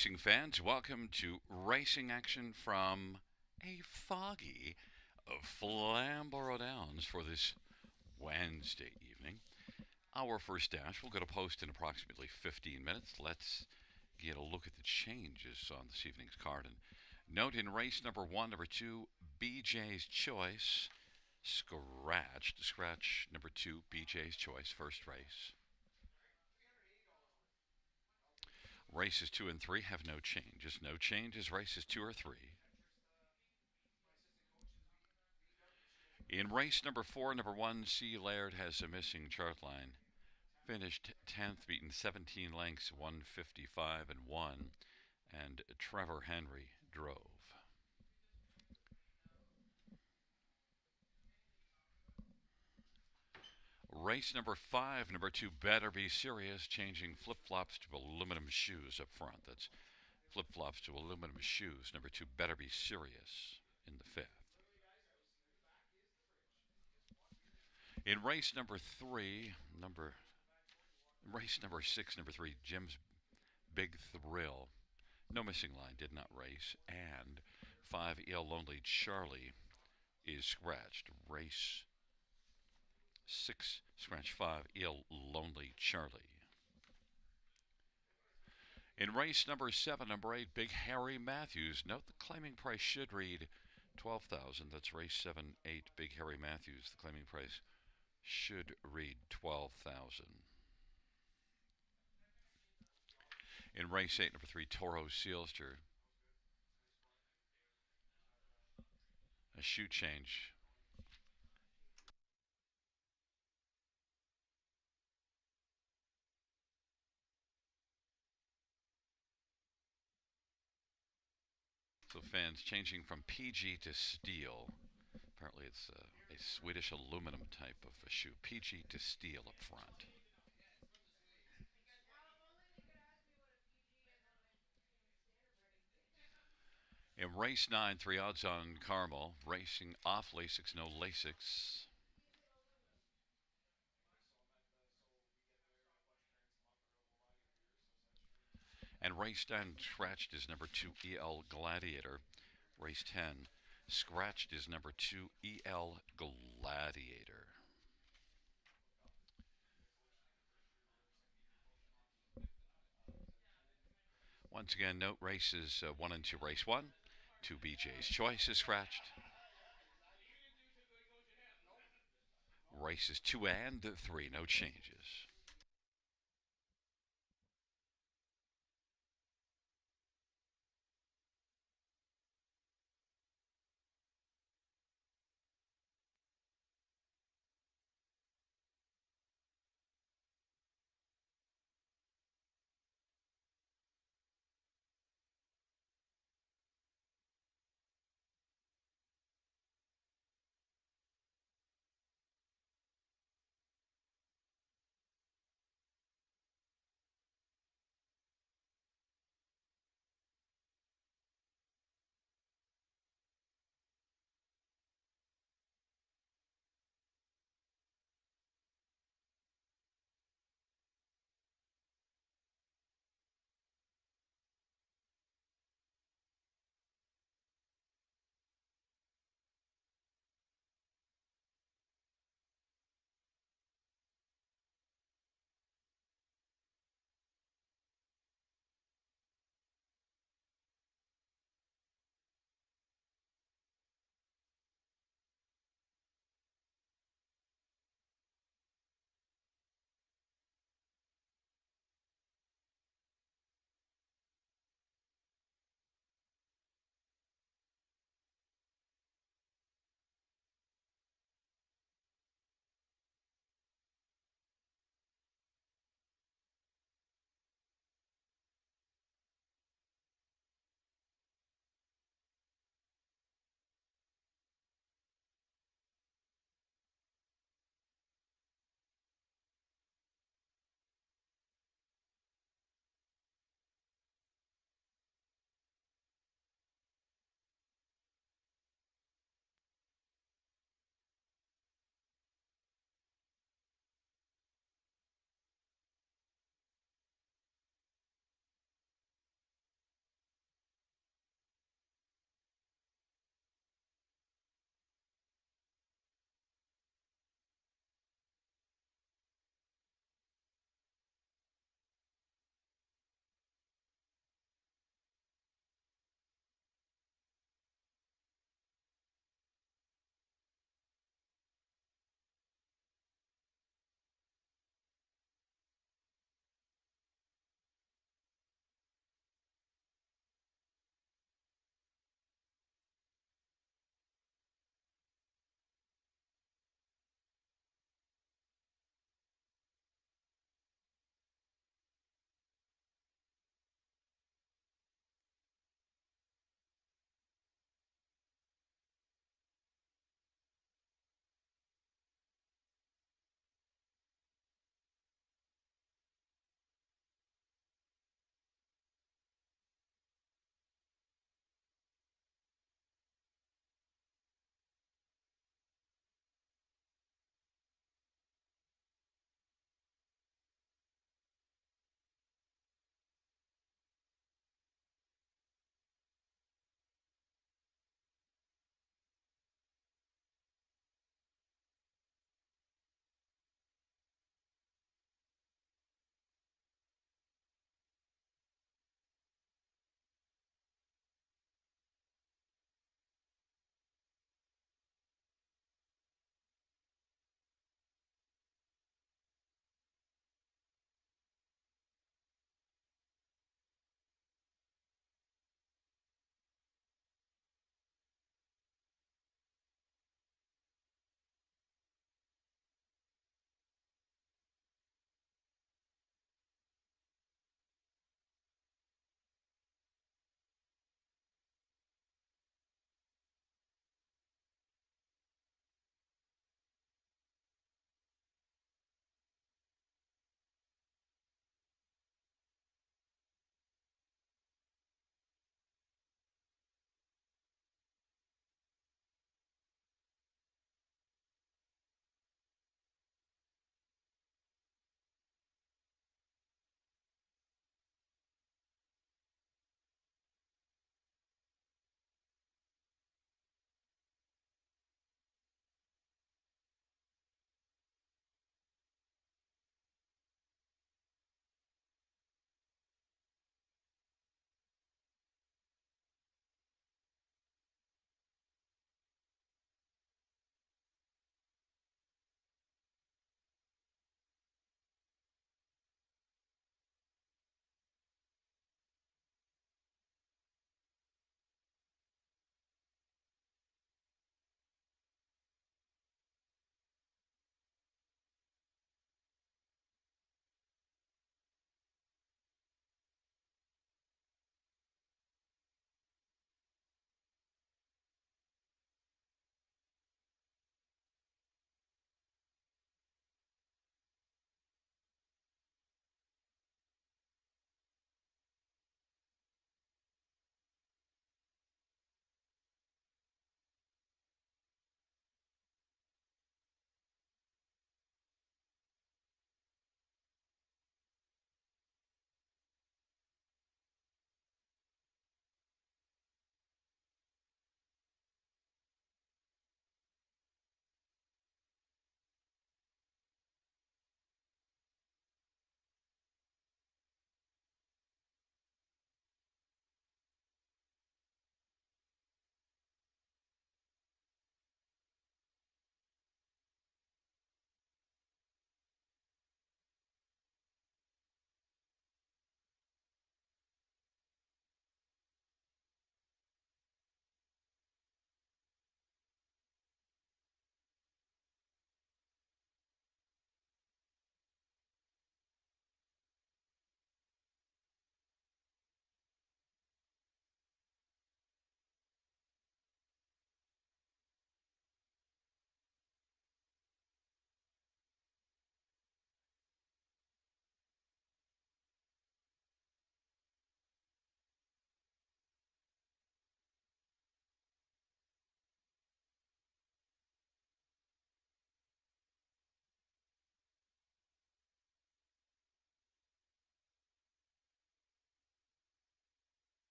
racing fans, welcome to racing action from a foggy Flamboro Downs for this Wednesday evening. Our first dash will go to post in approximately 15 minutes. Let's get a look at the changes on this evening's card. And note in race number 1, number 2, BJ's Choice, scratch number 2, BJ's Choice, first race. Races 2 and 3 have no changes. No changes, races 2 or 3. In race number 4, number 1, C. Laird has a missing chart line. Finished 10th, beaten 17 lengths, 155 and 1, and Trevor Henry drove. Race number 5, number 2, Better Be Serious, changing flip-flops to aluminum shoes up front. That's flip-flops to aluminum shoes. Number 2, Better Be Serious in the 5th. In race number 3, race number 6, number 3, Jim's Big Thrill. No missing line, did not race. And 5, Il Lonely Charlie is scratched. Race 6, scratch 5, Il Lonely Charlie. In race number 7, number 8, Big Harry Matthews. Note the claiming price should read 12,000. That's race 7, 8, Big Harry Matthews. The claiming price should read 12,000. In race 8, number 3, Toro Sealster. A shoe change. So fans changing from PG to steel. Apparently it's a Swedish aluminum type of a shoe. PG to steel up front. In race 9, 3 odds on Carmel. Racing off Lasix, no Lasix. And race 10, scratched is number 2, EL Gladiator. Race 10, scratched is number 2, EL Gladiator. Once again, note races 1 and 2. Race 1, 2 BJ's Choice is scratched. Races 2 and 3, no changes.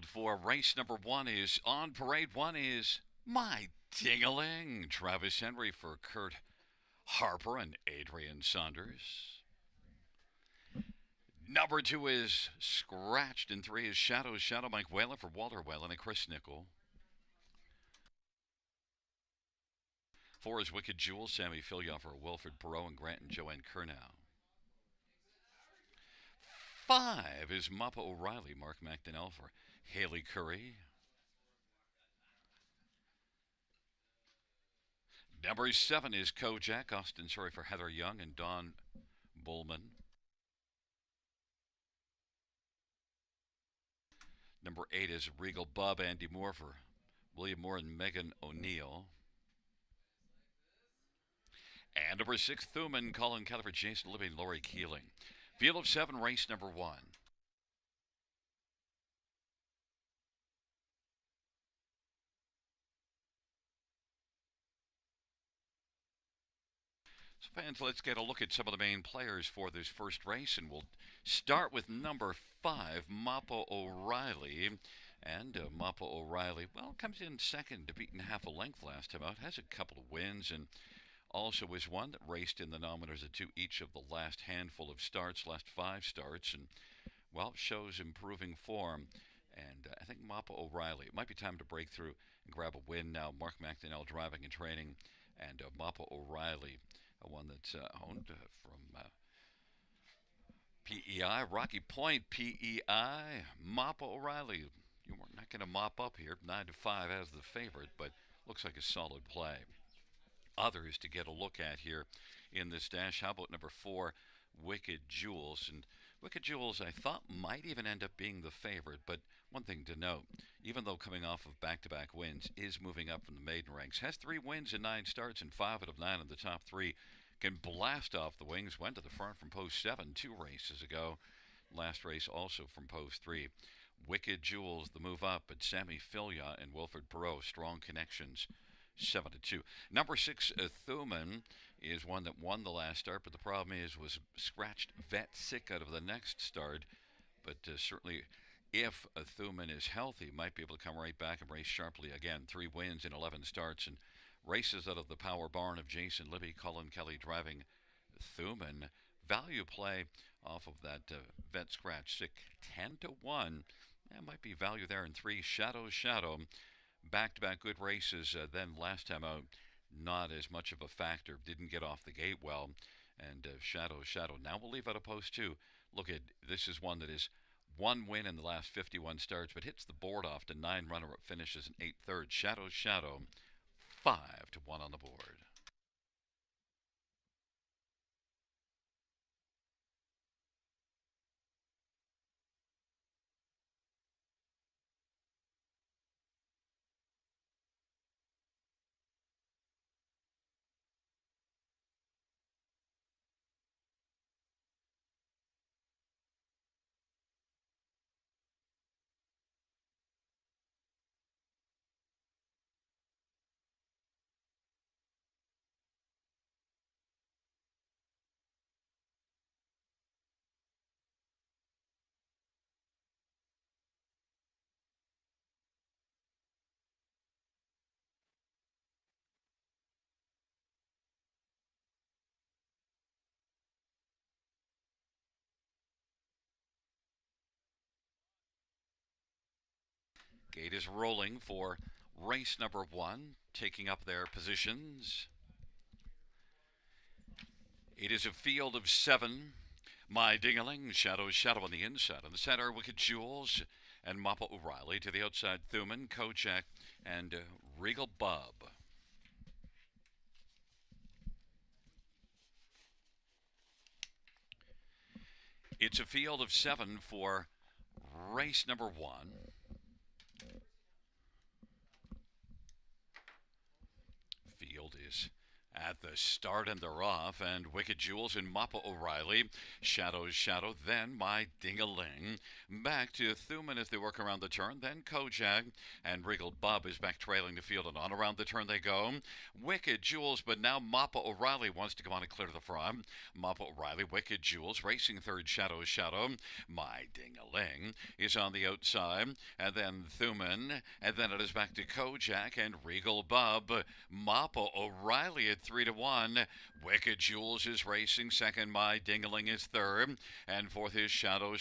field for race number 1 is on parade. 1 is My Ding-a-Ling. Travis Henry for Kurt Harper and Adrian Saunders. Number 2 is Scratched, and 3 is Shadow Mike Whalen for Walter Whalen and Chris Nickel. 4 is Wicked Jewel, Sammy Filya for Wilfred Perot and Grant and Joanne Kernow. 5 is Mappa O'Reilly, Mark McDonnell for Haley Curry. Number 7 is Kojak, Austin Sorry for Heather Young and Don Bullman. Number 8 is Regal Bub, Andy Moore for William Moore and Megan O'Neill. And number 6, Thuman, Colin Keller for Jason Libby and Lori Keeling. Field of 7, race number 1. So fans, let's get a look at some of the main players for this first race, and we'll start with number 5, Mappa O'Reilly. And Mappa O'Reilly, well, comes in second, beaten half a length last time out, has a couple of wins, and also is one that raced in the nominators at 2 each of the last handful of starts, last 5 starts, and, well, shows improving form. And I think Mappa O'Reilly, it might be time to break through and grab a win now. Mark McDonnell driving and training, and Mappa O'Reilly, one that's owned from PEI, Rocky Point, PEI. Mappa O'Reilly, you weren't not going to mop up here, 9-5 as the favorite, but looks like a solid play. Others to get a look at here in this dash. How about number 4, Wicked Jewels? And Wicked Jewels, I thought, might even end up being the favorite, but one thing to note, even though coming off of back-to-back wins, is moving up from the maiden ranks, has 3 wins in 9 starts and 5 out of 9 in the top 3, can blast off the wings, went to the front from post 7 2 races ago. Last race also from post 3. Wicked Jewels, the move up, but Sammy Filya and Wilfred Perot, strong connections, 7-2. Number 6, Thuman, is one that won the last start, but the problem was scratched vet sick out of the next start. But certainly, if Thuman is healthy, might be able to come right back and race sharply again. 3 wins in 11 starts and races out of the power barn of Jason Libby, Colin Kelly driving Thuman. Value play off of that vet scratch sick, 10-1. That might be value there in 3. Shadow. Back-to-back good races. Then last time out, not as much of a factor. Didn't get off the gate well. And Shadow. Now we'll leave out a post 2. Look at this is one that is 1 win in the last 51 starts, but hits the board off to 9 runner-up finishes and 8 thirds. Shadow. 5-1 on the board. Gate is rolling for race number 1, taking up their positions. It is a field of 7. My Ding-a-Ling, Shadow on the inside. On the center, Wicked Jewels and Mappa O'Reilly. To the outside, Thuman, Kojak, and Regal Bub. It's a field of 7 for race number 1. Field is at the start, and they're off. And Wicked Jules and Mappa O'Reilly. Shadow, then My Ding-a-Ling. Back to Thuman as they work around the turn. Then Kojak and Regal Bub is back trailing the field, and on around the turn they go. Wicked Jules, but now Mappa O'Reilly wants to come on and clear the front. Mappa O'Reilly, Wicked Jules, racing third, Shadow. My Ding-a-Ling is on the outside, and then Thuman, and then it is back to Kojak and Regal Bub. Mappa O'Reilly at 3-1. Wicked Jules is racing second. My Ding-a-Ling is third, and fourth is Shadow.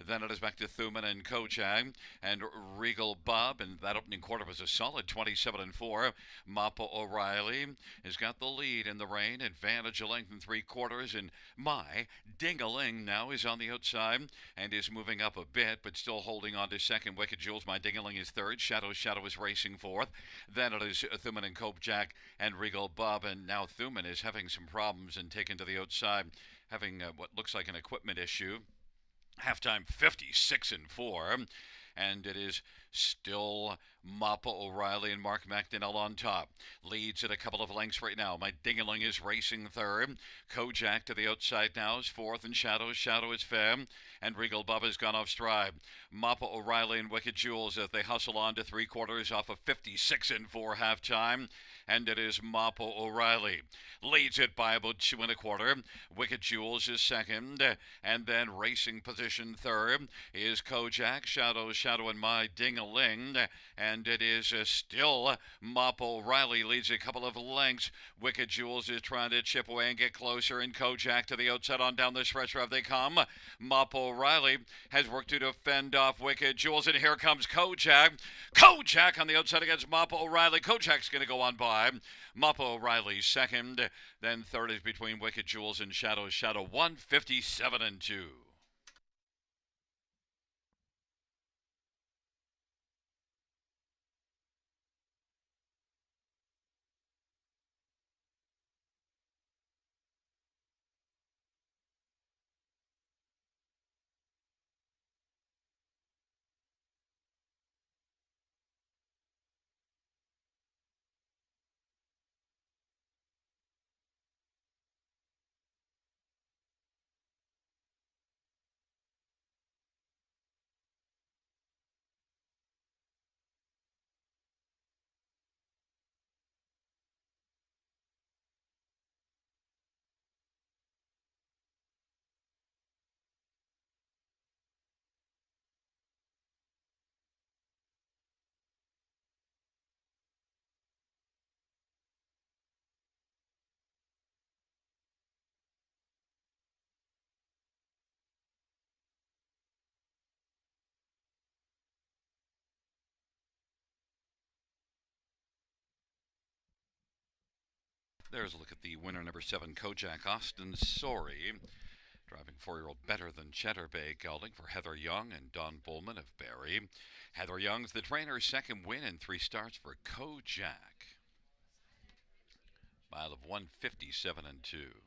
Then it is back to Thuman and Kojak and Regal Bub, and that opening quarter was a solid 27-4. Mappa O'Reilly has got the lead in the rain, advantage a length and 3/4, and My Ding-a-Ling now is on the outside and is moving up a bit, but still holding on to second. Wicked Jules, My Ding-a-Ling is third. Shadow is racing fourth. Then it is Thuman and Kojak and Regal Bub, and now Thuman is having some problems and taken to the outside, having what looks like an equipment issue. Halftime 56-4, and it is still Mappa O'Reilly and Mark McDonnell on top. Leads at a couple of lengths right now. My Ding-a-Ling is racing third. Kojak to the outside now is fourth, and Shadow is fifth. And Regal Bubba has gone off stride. Mappa O'Reilly and Wicked Jules as they hustle on to 3/4 off of 56-4 halftime. And it is Mappa O'Reilly. Leads it by about 2 1/4. Wicked Jules is second. And then racing position third is Kojak, Shadow, and My Ding-a-Ling. And it is still Mappa O'Reilly leads a couple of lengths. Wicked Jules is trying to chip away and get closer. And Kojak to the outside on down the stretch drive they come. Mappa O'Reilly has work to defend off Wicked Jules. And here comes Kojak. Kojak on the outside against Mappa O'Reilly. Kojak's going to go on by. Mappa O'Reilly second. Then third is between Wicked Jules and Shadow. 157-2. There's a look at the winner, number 7, Kojak Austin Sorry. Driving 4-year-old Better Than Cheddar Bay gelding for Heather Young and Don Bullman of Barrie. Heather Young's the trainer's second win in 3 starts for Kojak. Mile of 157-2.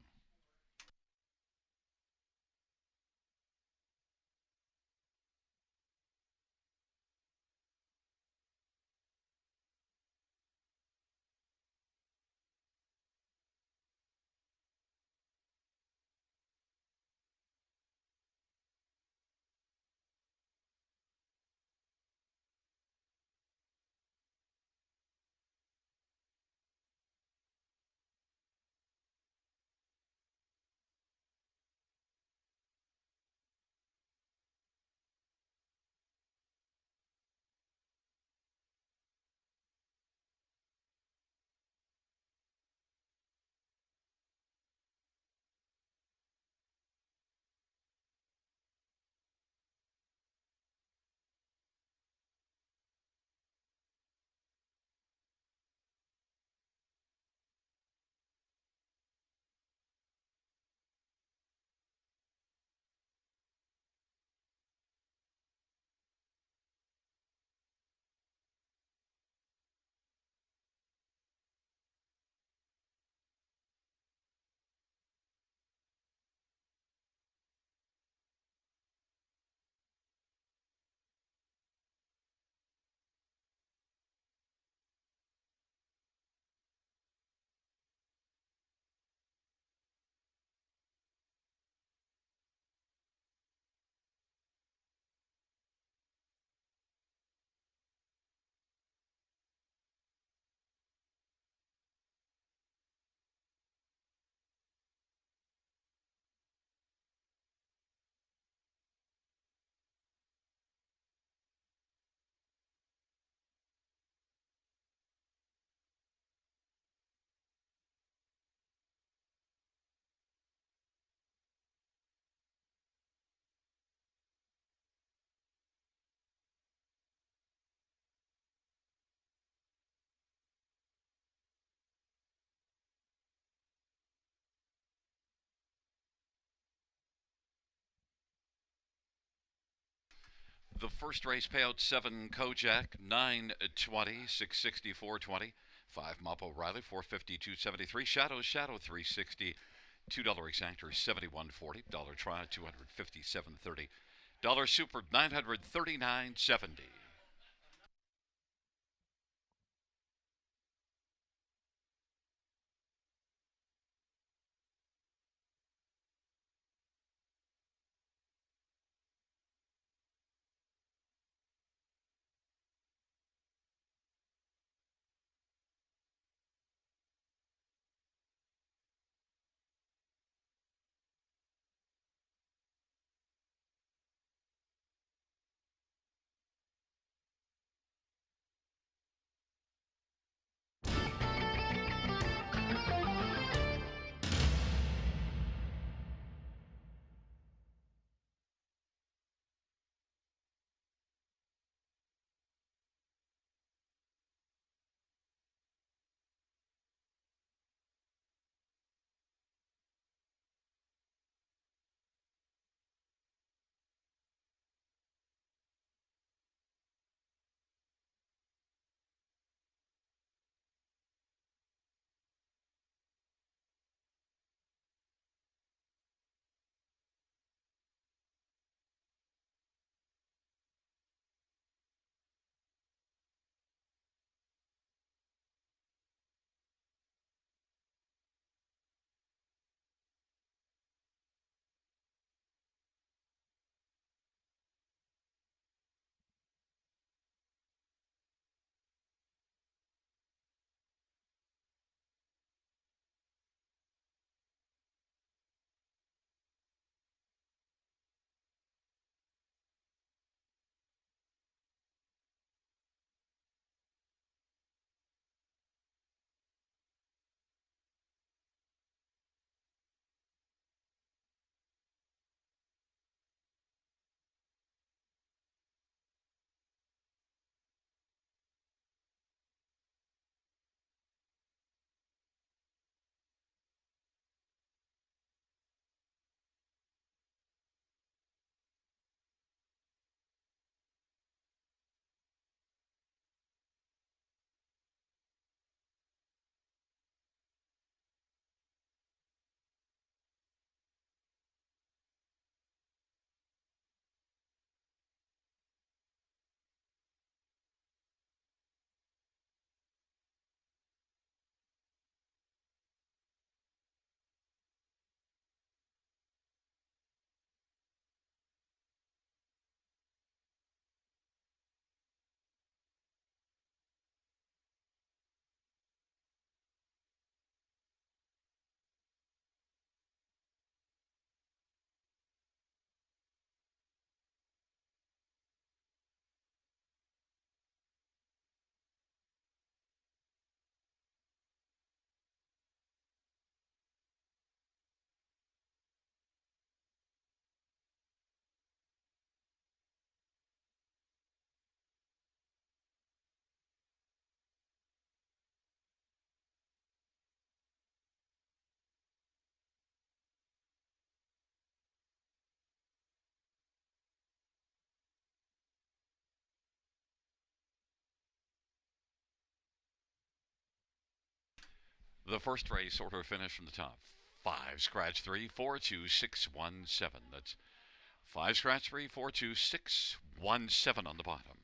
The first race payout 7 Kojak, 920, 660, 420. 5 Mop O'Reilly, 450, 273. Shadow, 360. $2 exactor, 71.40. Dollar try, 257.30. Dollar super, 939.70. The first race order finish from the top. 5 scratch 3, 42617. That's 5 scratch 3, 42617 on the bottom.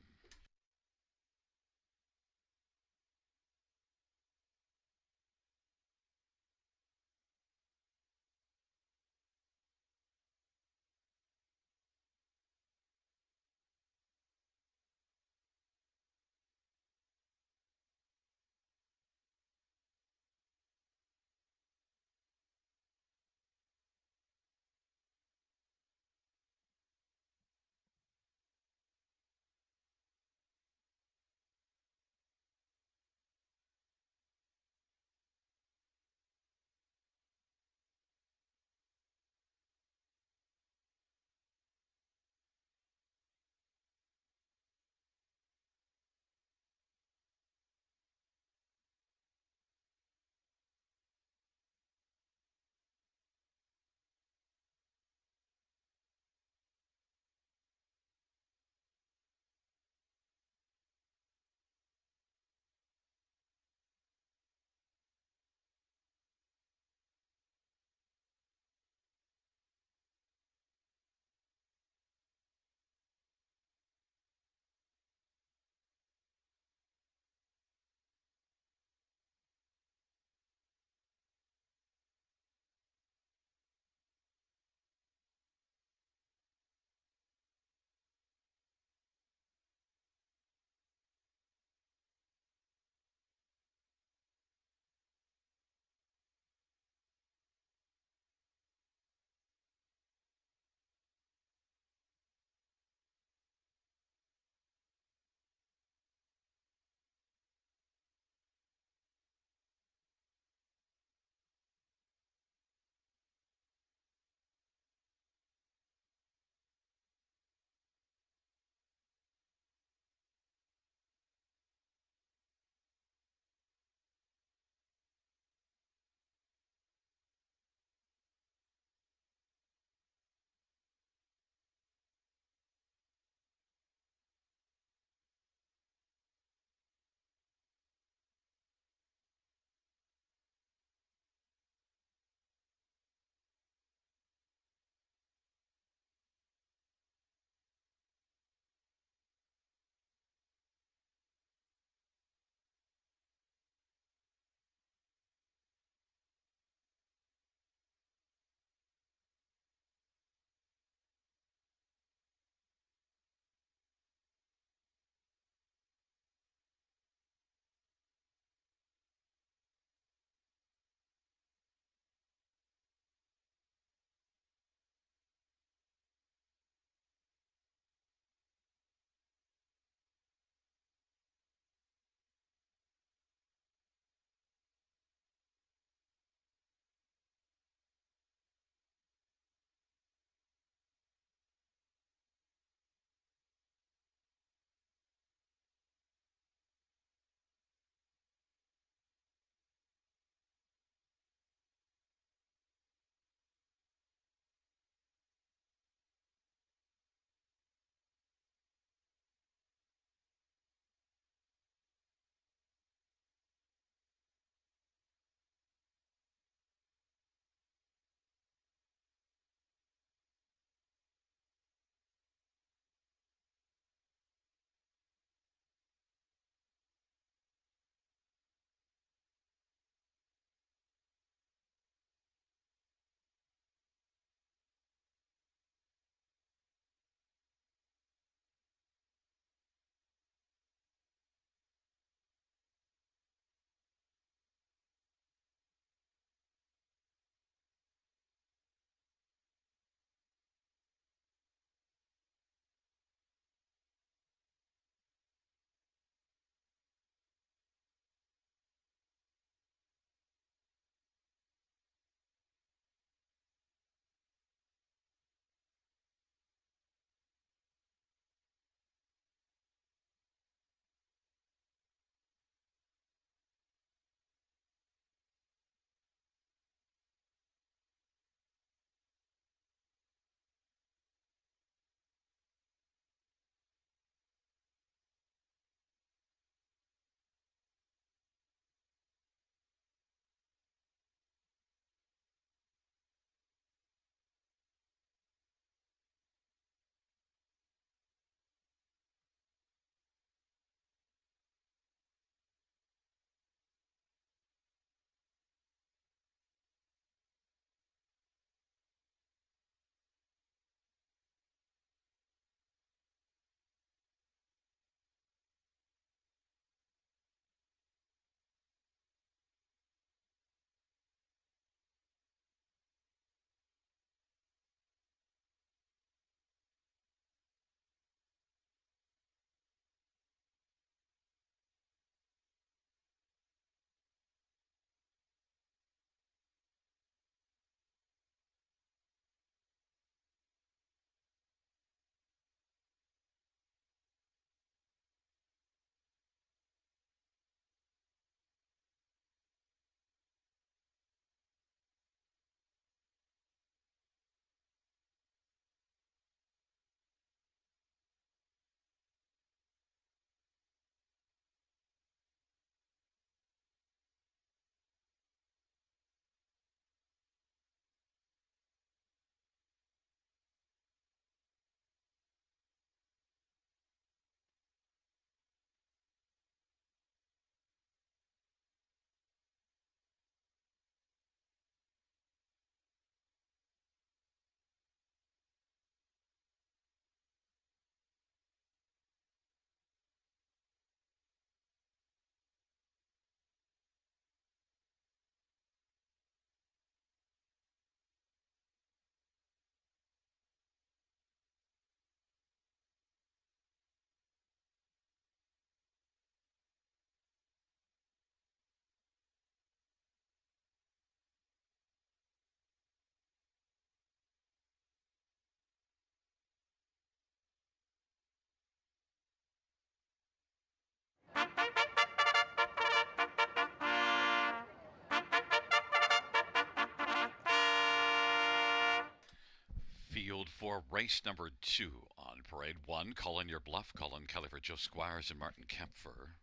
for race number 2 on parade. 1, Call in Your Bluff, Colin Kelly for Joe Squires and Martin Kempfer.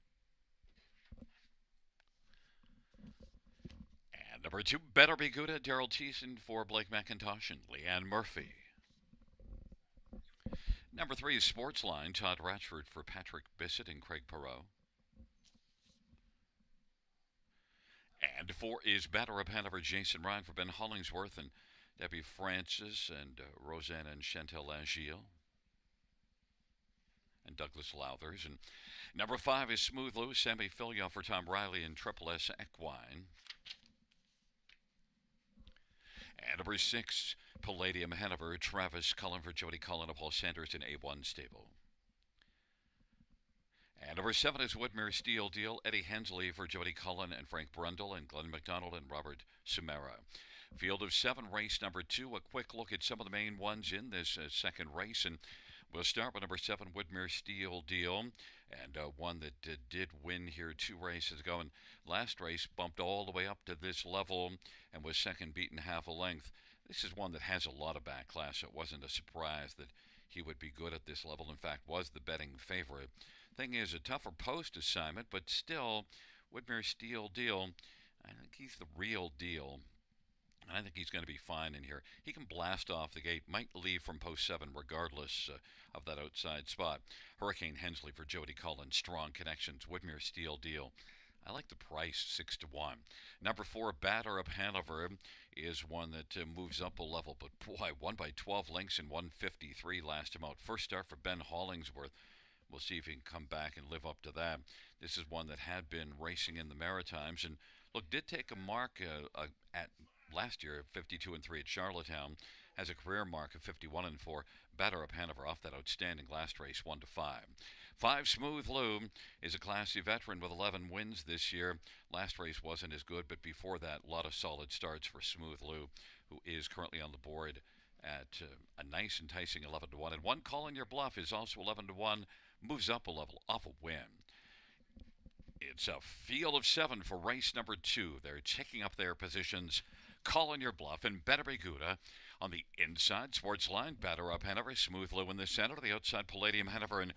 And number 2, Better Be Good, Daryl Thiessen for Blake McIntosh and Leanne Murphy. Number 3 is Sportsline, Todd Ratchford for Patrick Bissett and Craig Perot. And 4 is Batter Up Hanover, Jason Ryan for Ben Hollingsworth and Debbie Francis and Roseanne and Chantel Agile and Douglas Lowthers. And number 5 is Smooth Lou, Sammy Filio for Tom Riley and Triple S Equine. And number 6, Palladium Hanover, Travis Cullen for Jody Cullen of Paul Sanders in A1 Stable. And number 7 is Woodmere Steel Deal, Eddie Hensley for Jody Cullen and Frank Brundle and Glenn McDonald and Robert Sumera. Field of 7, race number 2. A quick look at some of the main ones in this second race. And we'll start with number 7, Woodmere Steel Deal. And one that did win here 2 races ago. And last race bumped all the way up to this level and was second, beaten half a length. This is one that has a lot of back class, so it wasn't a surprise that he would be good at this level. In fact, was the betting favorite. Thing is, a tougher post assignment, but still, Woodmere Steel Deal, I think he's the real deal. I think he's going to be fine in here. He can blast off the gate, might leave from post 7 regardless of that outside spot. Hurricane Hensley for Jody Cullen, strong connections. Woodmere Steel Deal. I like the price, 6-1. Number 4, Batter Up Hanover is one that moves up a level, but boy, won by 12 lengths in 153 last time out. First start for Ben Hollingsworth. We'll see if he can come back and live up to that. This is one that had been racing in the Maritimes and, look, did take a mark at last year, 52-3 at Charlottetown. Has a career mark of 51-4. Batter Up Hanover off that outstanding last race, 1-5. 5, Smooth Lou is a classy veteran with 11 wins this year. Last race wasn't as good, but before that, a lot of solid starts for Smooth Lou, who is currently on the board at a nice, enticing 11-1. And 1, Call in Your Bluff is also 11-1. Moves up a level off a win. It's a field of 7 for race number 2. They're taking up their positions. Call in Your Bluff and Better Be Good on the inside. Sportsline, Batter Up Hanover, Smooth Lou in the center. The outside, Palladium Hanover and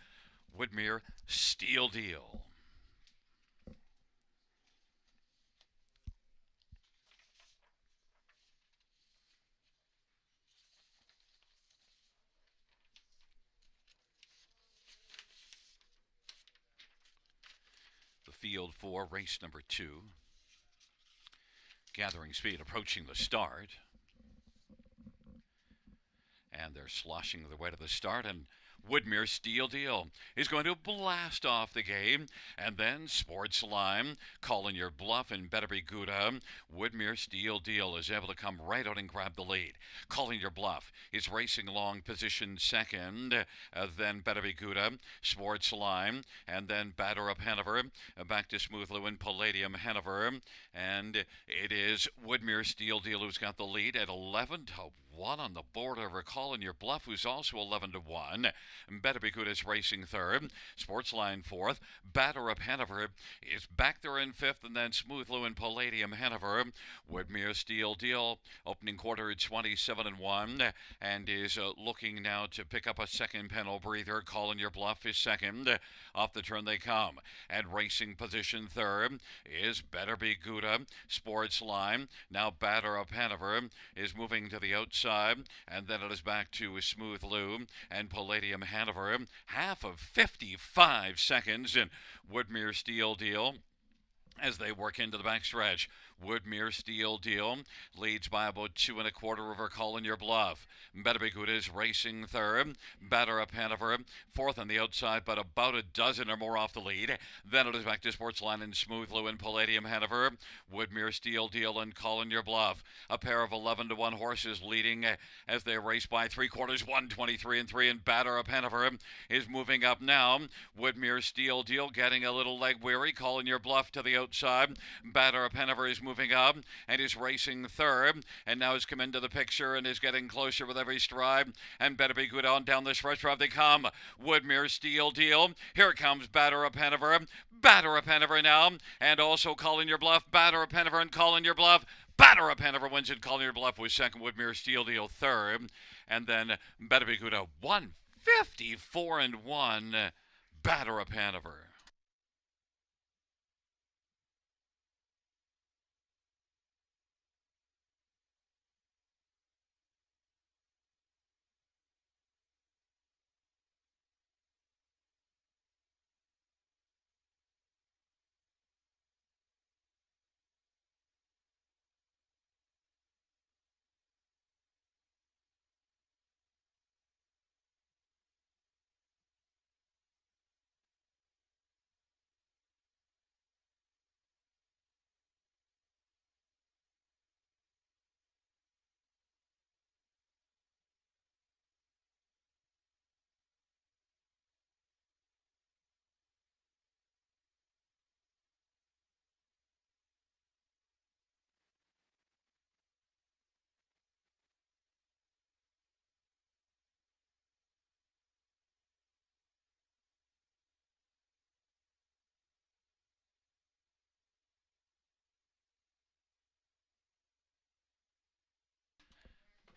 Woodmere Steel Deal. Field for race number 2. Gathering speed, approaching the start. And they're sloshing their way to the start, and Woodmere Steel Deal is going to blast off the game, and then Sportsline, Call in Your Bluff and Better Be Good. Woodmere Steel Deal is able to come right out and grab the lead. Call in Your Bluff is racing along position second, then Better Be Good, Sportsline, and then Batter Up Hanover, back to Smooth Lou and Palladium Hanover, and it is Woodmere Steel Deal who's got the lead at 11-1 on the board over Call in Your Bluff, who's also 11-1. Better Be Good is racing third. Sportsline fourth. Batter Up Hanover is back there in fifth, and then Smooth Lou and Palladium Hanover. Woodmere Steel Deal opening quarter at 27-1 and is looking now to pick up a second penal breather. Call in Your Bluff is second. Off the turn they come. And racing position third is Better Be Good. Sportsline. Now Batter Up Hanover is moving to the outside, and then it is back to Smooth Lou and Palladium Hanover. Half of 55 seconds in Woodmere Steel Deal as they work into the backstretch. Woodmere Steel Deal leads by about 2 1/4 over Call in Your Bluff. Better Be Good is racing third. Batter Up Hanover fourth on the outside, but about a dozen or more off the lead. Then it is back to Sportsline and Smooth Lou and Palladium Hanover. Woodmere Steel Deal and Call in Your Bluff. A pair of 11-1 horses leading as they race by 3/4, 123-3, and Batter Up Hanover is moving up now. Woodmere Steel Deal getting a little leg weary. Call in Your Bluff to the outside. Batter Up Hanover is moving up and is racing third, and now has come into the picture and is getting closer with every stride. And Better Be Good on down the stretch drive they come. Woodmere Steel Deal. Here comes Batter Up Hanover. Batter Up Hanover now, and also Call in Your Bluff. Batter Up Hanover and Call in Your Bluff. Batter Up Hanover wins it. Call in Your Bluff was second. Woodmere Steel Deal third. And then Betabicuda 154 and 1, Batter Up Hanover.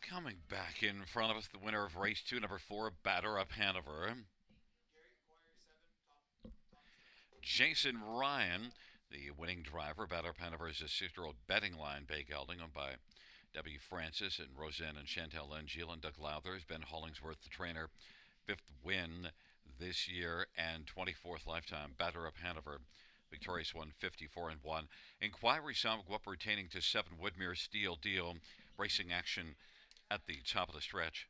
Coming back in front of us, the winner of race 2, number 4, Batter Up Hanover. Jason Ryan, the winning driver. Batter Up Hanover is a 6-year-old betting line bay gelding owned by W. Francis and Roseanne and Chantel Langeal and Doug Lowthers. Ben Hollingsworth, the trainer. 5th win this year and 24th lifetime. Batter Up Hanover, victorious 154 and 1. Inquiry Sam Guap retaining to 7 Woodmere Steel Deal. Racing action at the top of the stretch.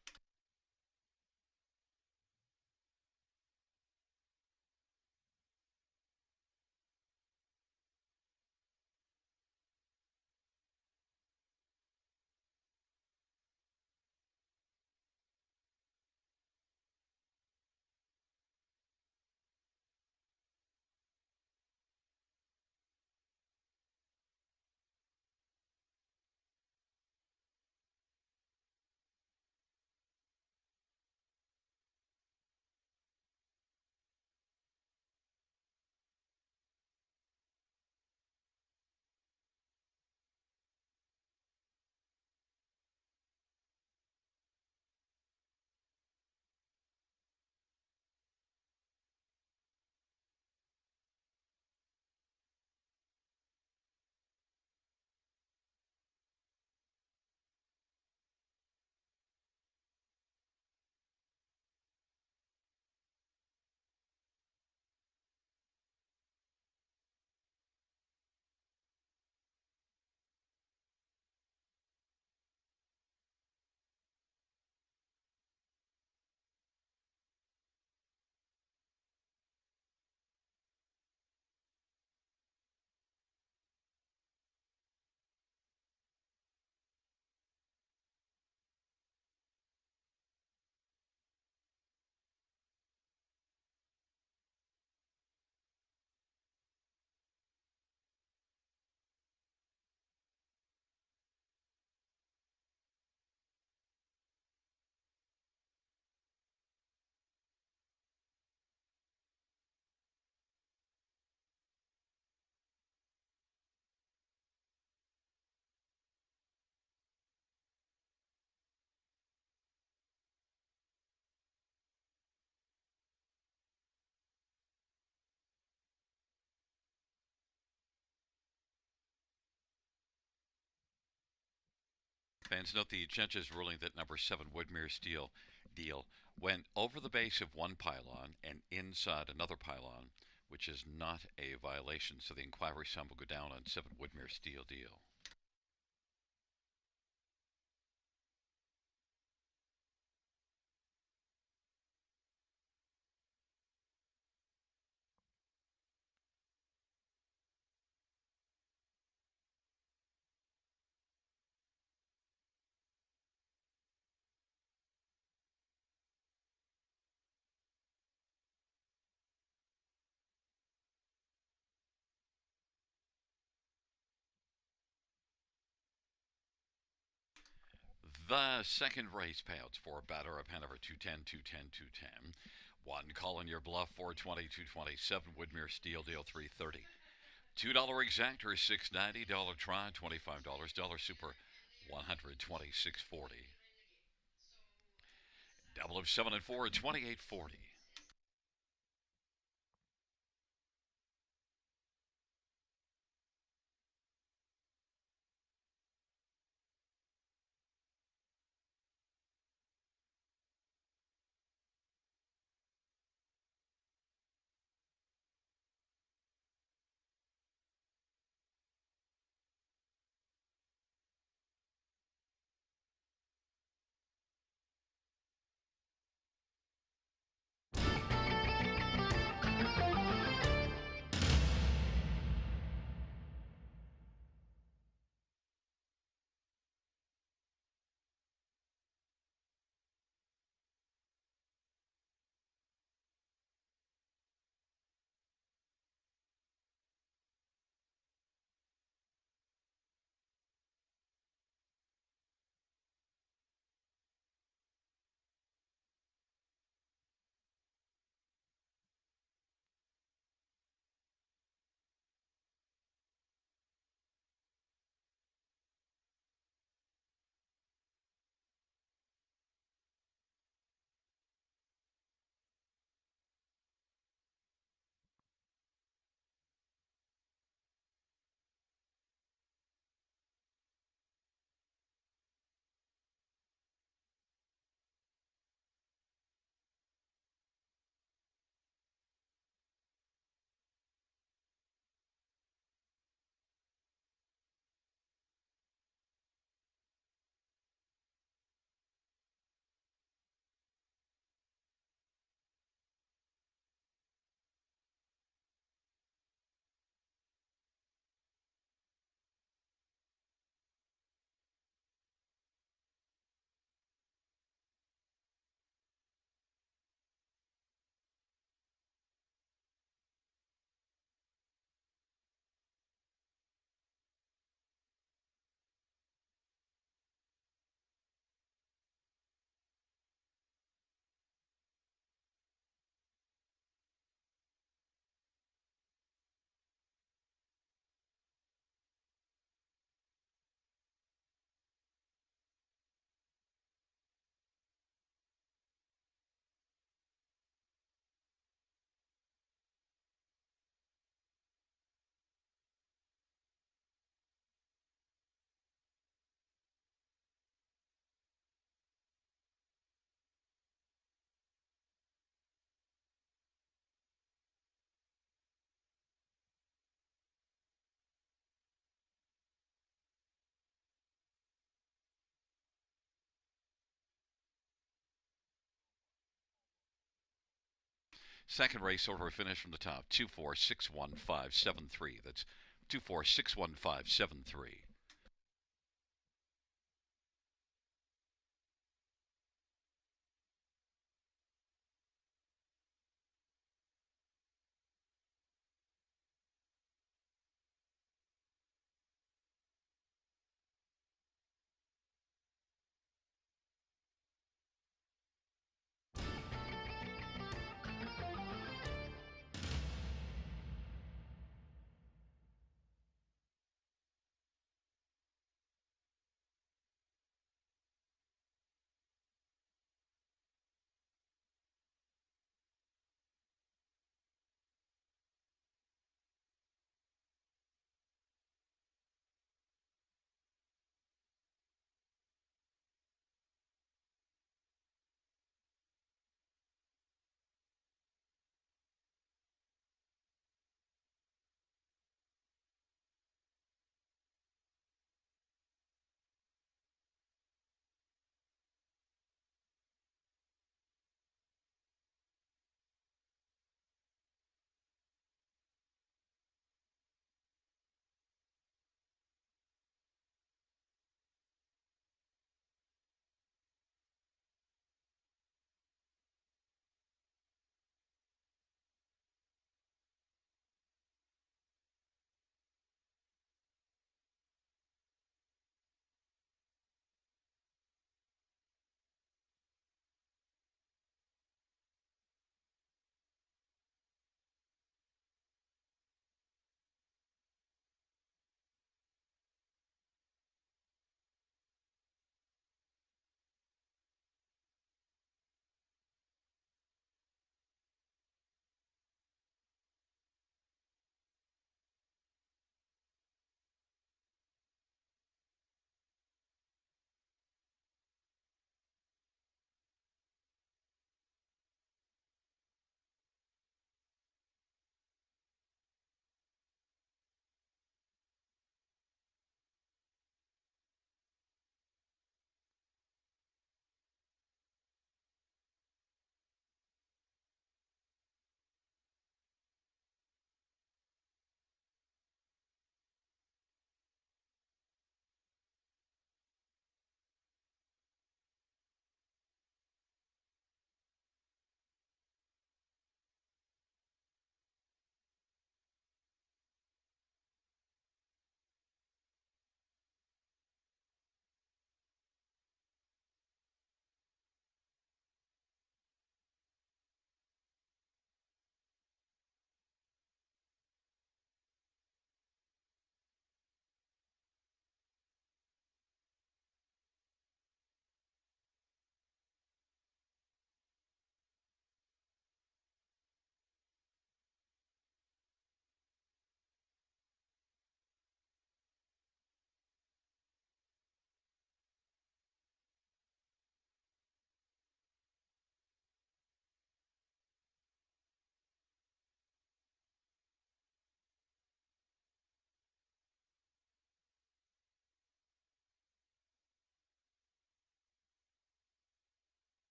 Fans note the judge's ruling that number 7 Woodmere Steel Deal went over the base of one pylon and inside another pylon, which is not a violation. So the inquiry sum will go down on 7 Woodmere Steel Deal. The second race payouts for Batter Up Hanover 210, 210, 210. 1 Call in Your Bluff 420, 220. 7 Woodmere Steel Deal 330. $2 exactor $690. Try $25. Dollar Super 126.40. Double of 7 and 4, 2840. Second race order finish from the top 2461,573. That's 2461,573.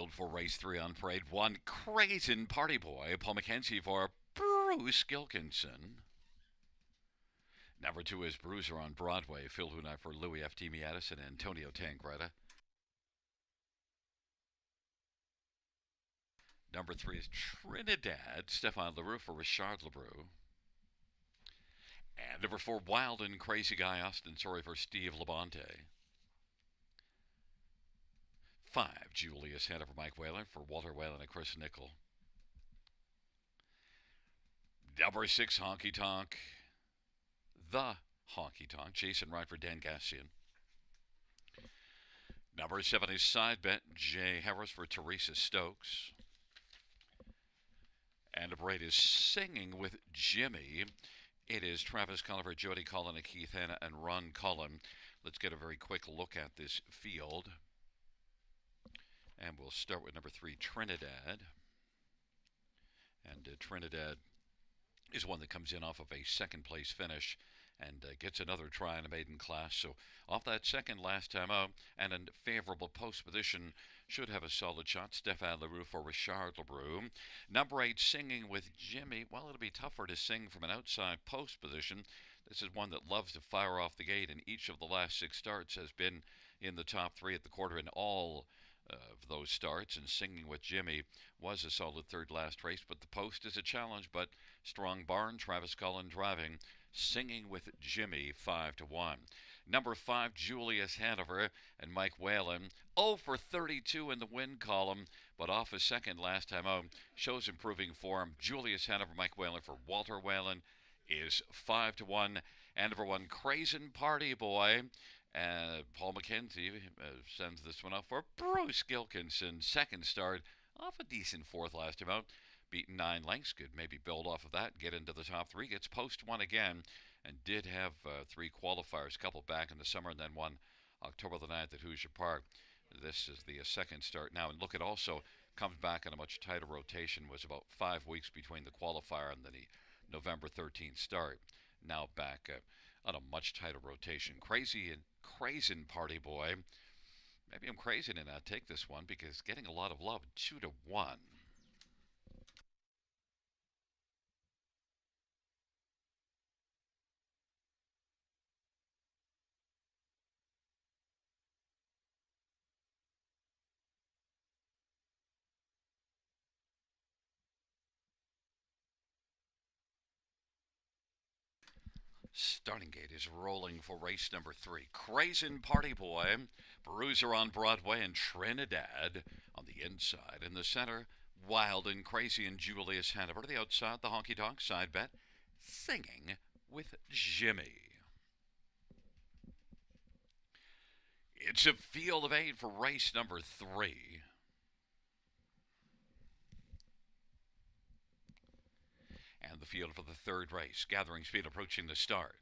field for race 3 on parade. 1, Crazy Party Boy, Paul McKenzie for Bruce Gilkinson. Number 2 is Bruiser on Broadway, Phil Hunai for Louis F. Timiadis and Antonio Tangretta. Number 3 is Trinidad, Stefan LaRue for Richard LaRue. And number 4, Wild and Crazy Guy, Austin Sorry for Steve Labonte. 5, Julius Hannah for Mike Whalen for Walter Whalen and Chris Nickel. Number 6, Honky Tonk, the Honky Tonk, Jason Wright for Dan Gassian. Number 7 is Side Bet, Jay Harris for Teresa Stokes. And number 8 is Singing with Jimmy. It is Travis Culliver, Jody Cullen, and Keith Hanna, and Ron Cullen. Let's get a very quick look at this field. And we'll start with number 3, Trinidad. And Trinidad is one that comes in off of a second-place finish and gets another try in a maiden class. So off that second last time out and in favorable post position, should have a solid shot. Stefan LaRue for Richard LaRue. Number 8, Singing with Jimmy. Well, it'll be tougher to sing from an outside post position. This is one that loves to fire off the gate, and each of the last 6 starts has been in the top 3 at the quarter in all of those starts, and Singing with Jimmy was a solid third last race, but the post is a challenge. But strong barn, Travis Cullen driving. Singing with Jimmy, 5-1. Number 5, Julius Hanover and Mike Whalen, 0 for 32 in the win column, but off a second last time out, shows improving form. Julius Hanover, Mike Whalen for Walter Whalen is 5-1. And number 1, Crazy Party Boy, Paul McKenzie sends this one up for Bruce Gilkinson. Second start, off a decent fourth last time out. Beaten 9 lengths, could maybe build off of that and get into the top 3. Gets post 1 again, and did have 3 qualifiers, a couple back in the summer, and then one October the 9th at Hoosier Park. This is the second start now, and look, it also comes back in a much tighter rotation. Was about 5 weeks between the qualifier and the November 13th start. Now back on a much tighter rotation. Crazy Party Boy. Maybe I'm crazy to not take this one because getting a lot of love. 2-1. Starting gate is rolling for race number 3. Crazy Party Boy, Bruiser on Broadway, and Trinidad on the inside. In the center, Wild and Crazy and Julius Hanover. To the outside, the Honky Tonk Side Bet, Singing with Jimmy. It's a field of 8 for race number 3. And the field for the third race, gathering speed approaching the start.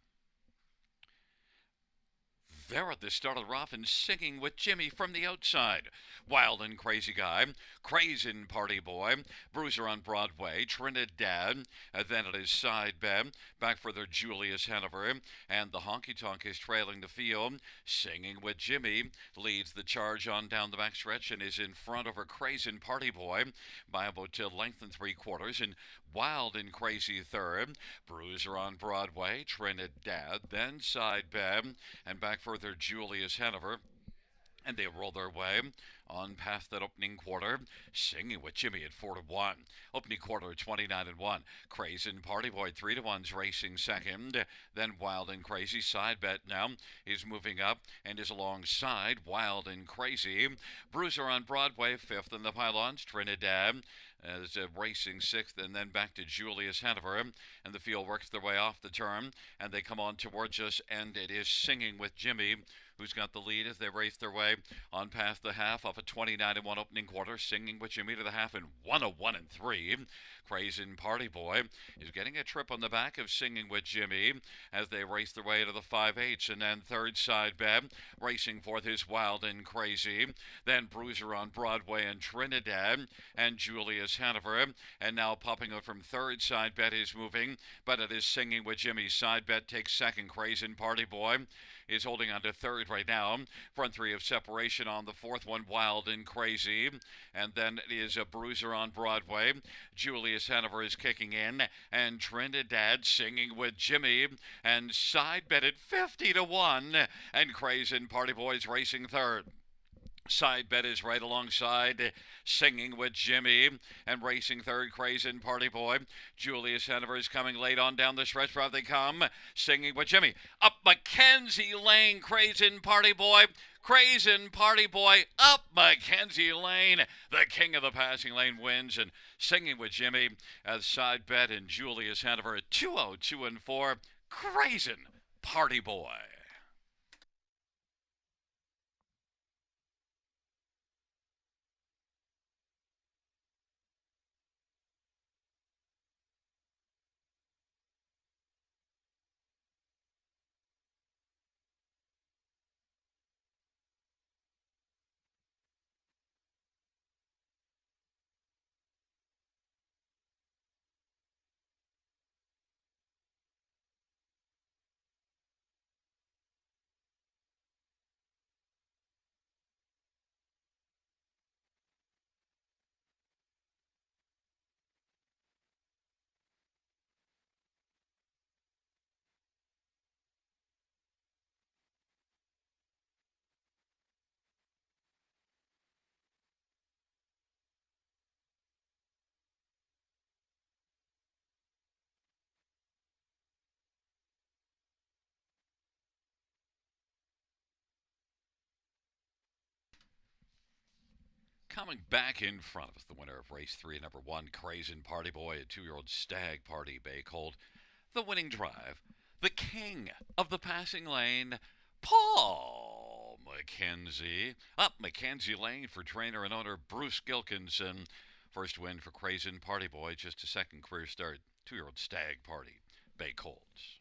There at the start of the rough and Singing with Jimmy from the outside. Wild and Crazy Guy, Crazy Party Boy, Bruiser on Broadway, Trinidad, then it is Side Bet, back for their Julius Hanover, and the Honky Tonk is trailing the field. Singing with Jimmy leads the charge on down the backstretch and is in front of her Crazy Party Boy by about length and 3/4, and Wild and Crazy third, Bruiser on Broadway, Trinidad, then Side Bet, and back further Julius Hanover. And they roll their way on past that opening quarter. Singing with Jimmy at 4-1. Opening quarter 29-1. Crazy Party Boy 3-1's racing second. Then Wild and Crazy. Side Bet now is moving up and is alongside Wild and Crazy. Bruiser on Broadway 5th in the pylons. Trinidad as racing 6th, and then back to Julius Hanover, and the field works their way off the turn, and they come on towards us, and it is Singing with Jimmy who's got the lead as they race their way on past the half off a 29-1 opening quarter. Singing with Jimmy to the half in 101-3. Crazy Party Boy is getting a trip on the back of Singing with Jimmy as they race their way to the 5/8, and then third Side Bet racing forth is Wild and Crazy, then Bruiser on Broadway and Trinidad and Julius Hanover, and now popping out from third Side Bet is moving, but it is Singing with Jimmy. Side Bet takes second. Crazy Party Boy is holding on to third right now. Front three of separation on the fourth one, Wild and Crazy. And then it is a Bruiser on Broadway. Julius Hanover is kicking in. And Trinidad singing with Jimmy. And side betted 50 to 1. And Crazy and Party Boys racing third. Side bet is right alongside, singing with Jimmy and racing third, Crazy and Party Boy. Julius Hanover is coming late on down the stretch. Route they come, singing with Jimmy. Up Mackenzie Lane, Crazy and Party Boy. Crazy and Party Boy up Mackenzie Lane. The king of the passing lane wins, and singing with Jimmy as side bet and Julius Hanover at 202 and 4. Crazy and Party Boy. Coming back in front of us, the winner of race three, number one, Crazy and Party Boy, a 2-year-old stag party bay colt. The winning drive, the king of the passing lane, Paul McKenzie. Up Mackenzie Lane for trainer and owner Bruce Gilkinson. First win for Crazy and Party Boy, just a second career start. 2-year-old stag party bay colts.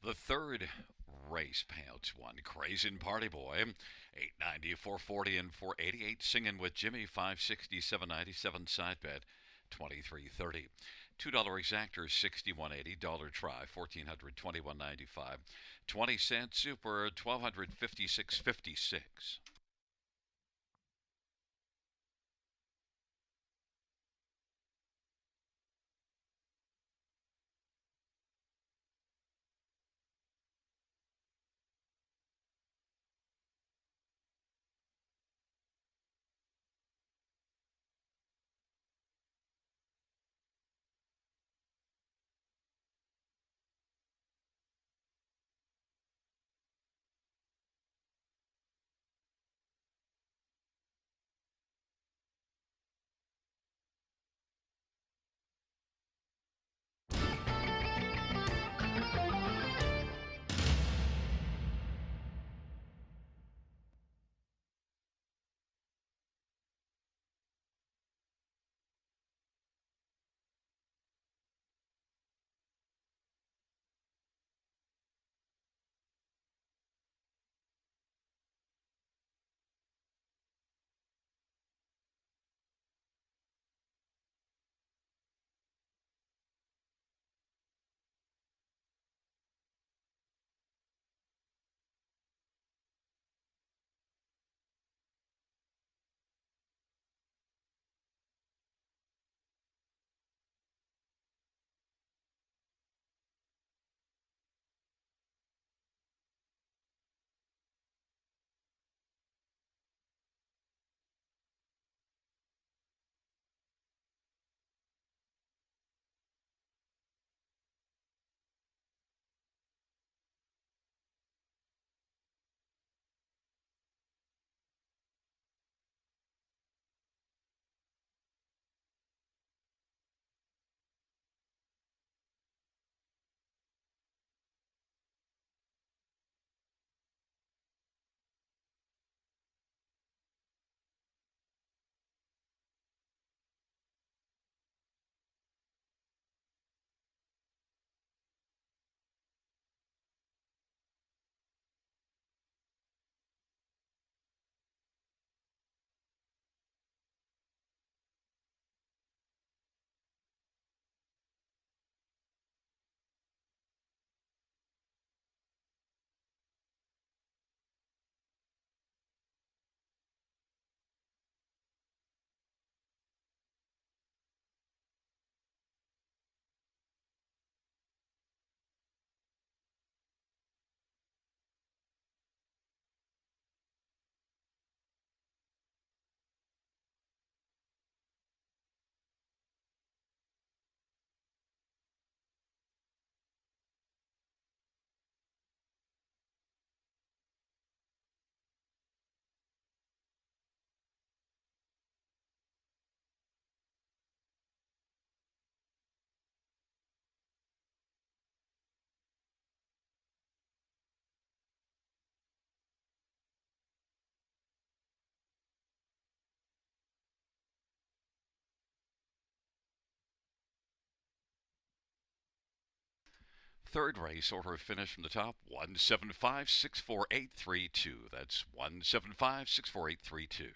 The third race, Payouts one, Crazy and Party Boy, 890, 440, and 488. Singing with Jimmy, 560, 797. Side bet, 2330. $2 exactor, 6180. Dollar try, 1400, 2195. 20-cent super, 1256.56. Third race order finish from the top 175-64832. That's 175-64832.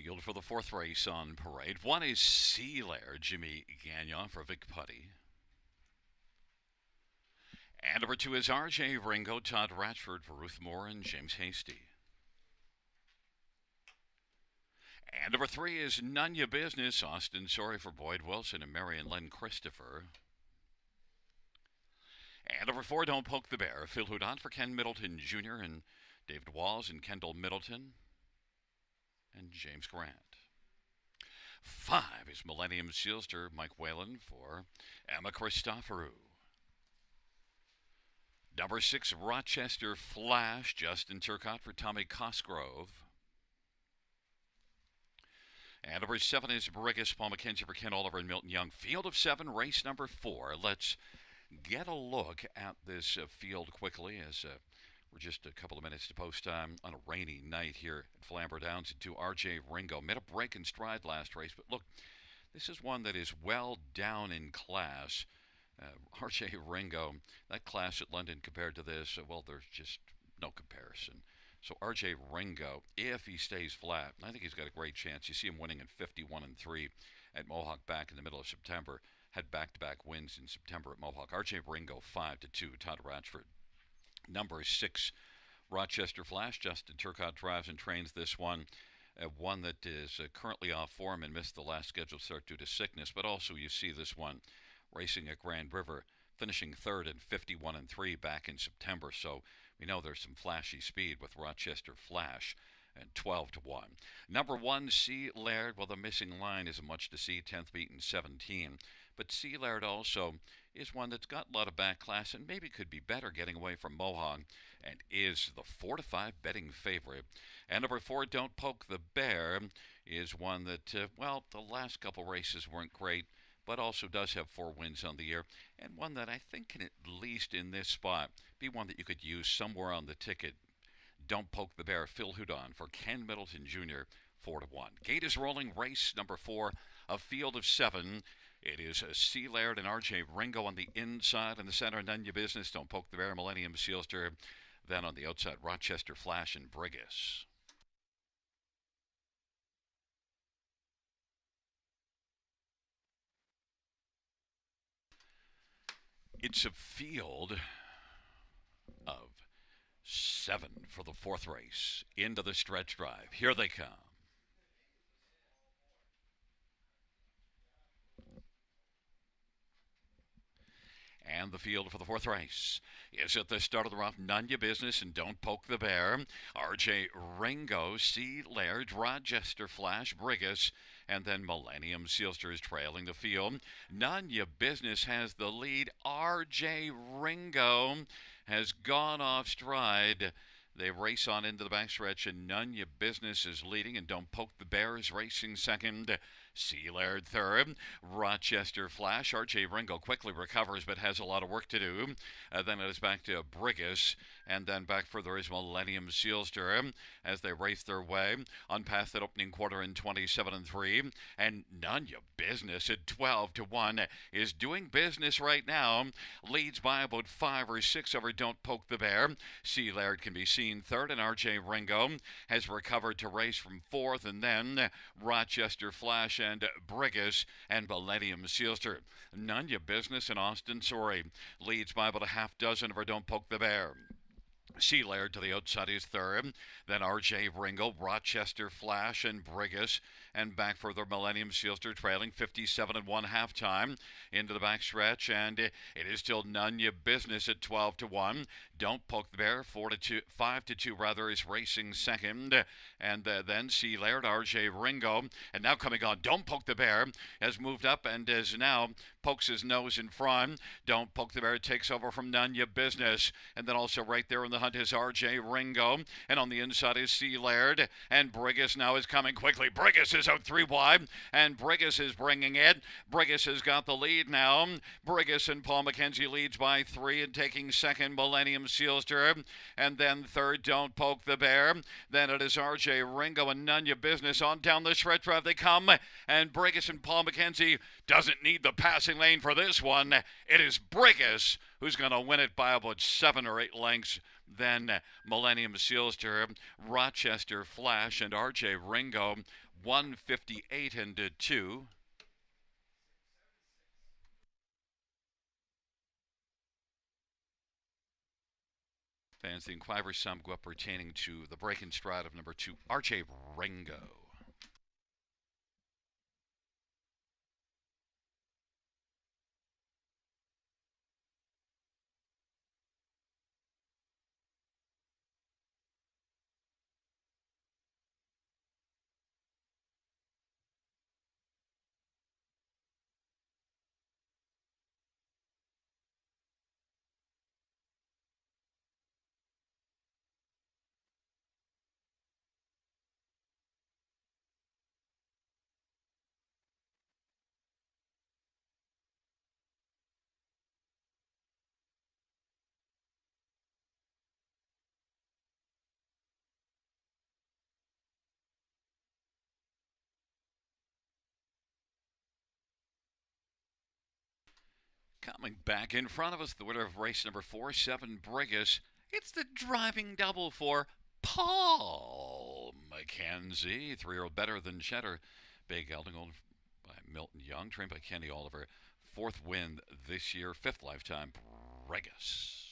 field for the fourth race on parade. One is Sea Lair, Jimmy Gagnon for Vic Putty. And number 2 is R.J. Ringo, Todd Ratchford for Ruth Moore and James Hasty. And number 3 is None Ya Business, Austin Sorry for Boyd Wilson and Marion Len Christopher. And number 4, Don't Poke the Bear, Phil Houdon for Ken Middleton Jr. and David Walls and Kendall Middleton and James Grant. 5 is Millennium Sealster, Mike Whalen for Emma Christoforou. Number 6, Rochester Flash, Justin Turcott for Tommy Cosgrove. And number 7 is Brigus, Paul McKenzie for Ken Oliver and Milton Young. Field of 7, race number 4. Let's get a look at this field quickly as we're just a couple of minutes to post time on a rainy night here at Flamboro Downs. To R.J. Ringo. Made a break in stride last race, but look, this is one that is well down in class. R.J. Ringo, that class at London compared to this, well, there's just no comparison. So R.J. Ringo, if he stays flat, I think he's got a great chance. You see him winning in 51-3 at Mohawk back in the middle of September. Had back-to-back wins in September at Mohawk. R.J. Ringo 5-2. Todd Ratchford. Number 6, Rochester Flash. Justin Turcott drives and trains this one. One that is currently off form and missed the last scheduled start due to sickness. But also you see this one racing at Grand River, finishing third in 51-3 back in September. So we know there's some flashy speed with Rochester Flash. And 12-1. Number 1, Sea Laird. Well, the missing line isn't much to see. 10th beaten 17. But Sea Laird also is one that's got a lot of back class and maybe could be better getting away from Mohawk and is the 4-5 betting favorite. And number 4, Don't Poke the Bear, is one that, well, the last couple races weren't great, but also does have 4 wins on the year, and one that I think can, at least in this spot, be one that you could use somewhere on the ticket. Don't Poke the Bear, Phil Houdon for Ken Middleton Jr., 4-1. Gate is rolling, race number 4, a field of 7. It is Sea Laird and R.J. Ringo on the inside. In the center, None Ya Business, Don't Poke the Bear, Millennium Sealster. Then on the outside, Rochester Flash and Brigus. It's a field of 7 for the 4th race. Into the stretch drive. Here they come. And the field for the 4th race is at the start of the rough. None Ya Business and Don't Poke the Bear. R.J. Ringo, Sea Laird, Rochester Flash, Brigus, and then Millennium Sealster is trailing the field. None Ya Business has the lead. R.J. Ringo has gone off stride. They race on into the backstretch, and None Ya Business is leading, and Don't Poke the Bear is racing second. Sea Laird third. Rochester Flash. R.J. Ringo quickly recovers but has a lot of work to do. Then it is back to Brigus, and then back further is Millennium Sealster as they race their way on past that opening quarter in 27-3. And None Ya Business at 12-1 is doing business right now. Leads by about 5 or 6 over Don't Poke the Bear. Sea Laird can be seen third, and R.J. Ringo has recovered to race from 4th, and then Rochester Flash and Brigus and Millennium Sealster. None Ya Business and Austin Sorry leads by about a half dozen over Don't Poke the Bear. Sea Laird to the outside is third. Then R.J. Ringo, Rochester Flash, and Brigus. And back further, Millennium Sealster trailing 57-1 halftime into the backstretch. And it is still None Ya Business at 12-1. Don't Poke the Bear, 5-2 rather, is racing second. And then Sea Laird, R.J. Ringo. And now coming on, Don't Poke the Bear has moved up and is now pokes his nose in front. Don't Poke the Bear takes over from None Ya Business. And then also right there in the hunt is R.J. Ringo. And on the inside is Sea Laird. And Brigus now is coming quickly. Brigus is out 3 wide. And Brigus is bringing it. Brigus has got the lead now. Brigus and Paul McKenzie leads by 3 and taking second Millennium Sealster. And then third Don't Poke the Bear. Then it is R.J. Ringo and None Ya Business on down the stretch drive they come. And Brigus and Paul McKenzie doesn't need the passing lane for this one. It is Brigus who's going to win it by about 7 or 8 lengths. Then Millennium Sealster, Rochester Flash, and R.J. Ringo 158 and 2. Fans, the Inquirer sum go up pertaining to the break in stride of number 2, RJ Ringo. Coming back in front of us, the winner of race number 4, 7 Brigus. It's the driving double for Paul McKenzie. 3-year-old Better Than Cheddar. Big gelding owned by Milton Young, trained by Kenny Oliver. 4th win this year, 5th lifetime Brigus.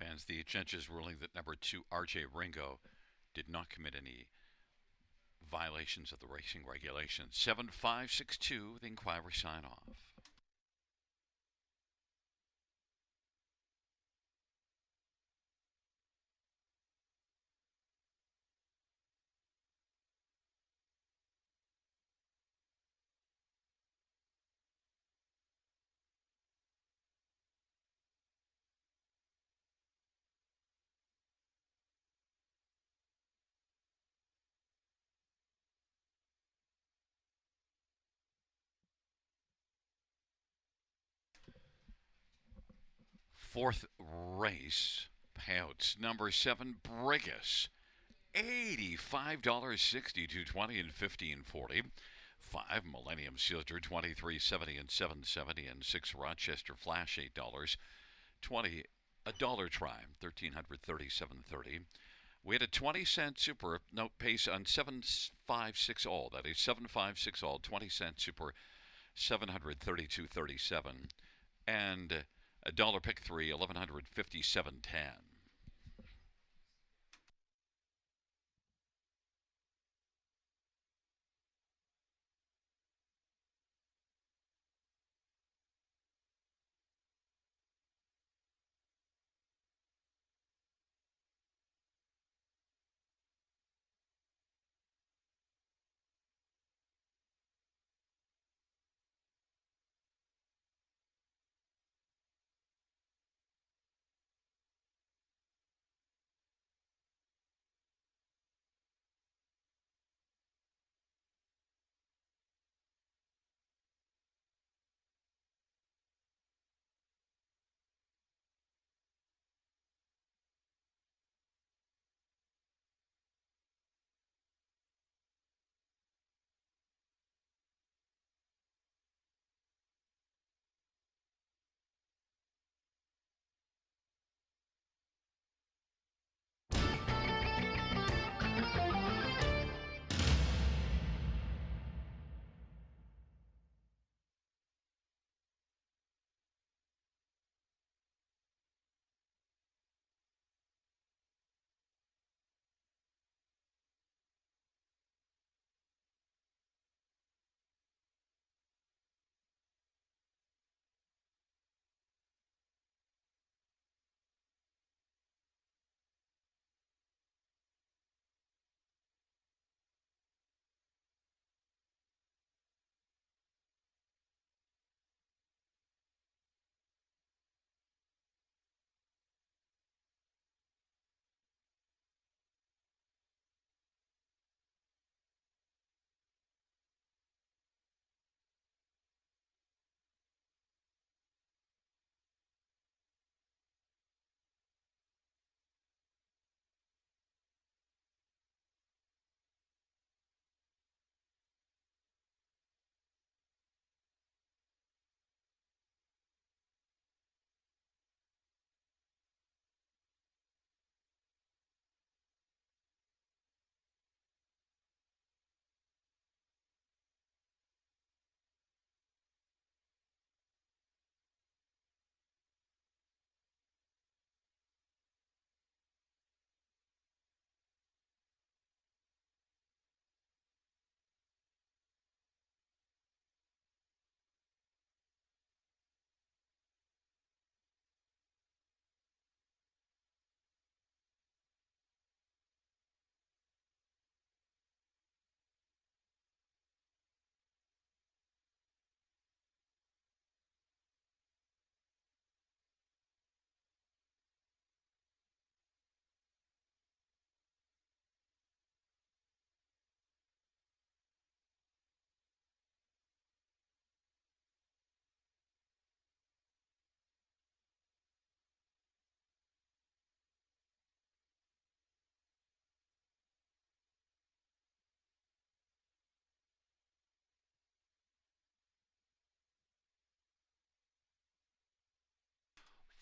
Fans, the judges ruling that number 2, RJ Ringo, did not commit any violations of the racing regulations. 7562, the Inquirer sign off. Fourth race, Payouts, number 7, Brigus. $85.60 to 20 and 15.40. 5 Millennium Silver, 23.70 and 7.70, and 6 Rochester Flash, $8. 20 a dollar Trime, 1337.30. We had a 20-cent super note pace on 756 all. That is 756 all, 20-cent super, 732.37, and a dollar pick 3, 1157.10.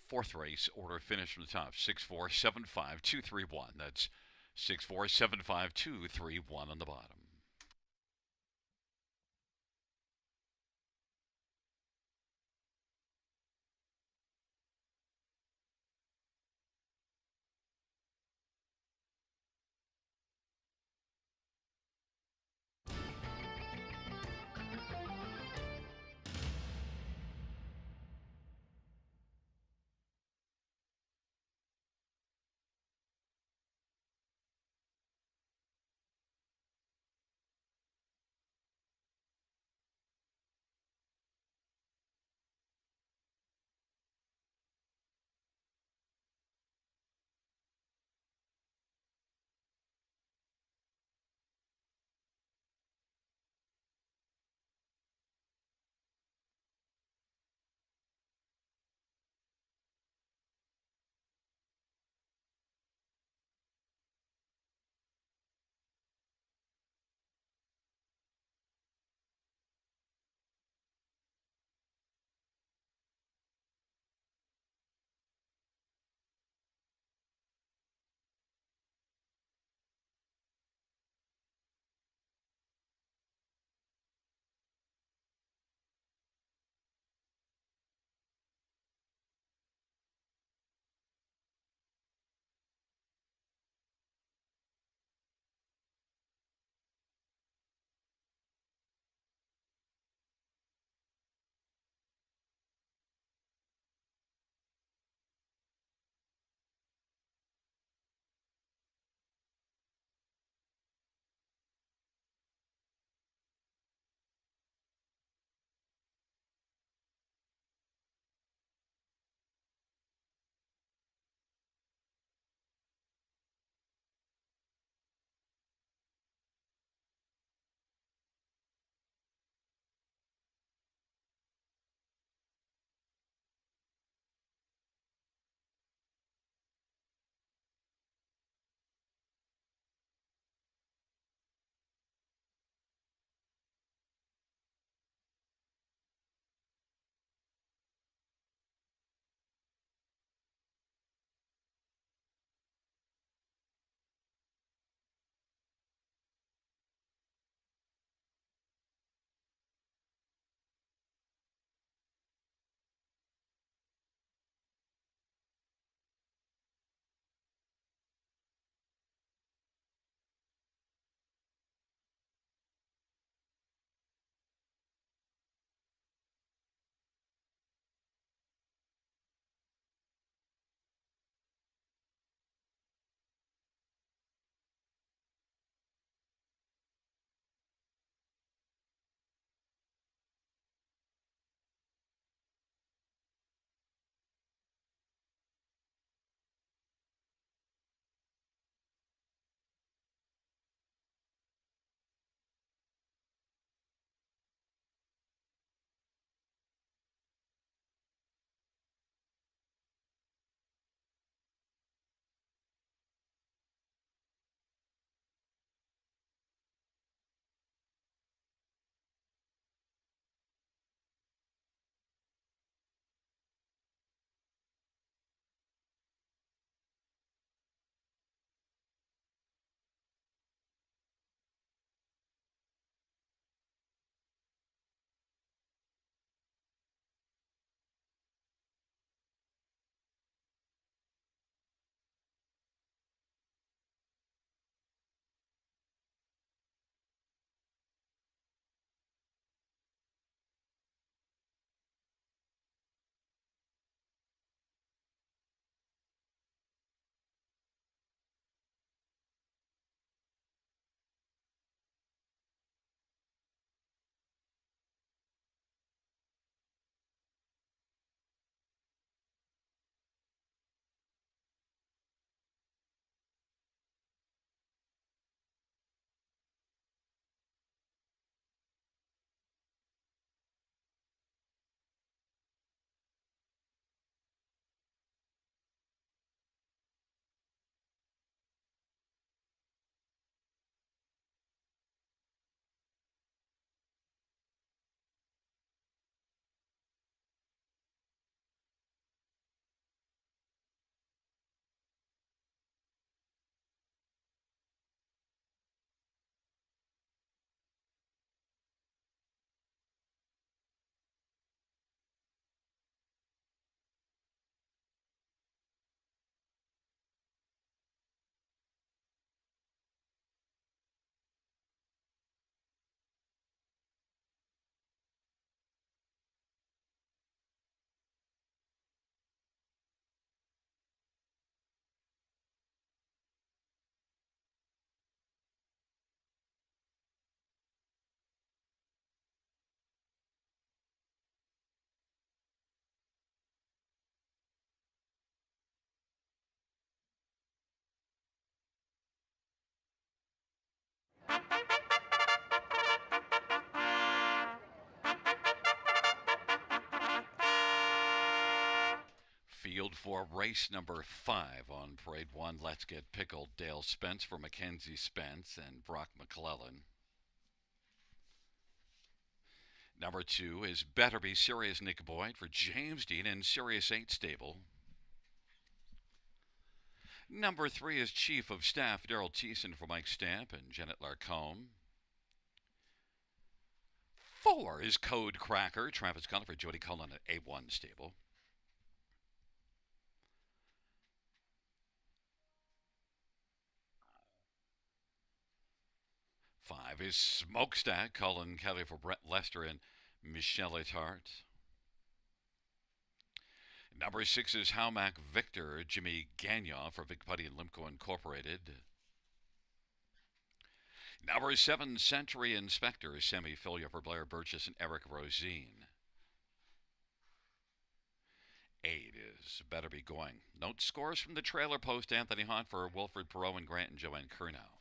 Fourth race, order finish from the top. 6475231. That's 6475231 on the bottom. field for race number 5 on Parade 1. Let's Get Pickled. Dale Spence for Mackenzie Spence and Brock McClellan. Number 2 is Better Be Serious Nick Boyd for James Dean and Sirius 8 Stable. Number 3 is Chief of Staff Daryl Thiessen for Mike Stamp and Janet Larcombe. 4 is Code Cracker, Travis Cullen for Jody Cullen at A1 Stable. 5 is Smokestack, Cullen Kelly for Brett Lester and Michelle Etart. Number 6 is Howmack Victor, Jimmy Gagnon for Vic Putty and Limco Incorporated. Number 7, Century Inspector, Sammy Filia for Blair Burgess and Eric Rosine. 8 is Better Be Going. Note scores from the trailer post, Anthony Hunt for Wilfred Perot and Grant and Joanne Curnow.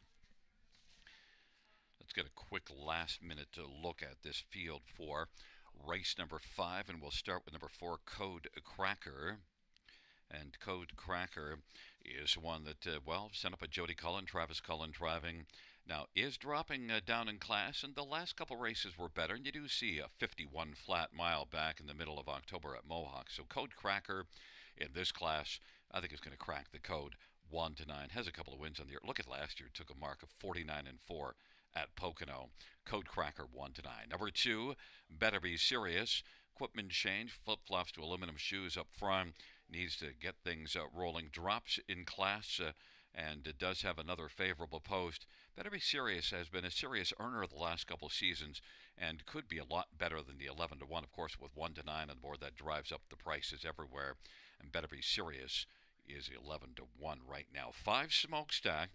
Let's get a quick last-minute look at this field for race number 5, and we'll start with number 4, Code Cracker. And Code Cracker is one that, sent up by Jody Cullen, Travis Cullen driving. Now, is dropping down in class, and the last couple races were better, and you do see a 51 flat mile back in the middle of October at Mohawk. So Code Cracker in this class, I think is going to crack the code 1 to 9. Has a couple of wins on the year. Look at last year, took a mark of 49-4 at Pocono. Code Cracker 1 to 9. Number 2, Better Be Serious. Equipment change, flip-flops to aluminum shoes up front. Needs to get things rolling. Drops in class and it does have another favorable post. Better Be Serious has been a serious earner the last couple seasons and could be a lot better than the 11 to 1. Of course, with 1 to 9 on board, that drives up the prices everywhere. And Better Be Serious is 11 to 1 right now. 5 Smokestack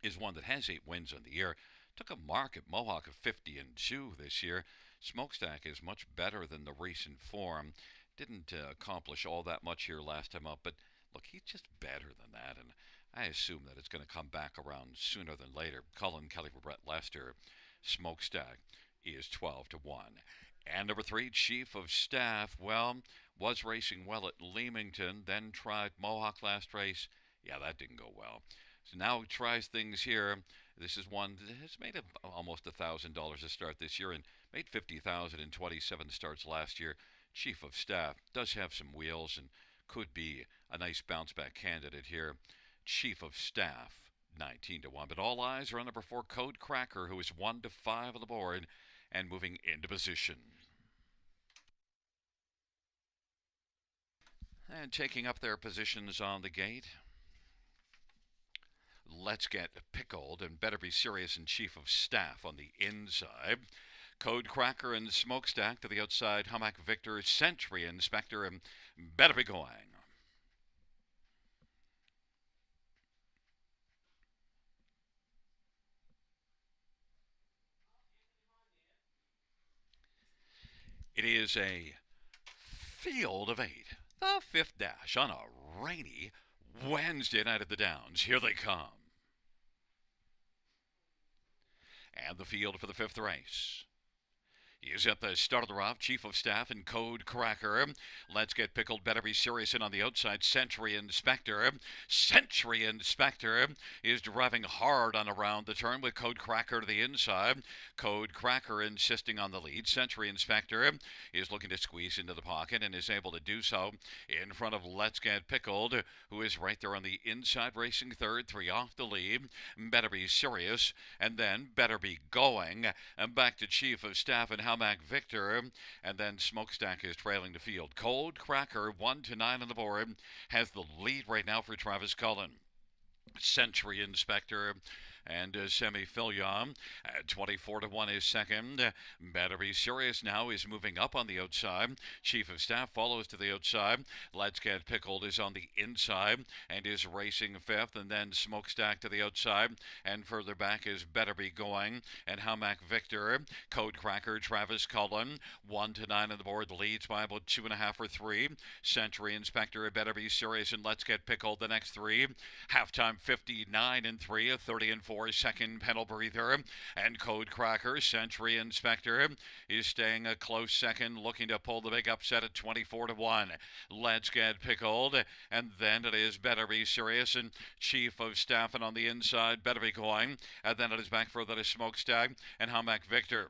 is one that has 8 wins on the year. Took a mark at Mohawk of 50-2 this year. Smokestack is much better than the recent form. Didn't accomplish all that much here last time up, but look, he's just better than that, and I assume that it's going to come back around sooner than later. Cullen Kelly for Brett Lester. Smokestack is 12 to 1. And number 3, Chief of Staff, was racing well at Leamington, then tried Mohawk last race. Yeah, that didn't go well. So now he tries things here. This is one that has made almost $1,000 to start this year and made $50,000 in 27 starts last year. Chief of Staff does have some wheels and could be a nice bounce-back candidate here. Chief of Staff, 19 to 1. But all eyes are on number 4, Code Cracker, who is 1 to 5 on the board and moving into position. And taking up their positions on the gate, Let's Get Pickled and Better Be Serious and Chief of Staff on the inside. Code Cracker and Smokestack to the outside. Hummack Victor, Century Inspector, and Better Be Going. It is a field of 8. The 5th dash on a rainy Wednesday night at the Downs. Here they come. And the field for the 5th race is at the start of the rough. Chief of Staff and Code Cracker. Let's Get Pickled, Better Be Serious, and on the outside, Century Inspector. Century Inspector is driving hard on around the turn with Code Cracker to the inside. Code Cracker insisting on the lead. Century Inspector is looking to squeeze into the pocket and is able to do so in front of Let's Get Pickled, who is right there on the inside, racing third, 3 off the lead. Better Be Serious, and then Better Be Going. And back to Chief of Staff and Howmack Victor, and then Smokestack is trailing the field. Code Cracker, 1 to 9 on the board, has the lead right now for Travis Cullen. Century Inspector and Semi-Filion at 24 to 1 is second. Better Be Serious now is moving up on the outside. Chief of Staff follows to the outside. Let's Get Pickled is on the inside and is racing 5th, and then Smokestack to the outside, and further back is Better Be Going and Howmack Victor. Code Cracker, Travis Cullen, 1 to 9 on the board, leads by about 2.5 or 3. Century Inspector, Better Be Serious, and Let's Get Pickled the next 3. Halftime 59-3, 30-4. for second pedal breather, and Code Cracker, Century Inspector, is staying a close second, looking to pull the big upset at 24-1. Let's Get Pickled, and then it is Better Be Serious and Chief of Staff, and on the inside, Better Be Going, and then it is back further to Smokestack and Humac Victor.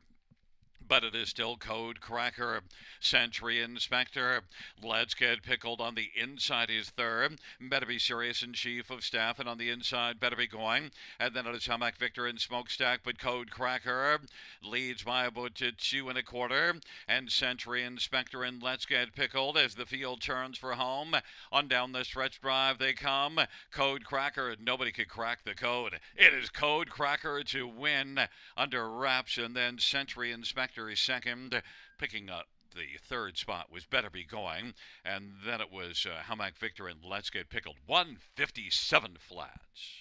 But it is still Code Cracker, Century Inspector. Let's Get Pickled on the inside is third. Better Be Serious and Chief of Staff, and on the inside, Better Be Going. And then it is Humac Victor and Smokestack, but Code Cracker leads by about 2 1/4. And Century Inspector and Let's Get Pickled as the field turns for home. On down the stretch drive they come. Code Cracker, nobody could crack the code. It is Code Cracker to win under wraps, and then Century Inspector is second. Picking up the third spot was Better Be Going, and then it was Humac Victor and Let's Get Pickled. 157 flats.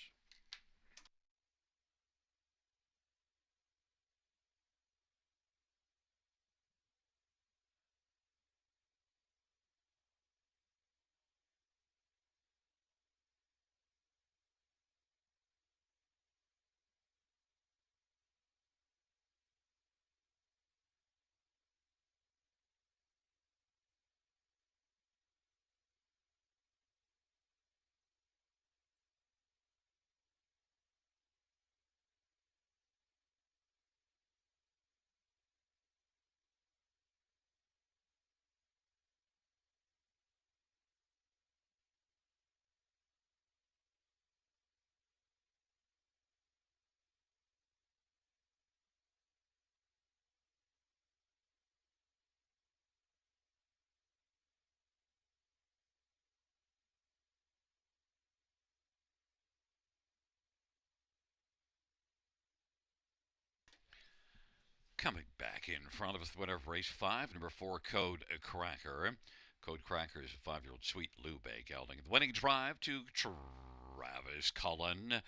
Coming back in front of us, winner of race 5, number 4, Code Cracker. Code Cracker is a 5-year-old Sweet Lou Bay gelding. The winning drive to Travis Cullen.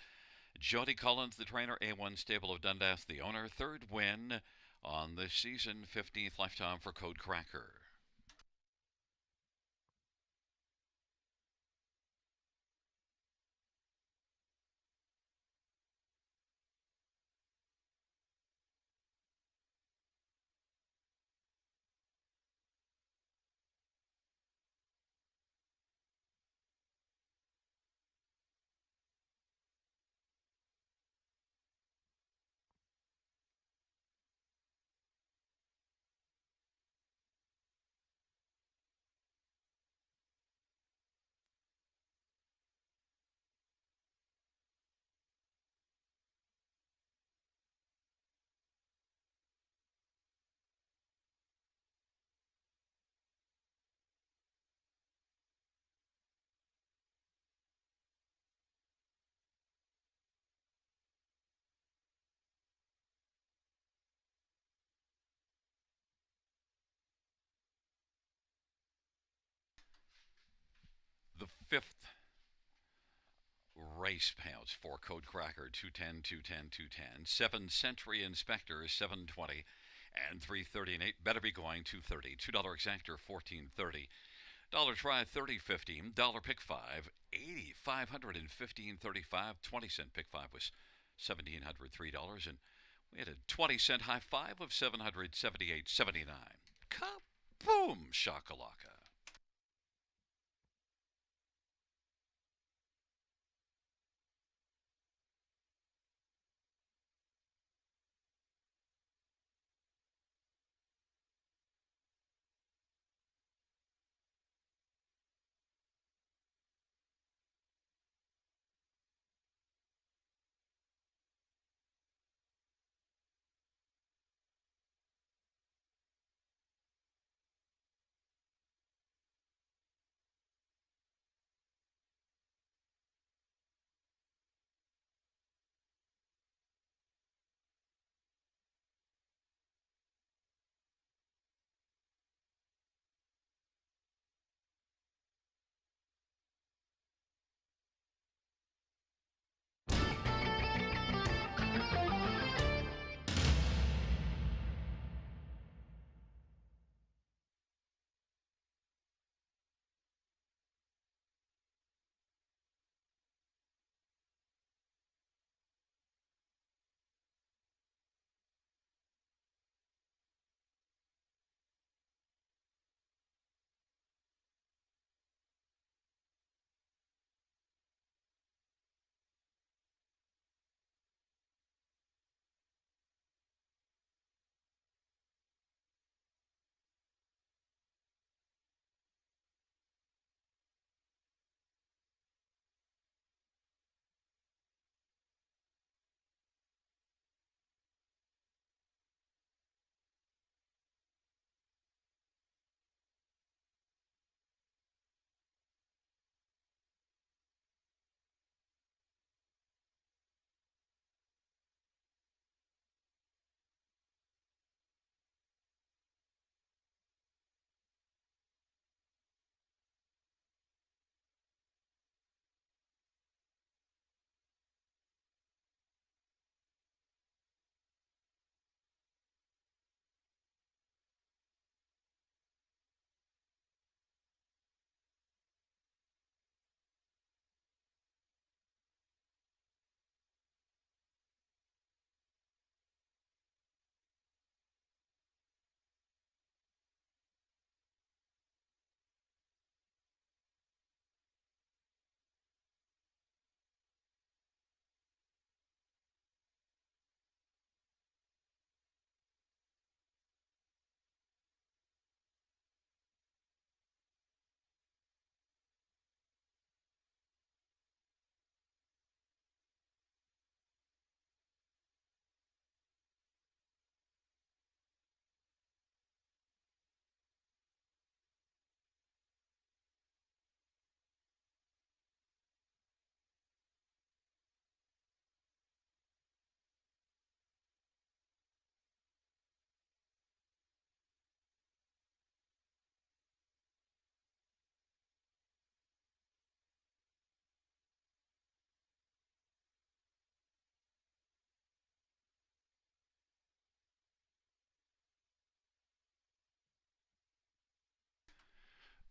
Jody Collins, the trainer, A1 Stable of Dundas, the owner. Third win on the season, 15th lifetime for Code Cracker. The fifth race payouts for Code Cracker, 210, 210, 210. 7 Century Inspector, 720 and 330 and 8. Better Be Going, 230. $2 exactor, 1430. Dollar try, 30.50. Dollar pick 5, 80, 500 and 15.35. 20-cent pick 5 was $1,703, and we had a 20-cent high 5 of 778.79. Kaboom, shakalaka.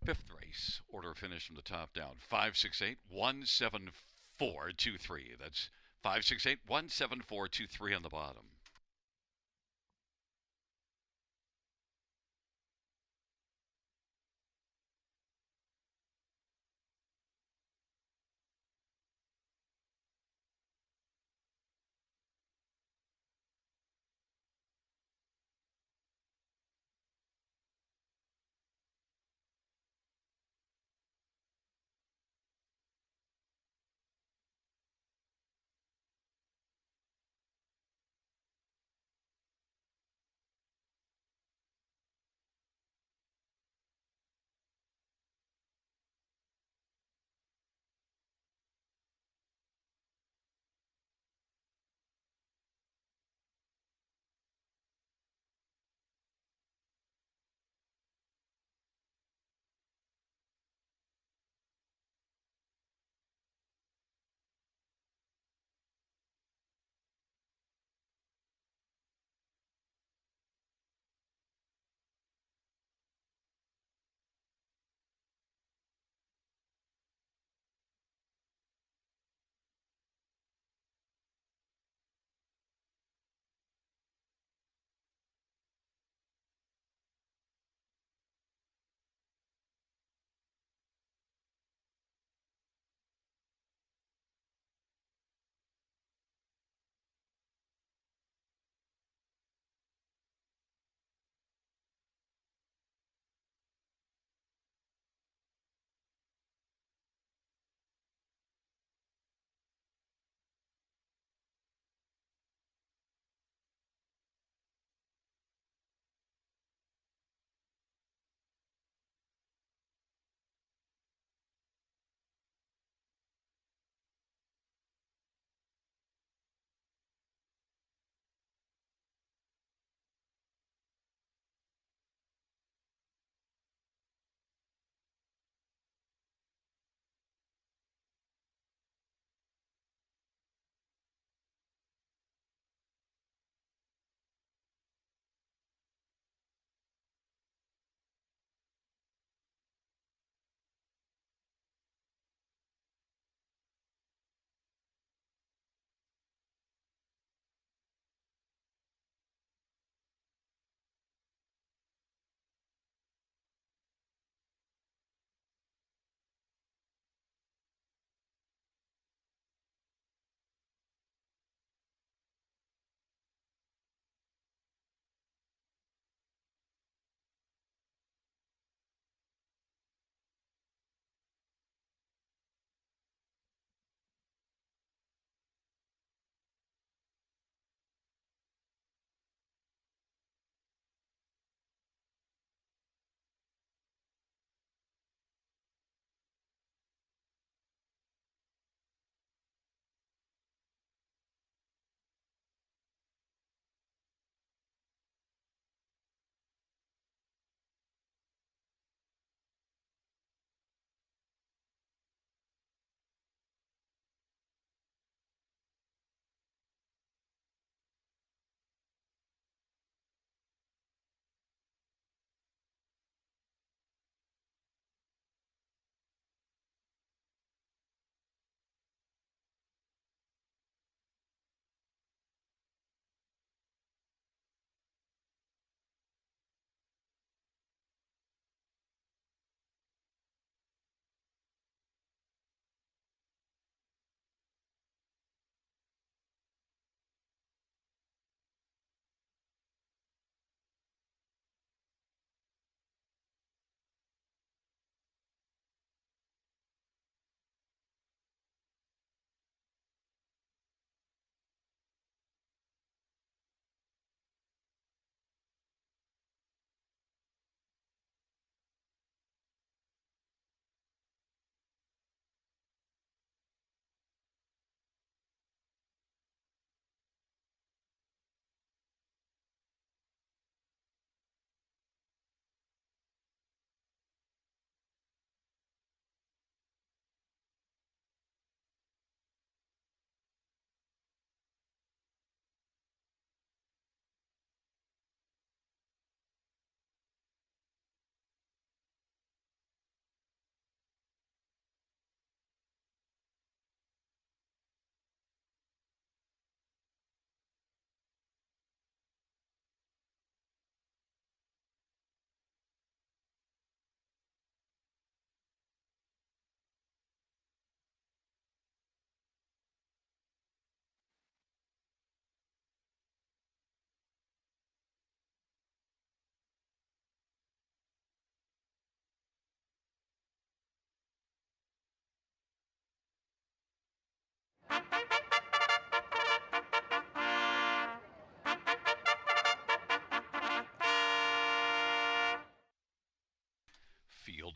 Fifth race, order of finish from the top down. 568-174-23. That's 568-174-23 on the bottom.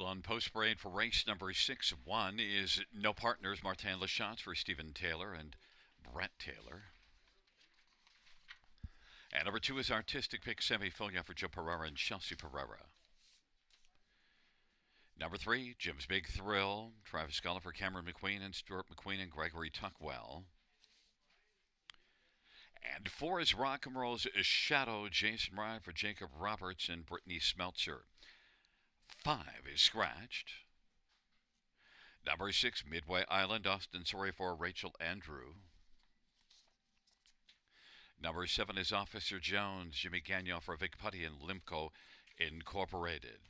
on post parade for race number 6-1 is No Partners, Martin Lachance for Stephen Taylor and Brett Taylor. And number 2 is Artistic Pick Semifolia for Joe Pereira and Chelsea Pereira. Number 3, Jim's Big Thrill, Travis Sculla for Cameron McQueen and Stuart McQueen and Gregory Tuckwell. And 4 is Rock and Roll's Shadow, Jason Ryan for Jacob Roberts and Brittany Smeltzer. 5 is Scratched. Number 6, Midway Island, Austin Sorry for Rachel Andrew. Number 7 is Officer Jones, Jimmy Gagnon for Vic Putty and Limco Incorporated.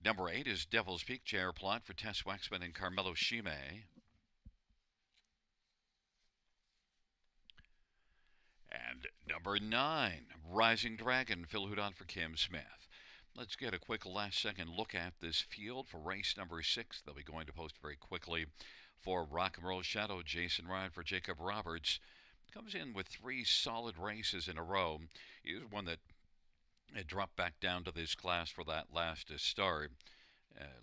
Number 8 is Devil's Peak, J.R. Plot for Tess Waxman and Carmelo Shime. And number 9, Rising Dragon, Phil Houdon for Kim Smith. Let's get a quick last-second look at this field for race number 6. They'll be going to post very quickly for Rock and Roll Shadow. Jason Ryan for Jacob Roberts comes in with 3 solid races in a row. He was one that had dropped back down to this class for that last start.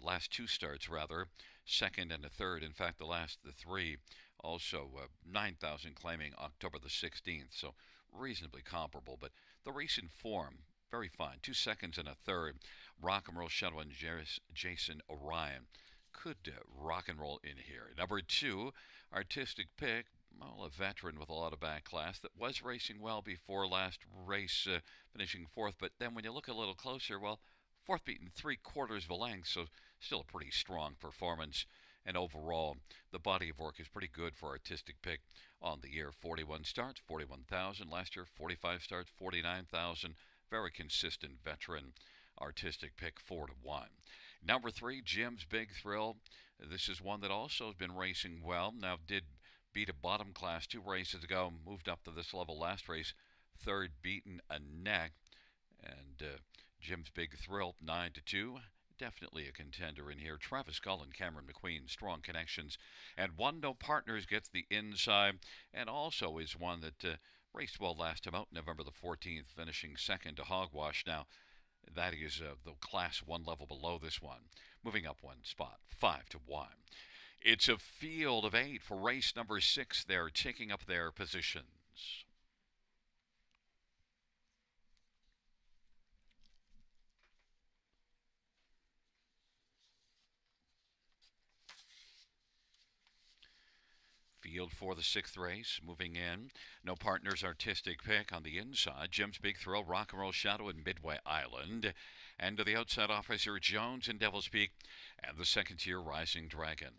Last 2 starts, rather, second and a third. In fact, the 3 also 9,000 claiming October the 16th, so reasonably comparable. But the recent form, very fine. 2 seconds and a third. Rock and Roll Shadow and Jason Orion could rock and roll in here. Number 2, Artistic Pick, well, a veteran with a lot of back class that was racing well before last race, finishing 4th. But then when you look a little closer, well, 4th beaten 3/4 of a length, so still a pretty strong performance. And overall, the body of work is pretty good for Artistic Pick on the year. 41 starts, 41,000. Last year, 45 starts, 49,000. Very consistent veteran. Artistic Pick 4-1. Number 3, Jim's Big Thrill. This is one that also has been racing well. Now did beat a bottom class 2 races ago. Moved up to this level last race. 3rd beaten a neck. And Jim's Big Thrill 9-2. Definitely a contender in here. Travis Sculla and Cameron McQueen, strong connections. And 1 No Partners gets the inside, and also is one that raced well last time out, November the 14th, finishing 2nd to Hogwash. Now, that is the class 1 level below this one. Moving up 1 spot, 5-1. It's a field of 8 for race number 6. They're taking up their positions. Field for the 6th race, moving in. No Partners, Artistic Pick on the inside. Jim's Big Thrill, Rock and Roll Shadow, and Midway Island. And to the outside, Officer Jones and Devil's Peak, and the 2nd tier, Rising Dragon.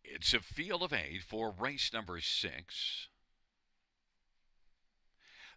It's a field of 8 for race number 6.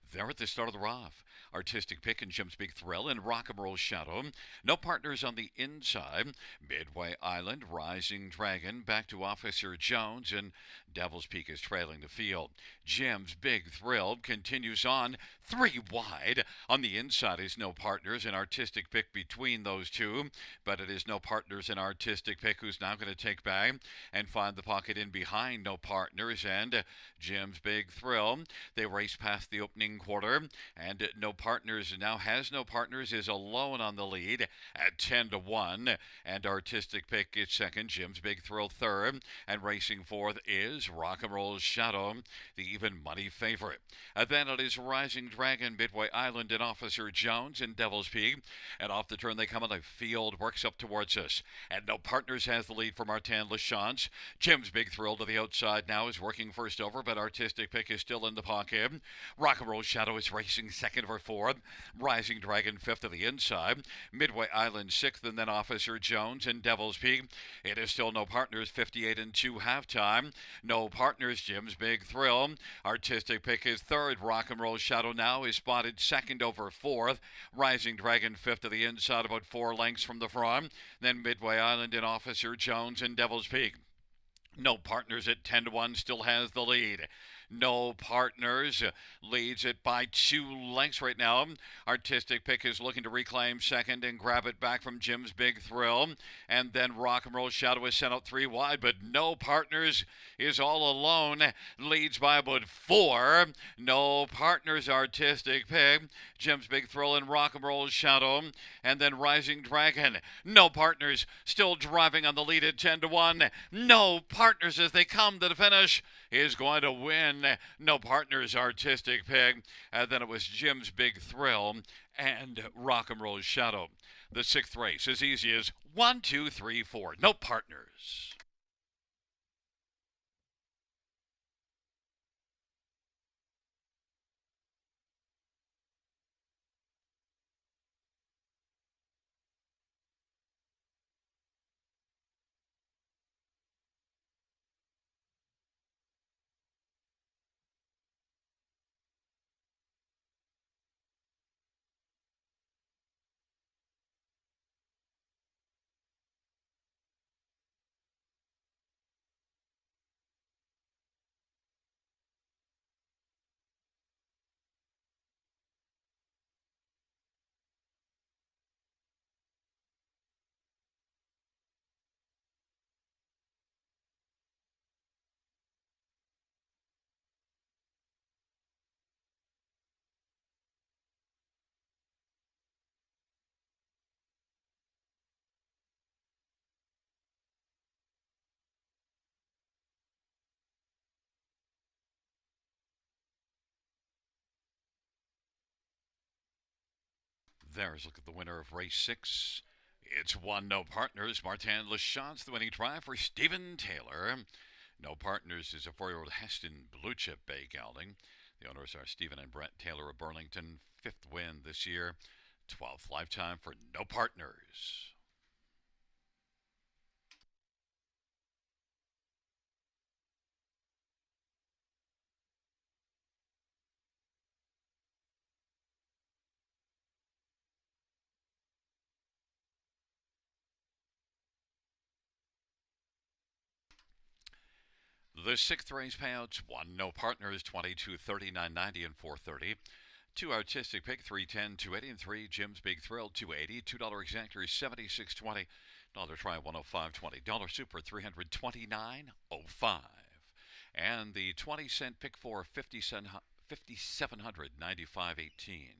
There at the start of the rough, Artistic Pick and Jim's Big Thrill and Rock and Roll Shadow. No Partners on the inside. Midway Island, Rising Dragon, back to Officer Jones, and Devil's Peak is trailing the field. Jim's Big Thrill continues on 3 wide. On the inside is No Partners and Artistic Pick between those 2, but it is No Partners and Artistic Pick who's now going to take back and find the pocket in behind No Partners and Jim's Big Thrill. They race past the opening quarter, and No Partners now has No Partners, is alone on the lead at 10-1, and Artistic Pick is 2nd, Jim's Big Thrill 3rd, and racing 4th is Rock and Roll Shadow, the even money favorite. Then it is Rising Dragon, Midway Island, and Officer Jones and Devil's Peak, and off the turn they come on. The field works up towards us, and No Partners has the lead for Martin Lachance. Jim's Big Thrill to the outside now is working first over, but Artistic Pick is still in the pocket. Rock and Roll Shadow is racing 2nd or 4th. Rising Dragon 5th to the inside. Midway Island 6th, and then Officer Jones and Devil's Peak. It is still No Partners, 58-2 halftime. No Partners, Jim's Big Thrill. Artistic Pick is 3rd. Rock and Roll Shadow now is spotted 2nd over 4th. Rising Dragon 5th to the inside, about 4 lengths from the front. Then Midway Island and Officer Jones and Devil's Peak. No Partners at 10-1 still has the lead. No Partners leads it by 2 lengths right now. Artistic Pick is looking to reclaim second and grab it back from Jim's Big Thrill. And then Rock and Roll Shadow is sent out 3 wide, but No Partners is all alone. Leads by about 4. No Partners, Artistic Pick, Jim's Big Thrill, and Rock and Roll Shadow. And then Rising Dragon. No Partners still driving on the lead at 10-1. No Partners as they come to the finish is going to win. No Partners, Artistic Pig. And then it was Jim's Big Thrill and Rock and Roll Shadow. The 6th race, as easy as 1, 2, 3, 4. No Partners. There's a look at the winner of race 6. It's one No Partners. Martin Lachance, the winning try for Stephen Taylor. No Partners is a 4-year-old Heston Blue Chip Bay gelding. The owners are Stephen and Brett Taylor of Burlington. 5th win this year. 12th lifetime for No Partners. The 6th race payouts: 1 No Partners, 22, 39.90 and 4.30. 2 Artistic Pick, 310, 280, and 3 Jim's Big Thrill, 280. $2 exactor, 76.20. Dollar try, 105.20. Dollar super, 329.05. And the 20-cent pick for 5,795.18.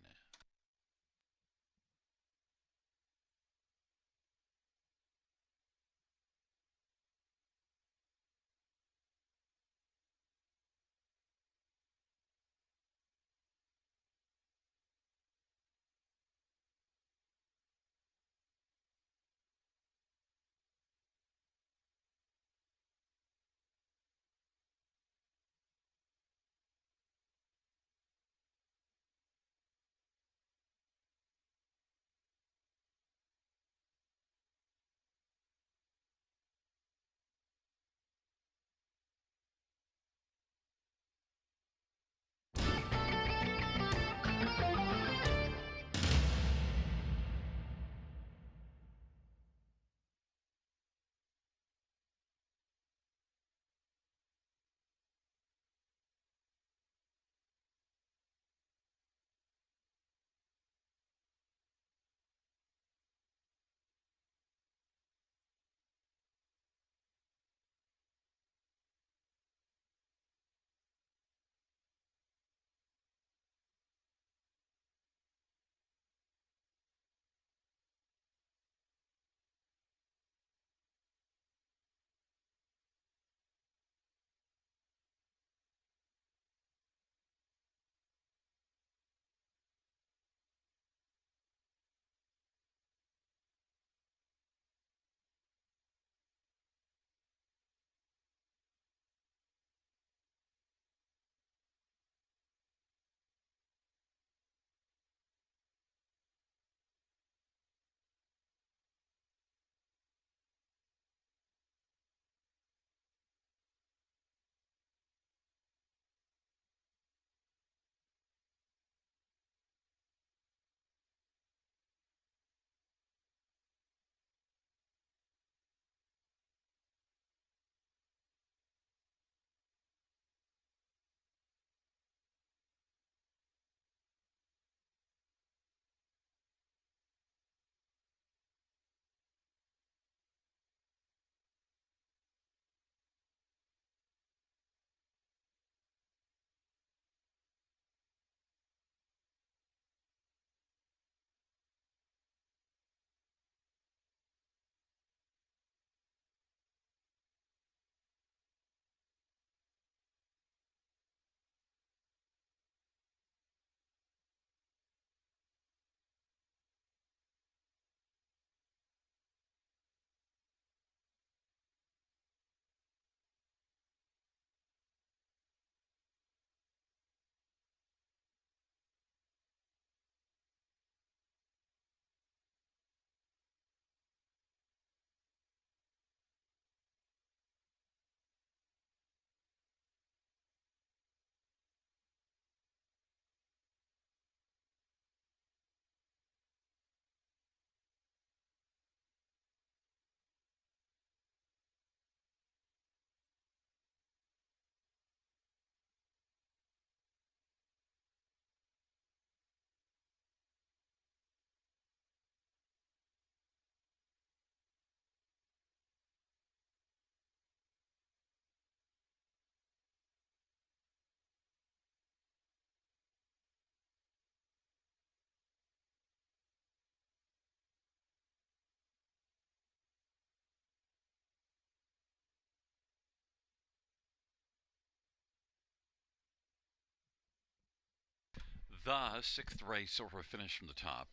The sixth race, or finish from the top,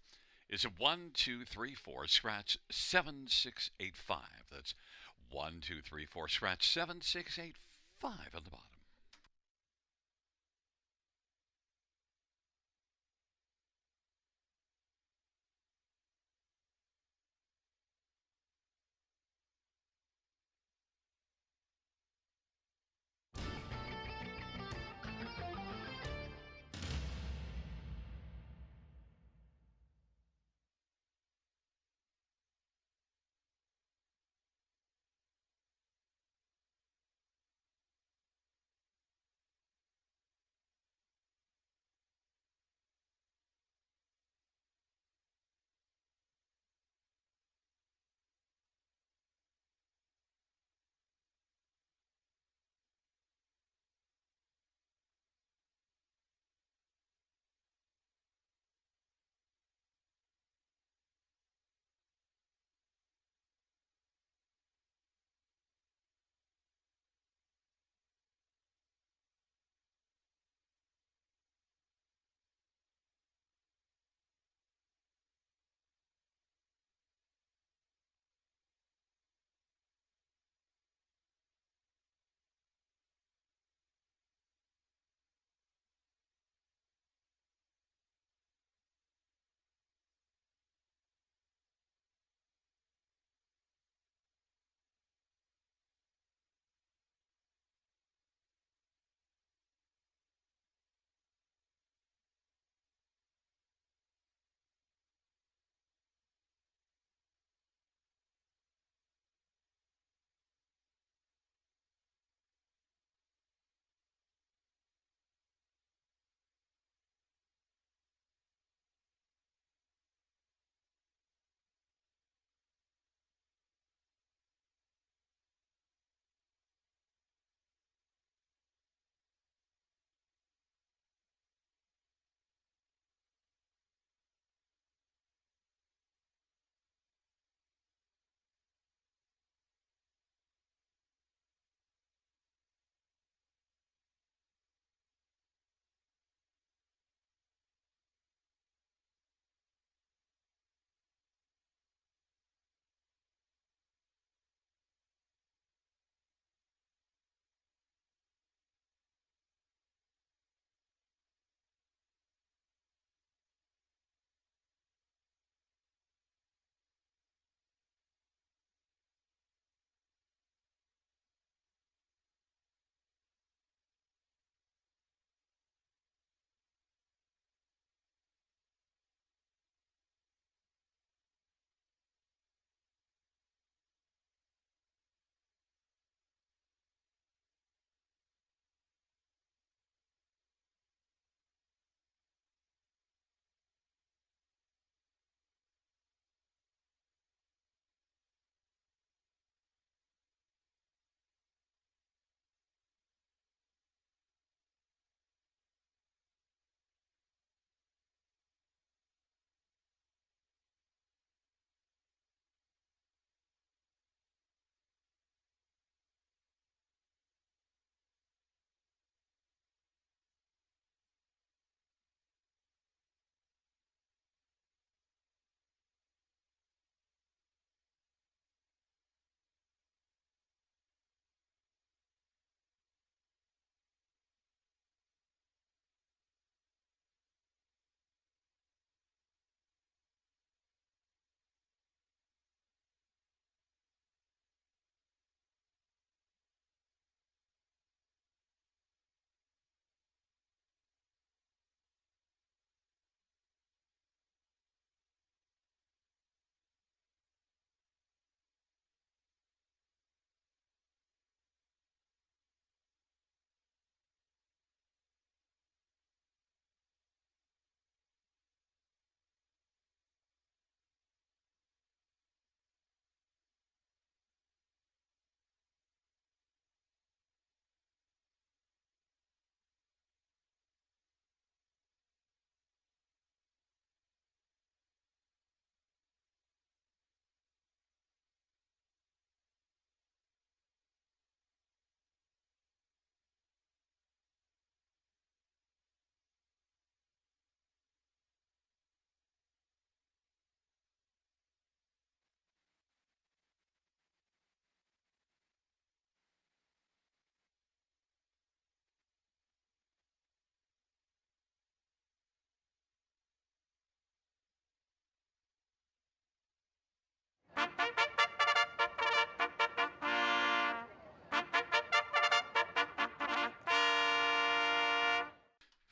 is a 1, 2, 3, 4, scratch 7685. That's 1, 2, 3, 4, scratch 7685 on the bottom.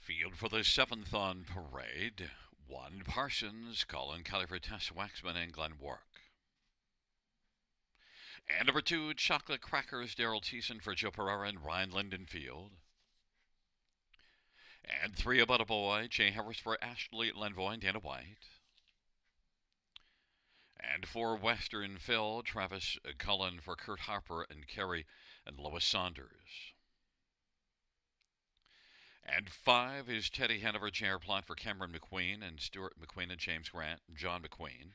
Field for the seventh on parade. 1 Parsons, Colin Kelly for Tess Waxman and Glenn Wark. And number 2, Chocolate Crackers, Daryl Thiessen for Joe Pereira and Ryan Lindenfield. And 3, About a Boy, Jay Harris for Ashley Lenvoy and Dana White. And 4, Western Phil, Travis Cullen for Kurt Harper and Kerry and Lois Saunders. And 5 is Teddy Hanover, J.R. Plot for Cameron McQueen and Stuart McQueen and James Grant and John McQueen.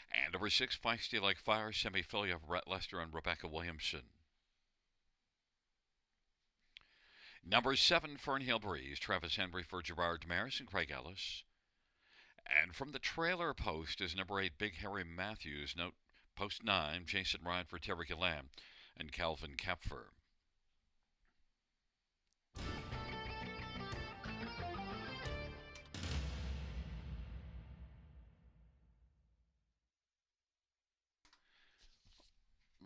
And number 6, Feisty Like Fire, Semi-Philia for Brett Lester and Rebecca Williamson. Number 7, Fernhill Breeze, Travis Henry for Gerard Damaris and Craig Ellis. And from the trailer post is number 8, Big Harry Matthews, note post 9, Jason Ryan for Terry Gillam and Calvin Kepfer.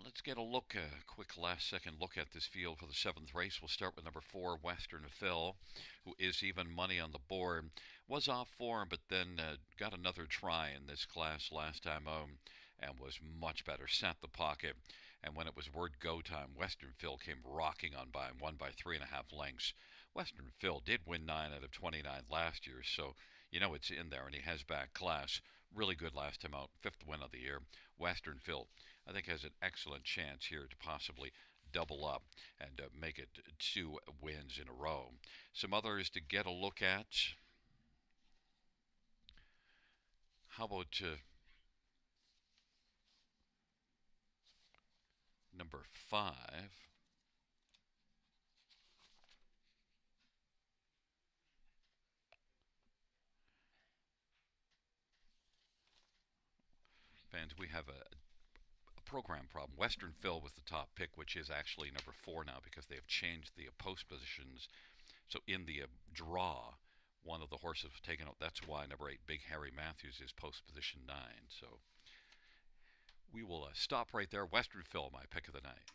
Let's get a quick last-second look at this field for the 7th race. We'll start with number 4, Western Phil, who is even money on the board. Was off form, but then got another try in this class last time home and was much better. Sat the pocket, and when it was word go time, Western Phil came rocking on by and won by 3.5 lengths. Western Phil did win 9 out of 29 last year, so you know it's in there, and he has back class. Really good last time out, 5th win of the year. Western Phil, I think, has an excellent chance here to possibly double up and make it 2 wins in a row. Some others to get a look at. How about number 5? Fans, we have a program problem. Western Phil was the top pick, which is actually number 4 now because they have changed the post positions. So in the draw, one of the horses was taken out. That's why number 8, Big Harry Matthews, is post position 9. So we will stop right there. Western Phil, my pick of the night.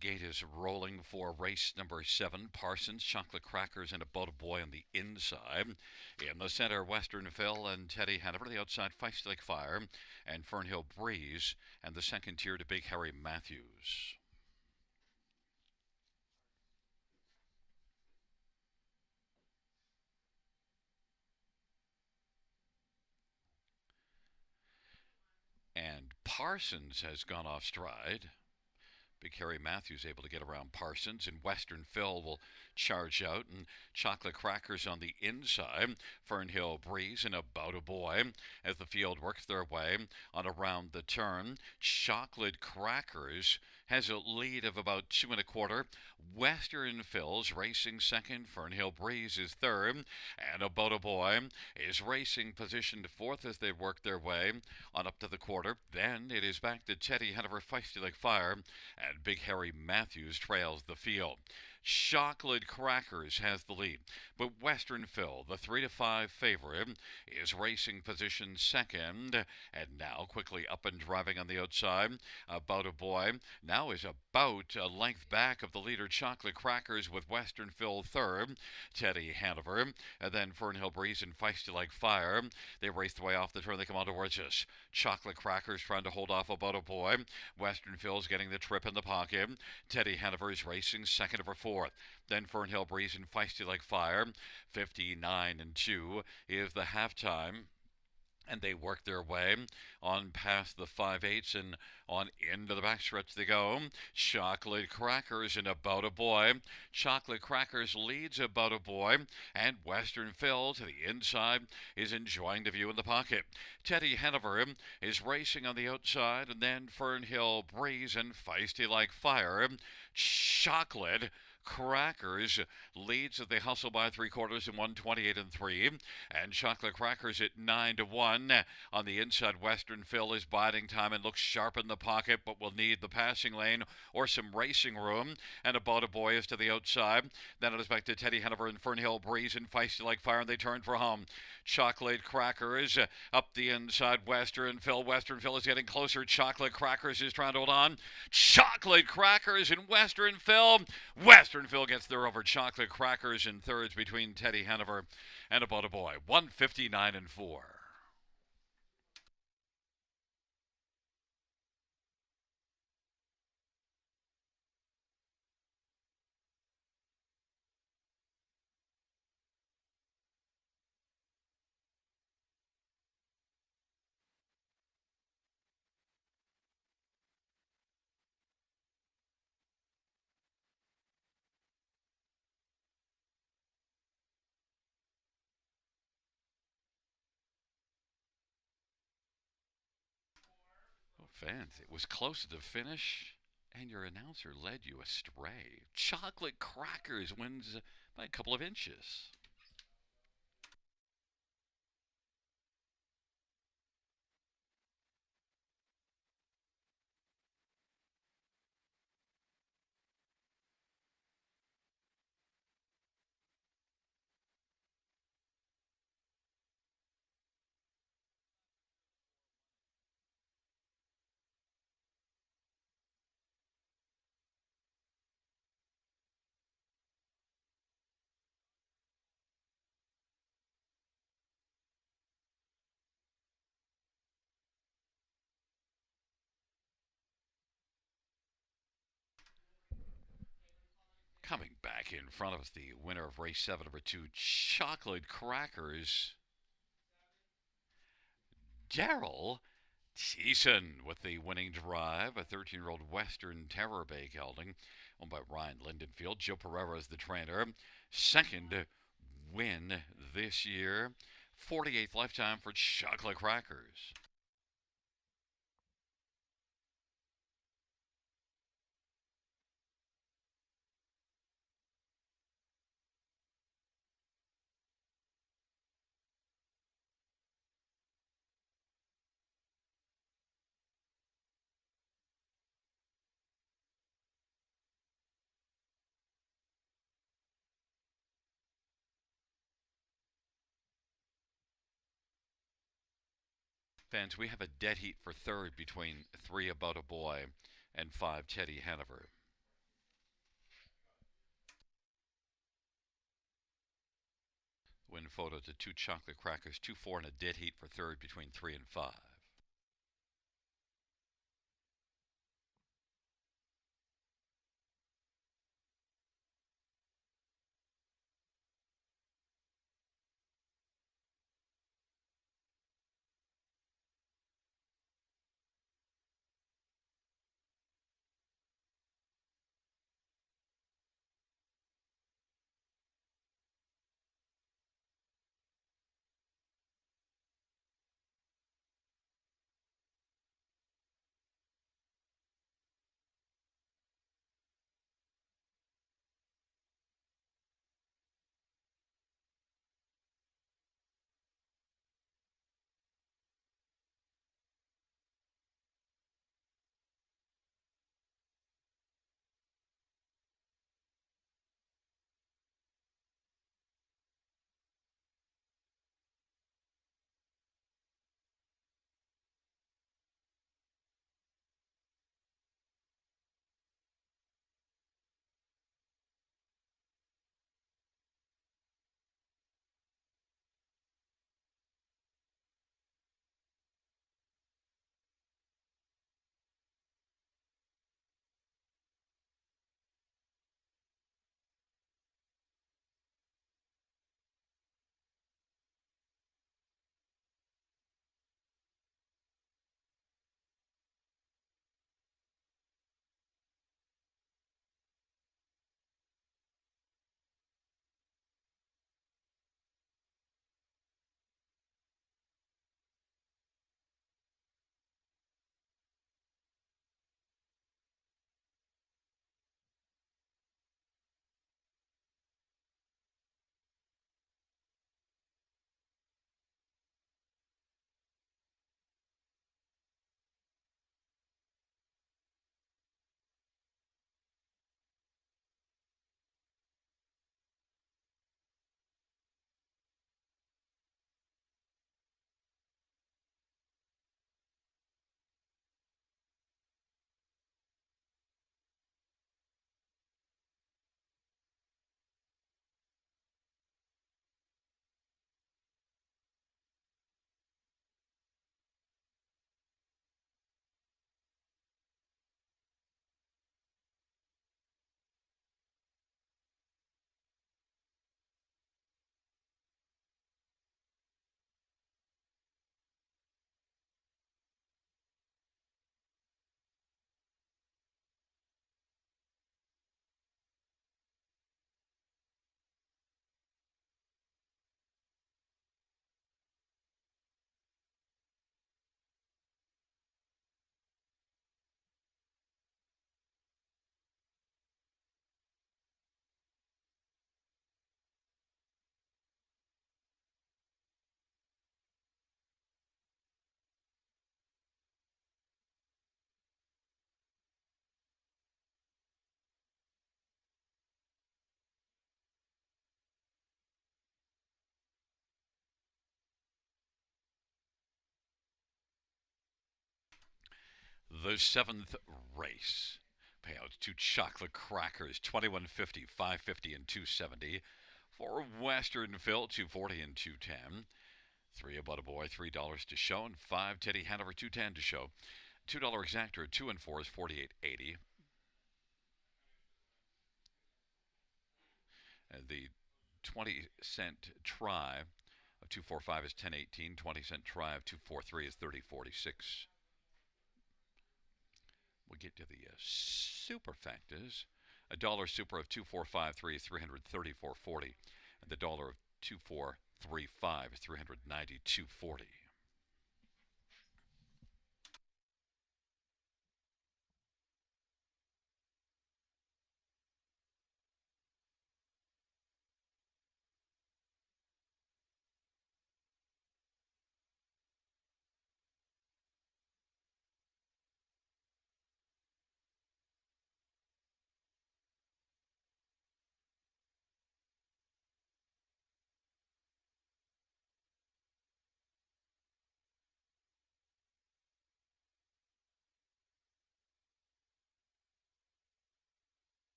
Gate is rolling for race number 7. Parsons, Chocolate Crackers, and About a Boy on the inside. In the center, Western Phil and Teddy Hanover. The outside, Feisty Like Fire and Fernhill Breeze. And the second tier to Big Harry Matthews. And Parsons has gone off stride. Big Harry Matthews able to get around Parsons, and Western Phil will charge out, and Chocolate Crackers on the inside. Fernhill Breeze and About a Boy as the field works their way on around the turn. Chocolate Crackers has a lead of about 2 1/4. Western Phil's racing second. Fernhill Breeze is third, and About a Boy is racing positioned 4th as they work their way on up to the quarter. Then it is back to Teddy Hanover, Feisty Like Fire, and Big Harry Matthews trails the field. Chocolate Crackers has the lead, but Western Phil, the 3-5 favorite, is racing position second, and now quickly up and driving on the outside. About a Boy now is about a length back of the leader Chocolate Crackers, with Western Phil third, Teddy Hanover, and then Fernhill Breeze and Feisty Like Fire. They race the way off the turn. They come on towards us. Chocolate Crackers trying to hold off About a Boy. Western Phil's getting the trip in the pocket. Teddy Hanover is racing second over 4th. Then Fernhill Breeze and Feisty Like Fire. 59-2 is the halftime. and they work their way on past the 5/8 and on into the backstretch they go. Chocolate Crackers and About a Boy. Chocolate Crackers leads About a Boy, and Western Phil to the inside is enjoying the view in the pocket. Teddy Hanover is racing on the outside, and then Fernhill Breeze and Feisty Like Fire. Chocolate Crackers leads as they hustle by 3/4 in 128 and 3. And Chocolate Crackers at 9-1. On the inside, Western Phil is biding time and looks sharp in the pocket, but will need the passing lane or some racing room. And About a Boy is to the outside. Then it is back to Teddy Hanover and Fernhill Breeze and Feisty Like Fire, and they turn for home. Chocolate Crackers up the inside, Western Phil. Western Phil is getting closer. Chocolate Crackers is trying to hold on. Chocolate Crackers and Western Phil. Western Phil gets there over Chocolate Crackers in thirds between Teddy Hanover and About a Boy. 159 and 4. Well, fans, it was close to the finish, and your announcer led you astray. Chocolate Crackers wins by a couple of inches. Coming back in front of us, the winner of race 7, number 2, Chocolate Crackers, Daryl Thiessen with the winning drive. A 13-year-old Western Terror Bay gelding owned by Ryan Lindenfield. Joe Pereira is the trainer. Second win this year. 48th lifetime for Chocolate Crackers. Fans, we have a dead heat for third between 3 About a Boy and 5 Teddy Hanover. Win photo to 2 Chocolate Crackers, 2-4, and a dead heat for third between 3 and 5. The seventh race. Payouts two chocolate crackers, 21.50, 5.50, and 2.70. For Western Phil, 2.40 and 2.10. Three about a boy, $3 to show, and five Teddy Hanover, 2.10 to show. $2 exactor, 2 and 4 is 48.80. And the 20-cent try of 245 is 10.18. 20-cent try of 243 is 30.46. We'll get to the super factors. A dollar super of 2453 is 334.40, and the dollar of 2435 is 392.40.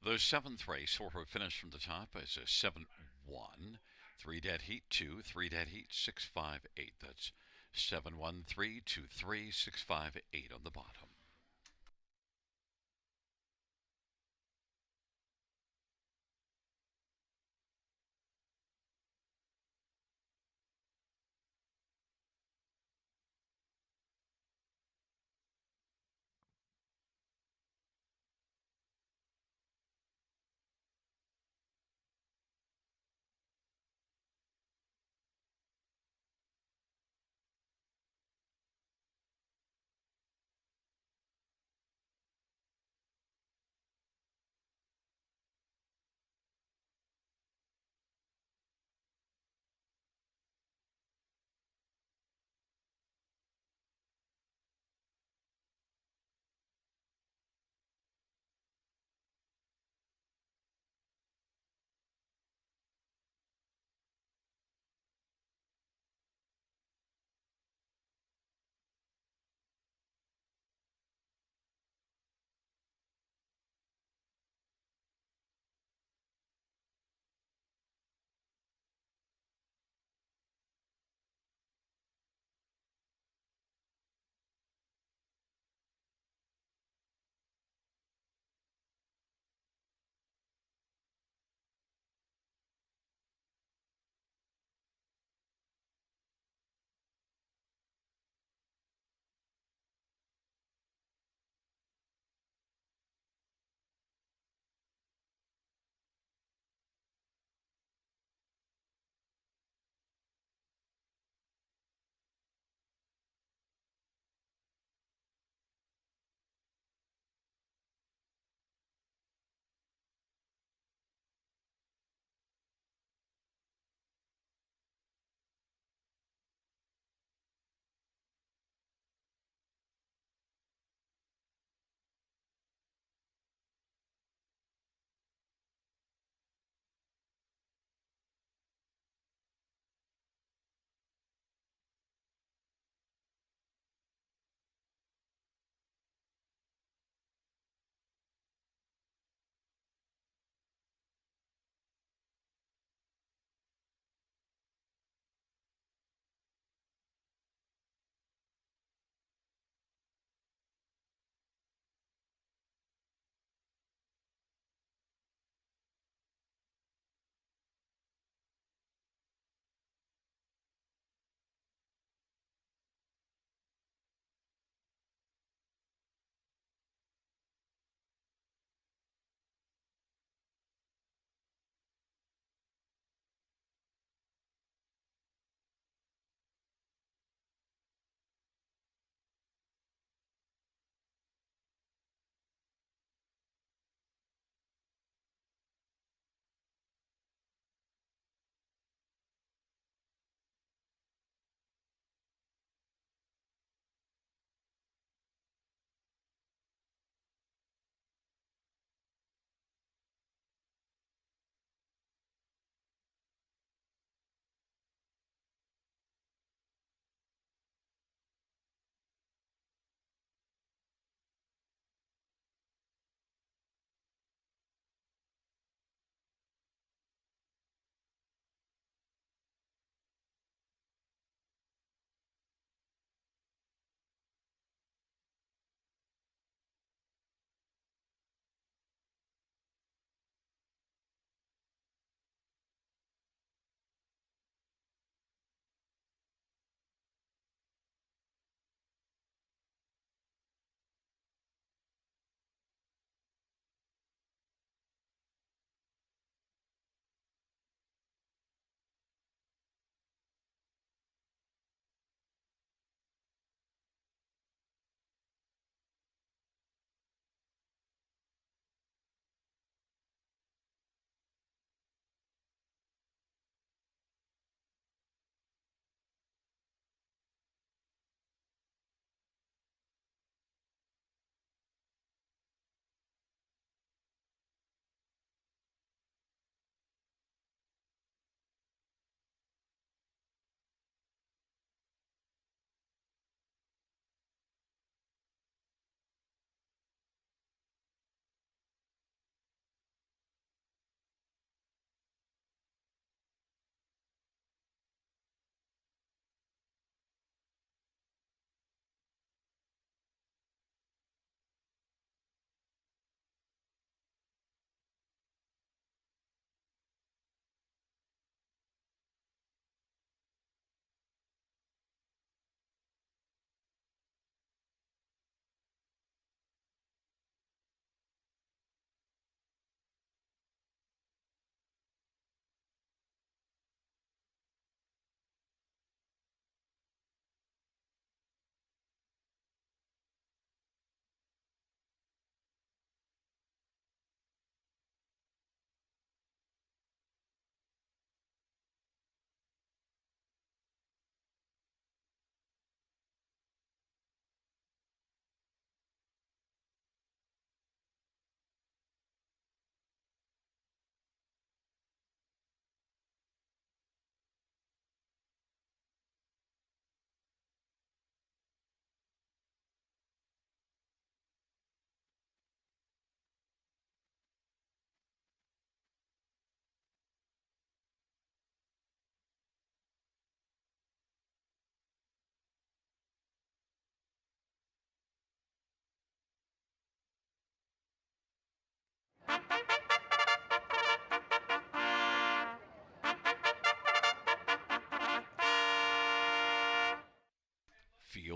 The seventh race, or finish from the top, is a 7-1. 3 dead heat, 2, 3 dead heat, 6-5-8. That's 7-1-3-2-3-6-5-8 on the bottom.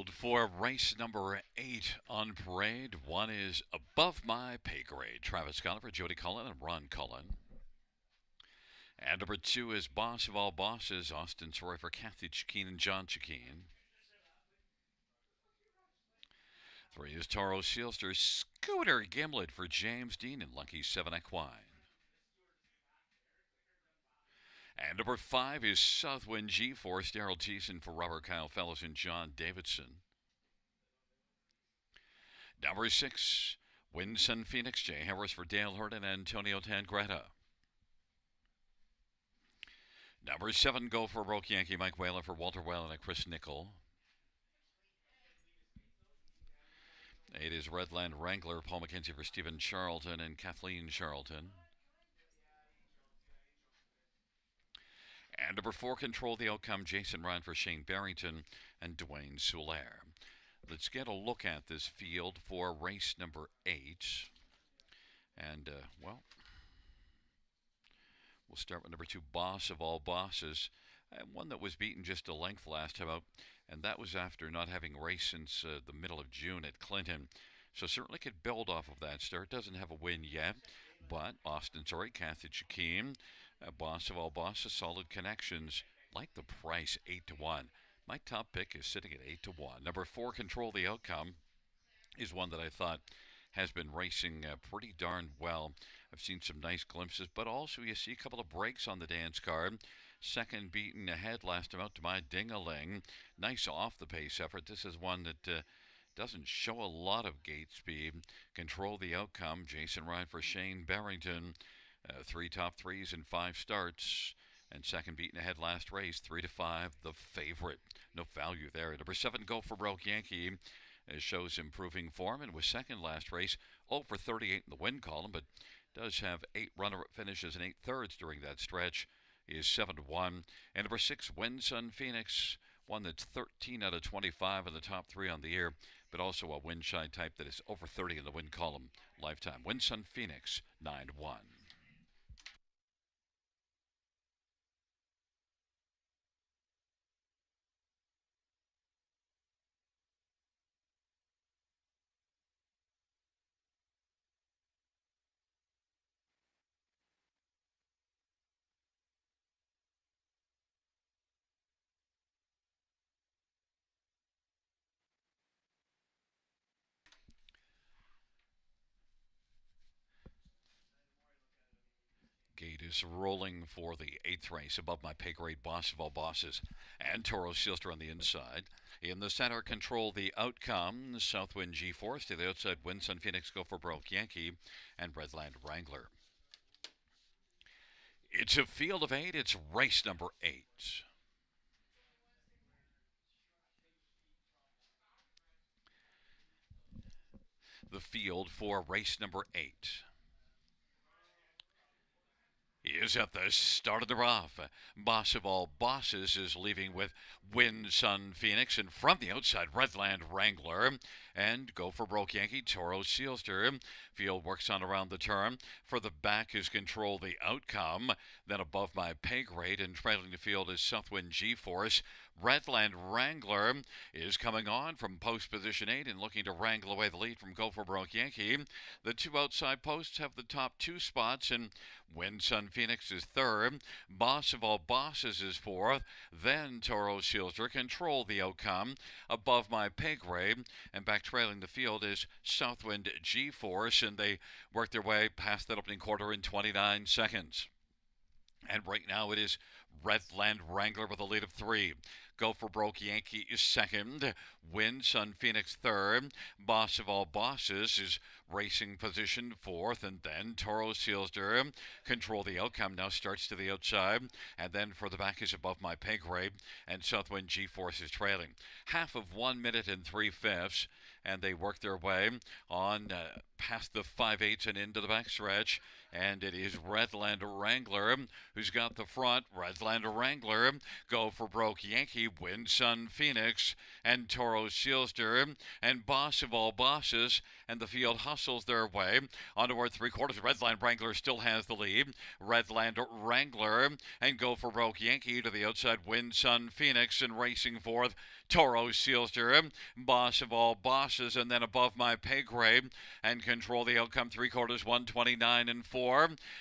field for race number 8 on parade. One is Above My Pay Grade. Travis Golliver, Jody Cullen, and Ron Cullen. And number 2 is Boss of All Bosses, Austin Soroy for Kathy Chikeen and John Chikeen. 3 is Toro Sealster, Scooter Gimlet for James Dean and Lucky 7 Equine. And number 5 is Southwind G-Force, Daryl Thiessen for Robert Kyle Fellows and John Davidson. Number 6, Wind Sun Phoenix, Jay Harris for Dale Hurd and Antonio Tangretta. Number 7, Go for Broke Yankee, Mike Whaler for Walter Whalen and Chris Nickel. 8 is Redland Wrangler, Paul McKenzie for Stephen Charlton and Kathleen Charlton. And number 4, Control the Outcome, Jason Ryan for Shane Barrington and Dwayne Soulaire. Let's get a look at this field for race number 8. And, we'll start with number 2, Boss of All Bosses. One that was beaten just a length last time out, and that was after not having raced since the middle of June at Clinton. So certainly could build off of that start. Doesn't have a win yet, but Austin Sorry, Kathy Chikeen, Boss of All Bosses, solid connections. Like the price, 8-1. My top pick is sitting at 8-1. Number 4, Control the Outcome, is one that I thought has been racing pretty darn well. I've seen some nice glimpses, but also you see a couple of breaks on the dance card. Second beaten ahead last time out to my ding-a-ling. Nice off-the-pace effort. This is one that doesn't show a lot of gate speed. Control the Outcome, Jason Ryan for Shane Barrington. 3 top 3s in 5 starts. And second beaten ahead last race, 3-5, the favorite. No value there. Number 7, Go for Broke Yankee, shows improving form and was second last race, 0 for 38 in the win column, but does have 8 runner-up finishes and 8 thirds during that stretch, is 7-1. And number 6, Wind Sun Phoenix, one that's 13 out of 25 in the top 3 on the year, but also a wind shy type that is over 30 in the win column lifetime. Wind Sun Phoenix, 9-1. Gate is rolling for the 8th race, Above My Pay Grade, Boss of All Bosses, and Toro Sealster on the inside. In the center, Control the Outcome, Southwind G-Force. To the outside, Wind Sun Phoenix, Go for Broke Yankee, and Redland Wrangler. It's a field of 8. It's race number 8. The field for race number 8 is at the start of the rough. Boss of All Bosses is leaving with Wind Sun Phoenix, and from the outside, Redland Wrangler, and Go for Broke Yankee, Toro Sealster. Field works on around the turn. For the back is Control the Outcome, then Above My Pay Grade, and trailing the field is Southwind G-Force. Redland Wrangler is coming on from post position 8 and looking to wrangle away the lead from Go for Broke Yankee. The 2 outside posts have the top 2 spots, and Wind Sun Phoenix is 3rd. Boss of All Bosses is 4th. Then Toro Sealster, Control the Outcome, Above My Pay Grade, and back trailing the field is Southwind G-Force, and they work their way past that opening quarter in 29 seconds. And right now it is Redland Wrangler with a lead of 3. Go for Broke Yankee is 2nd. Wind Sun Phoenix 3rd. Boss of All Bosses is racing position 4th. And then Toro Sealster. Control the Outcome now starts to the outside. And then for the back is Above My Pay Grade. And Southwind G-Force is trailing. Half of 1 minute and 3/5. And they work their way on past the 5/8 and into the backstretch. And it is Redland Wrangler who's got the front. Redland Wrangler, Go for Broke Yankee, Wind Sun Phoenix, and Toro Sealster, and Boss of All Bosses, and the field hustles their way. On toward 3/4, Redland Wrangler still has the lead. Redland Wrangler and Go for Broke Yankee to the outside, Wind Sun Phoenix, and racing fourth, Toro Sealster, Boss of All Bosses, and then Above My Pay Grade, and control the outcome 3/4, 129 and 4.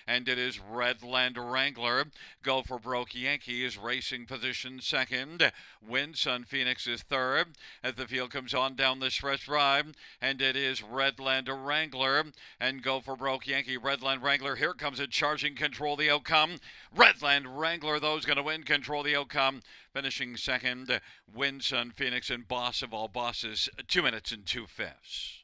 And it is Redland Wrangler. Go for Broke Yankee is racing position second. Wind Sun Phoenix is third as the field comes on down the stretch drive. And it is Redland Wrangler and Go for Broke Yankee. Redland Wrangler, here comes it, charging, control the outcome. Redland Wrangler, though, is going to win, control the outcome. Finishing second, Wind Sun Phoenix and Boss of All Bosses, 2 minutes and 2/5.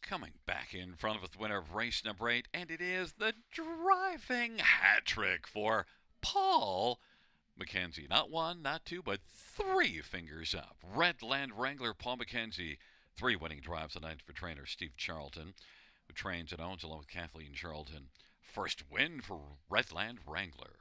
Coming back in front of us, the winner of race number 8, and it is the driving hat trick for Paul McKenzie. Not one, not two, but 3 fingers up. Redland Wrangler Paul McKenzie, 3 winning drives tonight for trainer Steve Charlton, who trains and owns along with Kathleen Charlton. First win for Redland Wrangler.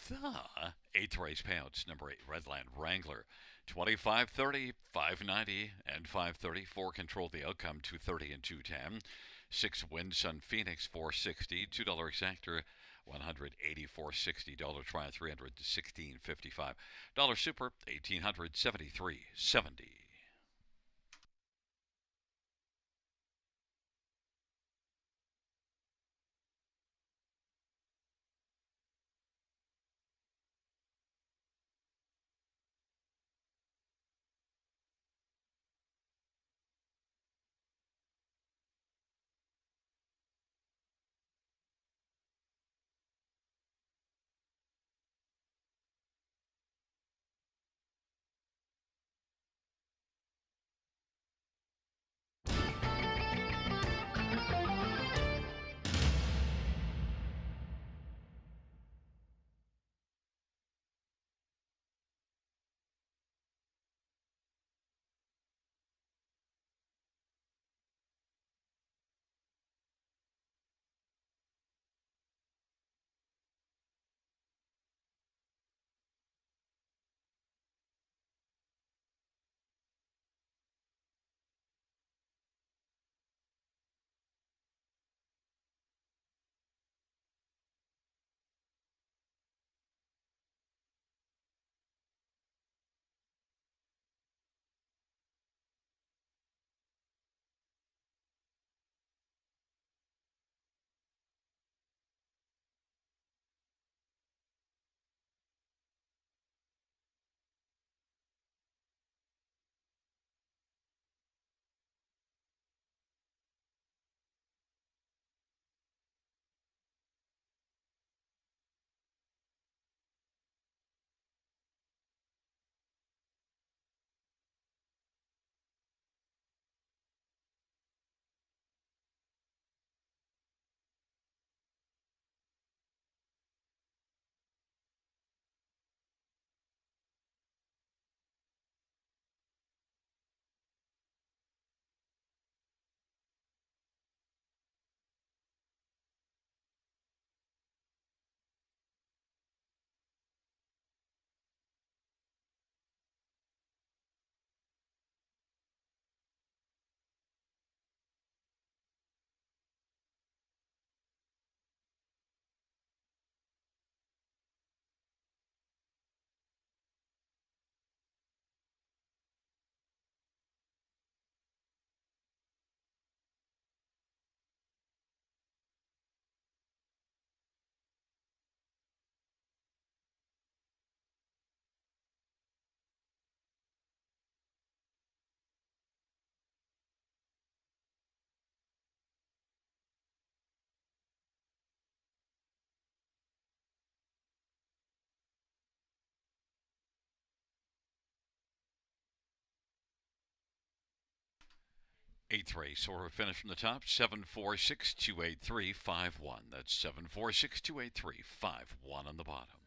The 8th race Payouts, number 8, Redland Wrangler. 25-30, 590, and 530. 4 control the outcome, 230 and 210. 6 Wind Sun Phoenix, 460. $2 exactor, 184.60. Dollar try, 316.55. Dollar super, 1873.70. Eighth race, or finish from the top, 746-283-51. That's 746-283-51 on the bottom.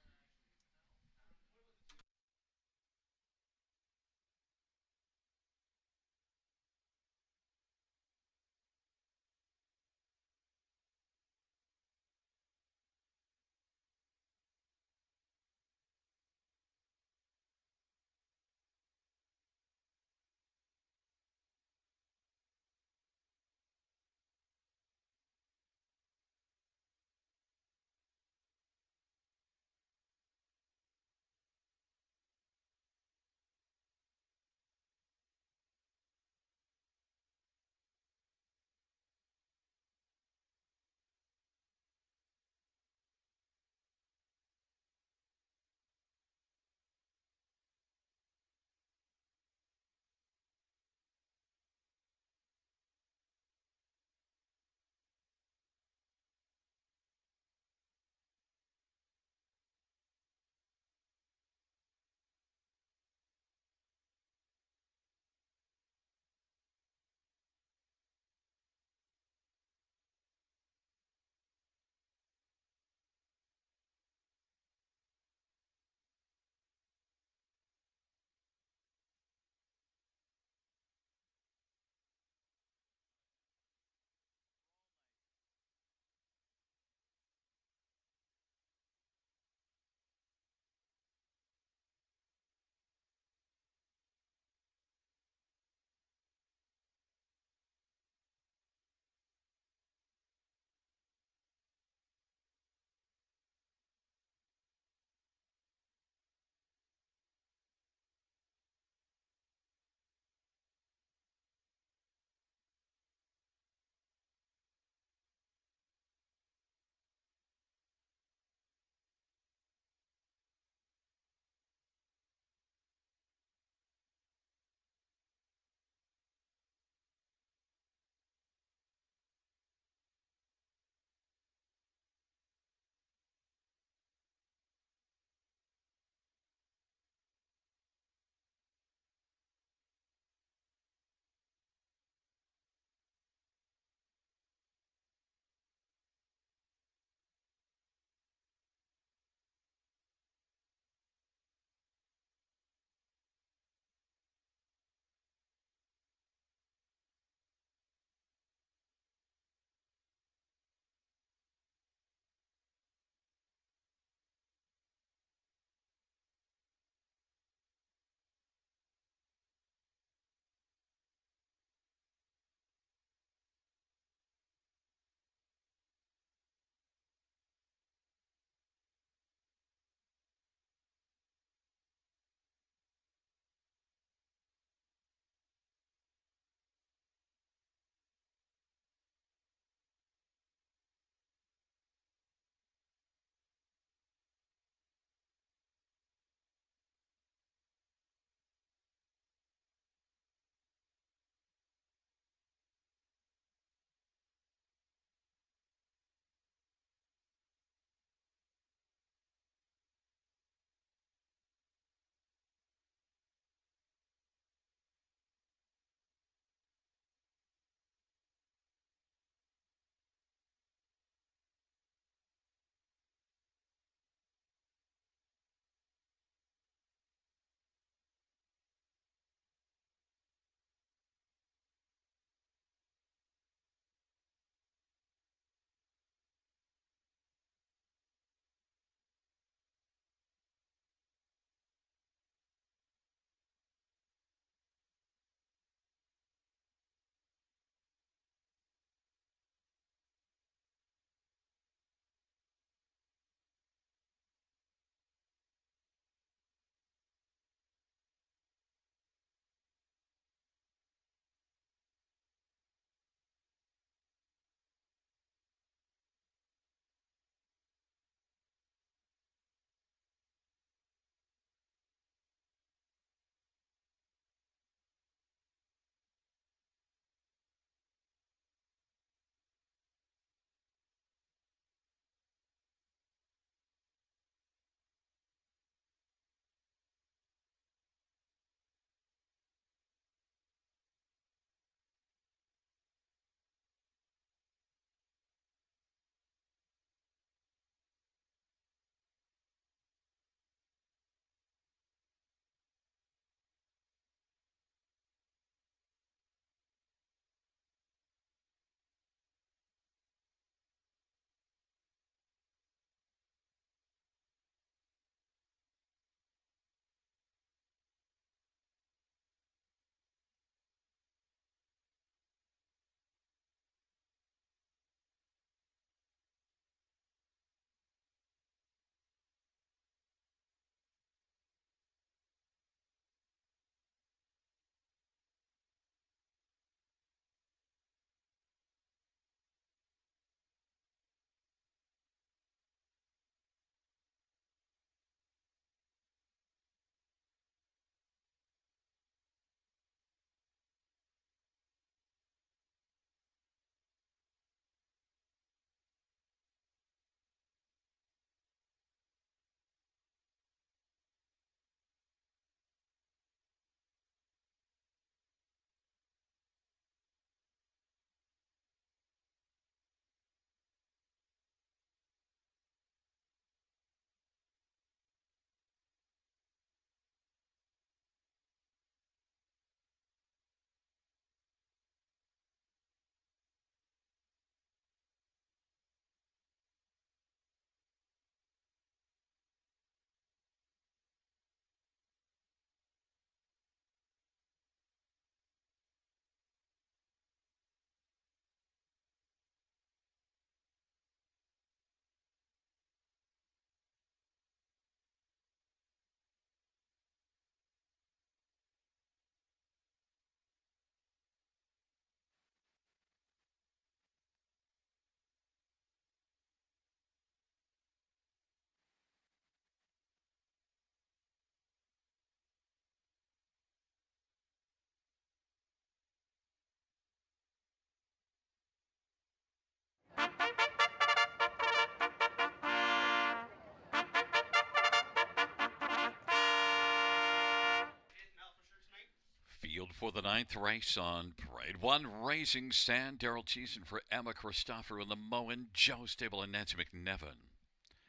for the ninth race on Parade 1. Raising Sand, Daryl Cheeson for Emma Christopher in the Moen, Joe Stable and Nancy McNevin.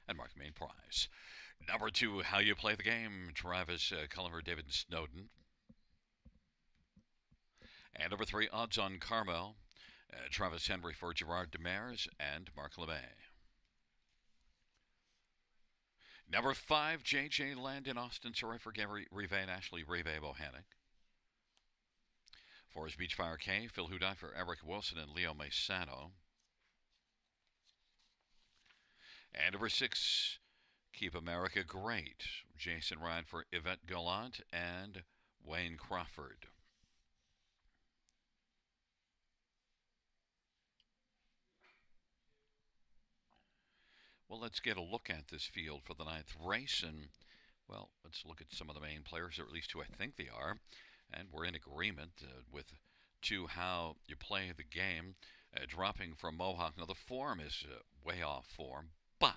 And Mark Main Prize. Number 2, How You Play the Game, Travis Culliver, David Snowden. And number 3, Odds on Carmel, Travis Henry for Gerard Demers and Mark LeMay. Number 5, J.J. Landon, Austin Surrey for Gary Rive and Ashley Rive Bohannic. For his Beachfire K, Phil Hudai for Eric Wilson and Leo Maisano. And number 6, Keep America Great, Jason Ryan for Yvette Gallant and Wayne Crawford. Well, let's get a look at this field for the ninth race, and, well, let's look at some of the main players, or at least who I think they are, and we're in agreement with how you play the game. Dropping from Mohawk. Now, the form is way off form, but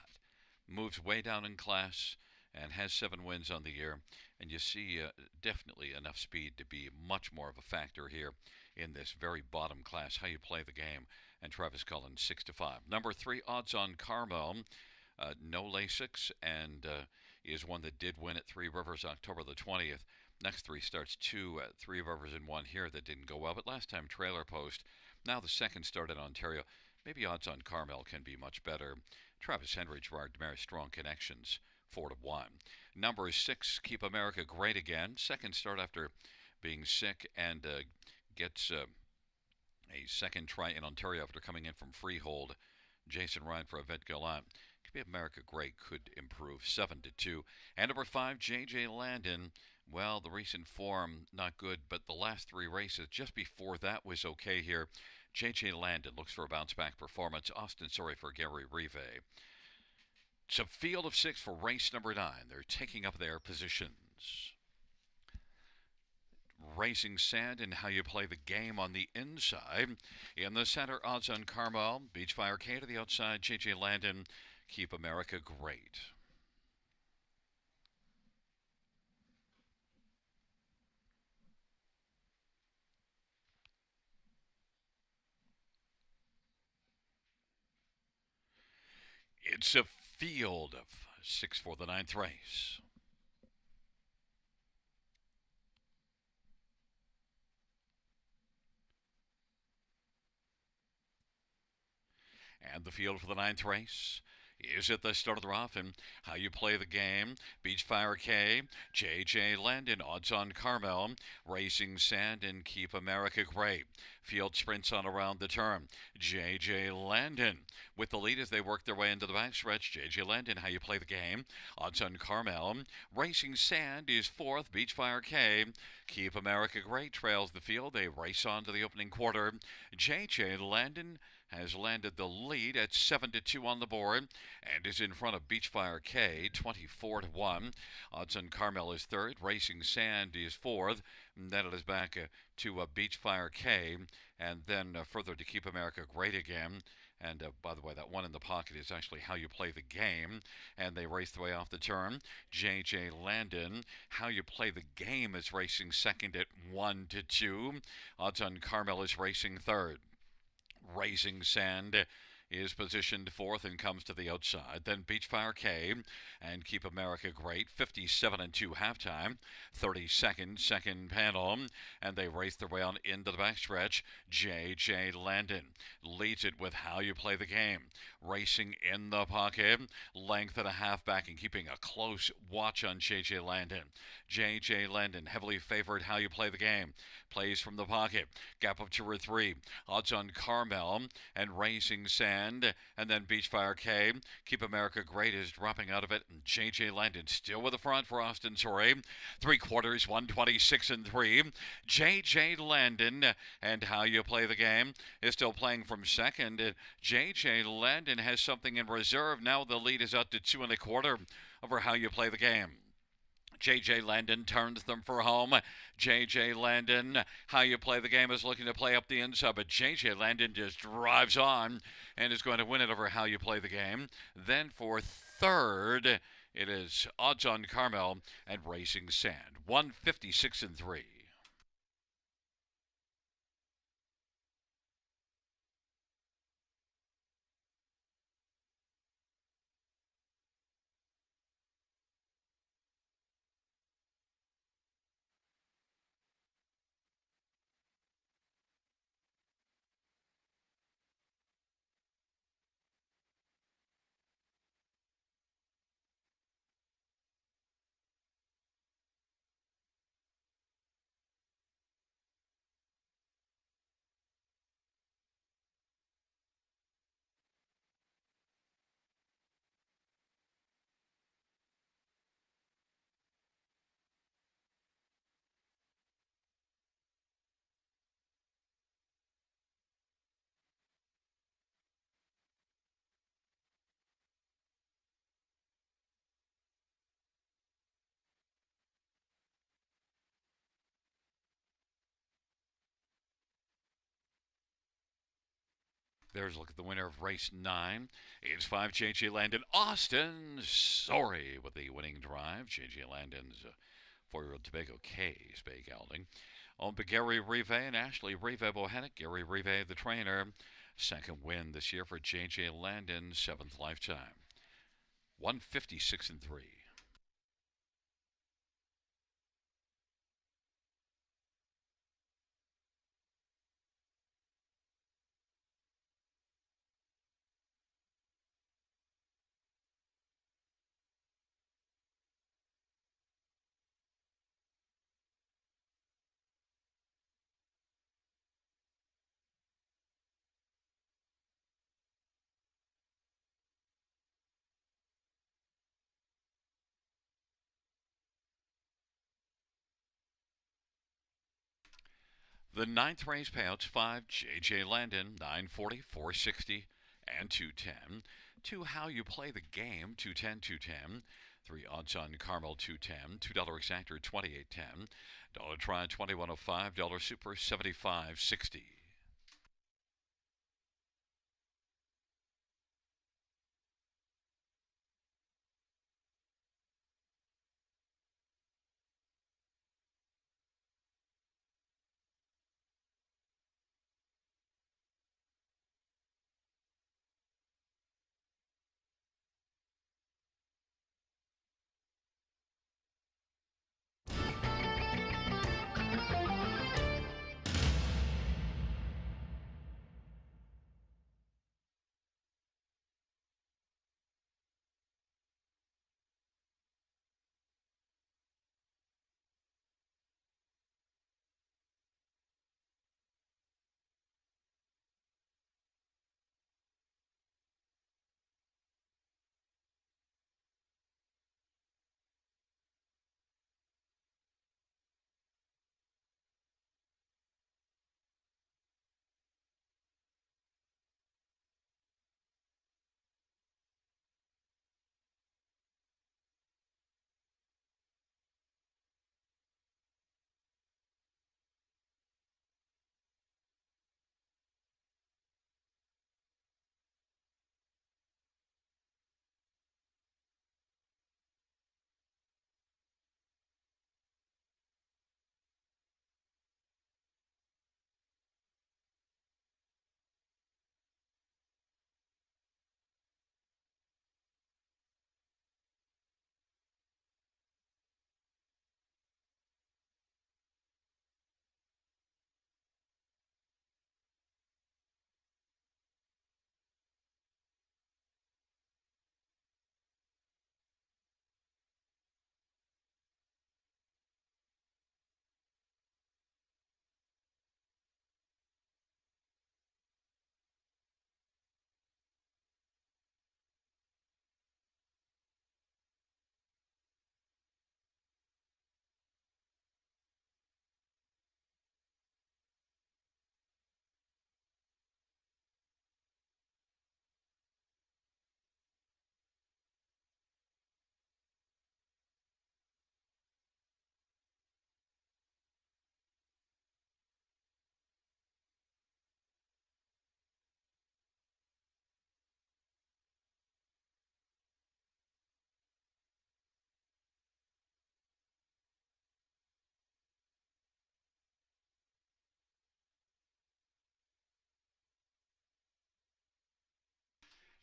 moves way down in class and has 7 wins on the year, and you see definitely enough speed to be much more of a factor here in this very bottom class, How You Play the Game. And Travis Cullen, 6-5. Number 3, Odds on Carmel, no Lasix, and is one that did win at 3 Rivers October the 20th. Next 3 starts, 2 at 3 Rivers and 1 here that didn't go well, but last time Trailer Post. Now the second start in Ontario. Maybe Odds on Carmel can be much better. Travis Henry, Gerard Demers, strong connections, 4-1. Number 6, Keep America Great Again. Second start after being sick, and gets a second try in Ontario after coming in from Freehold. Jason Ryan for Yvette Gallant. Keep America Great could improve, 7-2. And number 5, J.J. Landon. Well, the recent form, not good, but the last 3 races just before that was okay here. J.J. Landon looks for a bounce-back performance. Austin Surrey for Gary Rive. It's a field of 6 for race number 9. They're taking up their positions. Raising Sand and How You Play the Game on the inside. In the center, Odds on Carmel. Beachfire K to the outside. J.J. Landon. Keep America Great. It's a field of 6 for the ninth race. And the field for the ninth race is at the start of the rough, and How You Play the Game. Beachfire K, J.J. Landon, Odds on Carmel, Racing Sand, and Keep America Great. Field sprints on around the turn. J.J. Landon with the lead as they work their way into the backstretch. J.J. Landon, How You Play the Game. Odds on Carmel. Racing Sand is 4th. Beachfire K. Keep America Great trails the field. They race on to the opening quarter. J.J. Landon has landed the lead at 7-2 on the board and is in front of Beachfire K, 24-1. Odds on Carmel is 3rd. Racing Sand is 4th. And then it is back to Beachfire K, and then further to Keep America Great Again. And by the way, that one in the pocket is actually How You Play the Game. And they race the way off the turn. J.J. Landon, How You Play the Game is racing second at 1-2. Odds on Carmel is racing 3rd. Raising Sand is positioned 4th and comes to the outside. Then Beachfire K and Keep America Great, 57-2 halftime. 32nd, second panel, and they race their way on into the backstretch. J.J. Landon leads it with How You Play the Game. Racing in the pocket, length and a half back and keeping a close watch on J.J. Landon. J.J. Landon heavily favored How You Play the Game. Plays from the pocket. Gap of 2 or 3. Odds on Carmel and Racing Sand. And then Beachfire K. Keep America Great is dropping out of it. And J.J. Landon still with the front for Austin Surrey. 3/4, 126-3. J.J. Landon and How You Play the Game is still playing from second. J.J. Landon has something in reserve. Now the lead is up to 2 1/4 over How You Play the Game. J.J. Landon turns them for home. J.J. Landon, How You Play the Game is looking to play up the inside, but J.J. Landon just drives on and is going to win it over How You Play the Game. Then for third, it is Odds on Carmel and Racing Sand, 156-3. There's a look at the winner of race 9. It's 5 JJ Landon Austin Sorry with the winning drive. JJ Landon's 4-year-old Tobago K spay gelding. Owned by Gary Rive and Ashley Rive Bohannock. Gary Rive, the trainer. Second win this year for JJ Landon, 7th lifetime. 156 and 3. The ninth race payouts 5 JJ Landon, 940, 460, and 210. 2 How You Play the Game, 210, 210. 3 Odds on Carmel, 210. $2 Exactor, 2810. Dollar Try, 2105. Dollar Super, 75.60.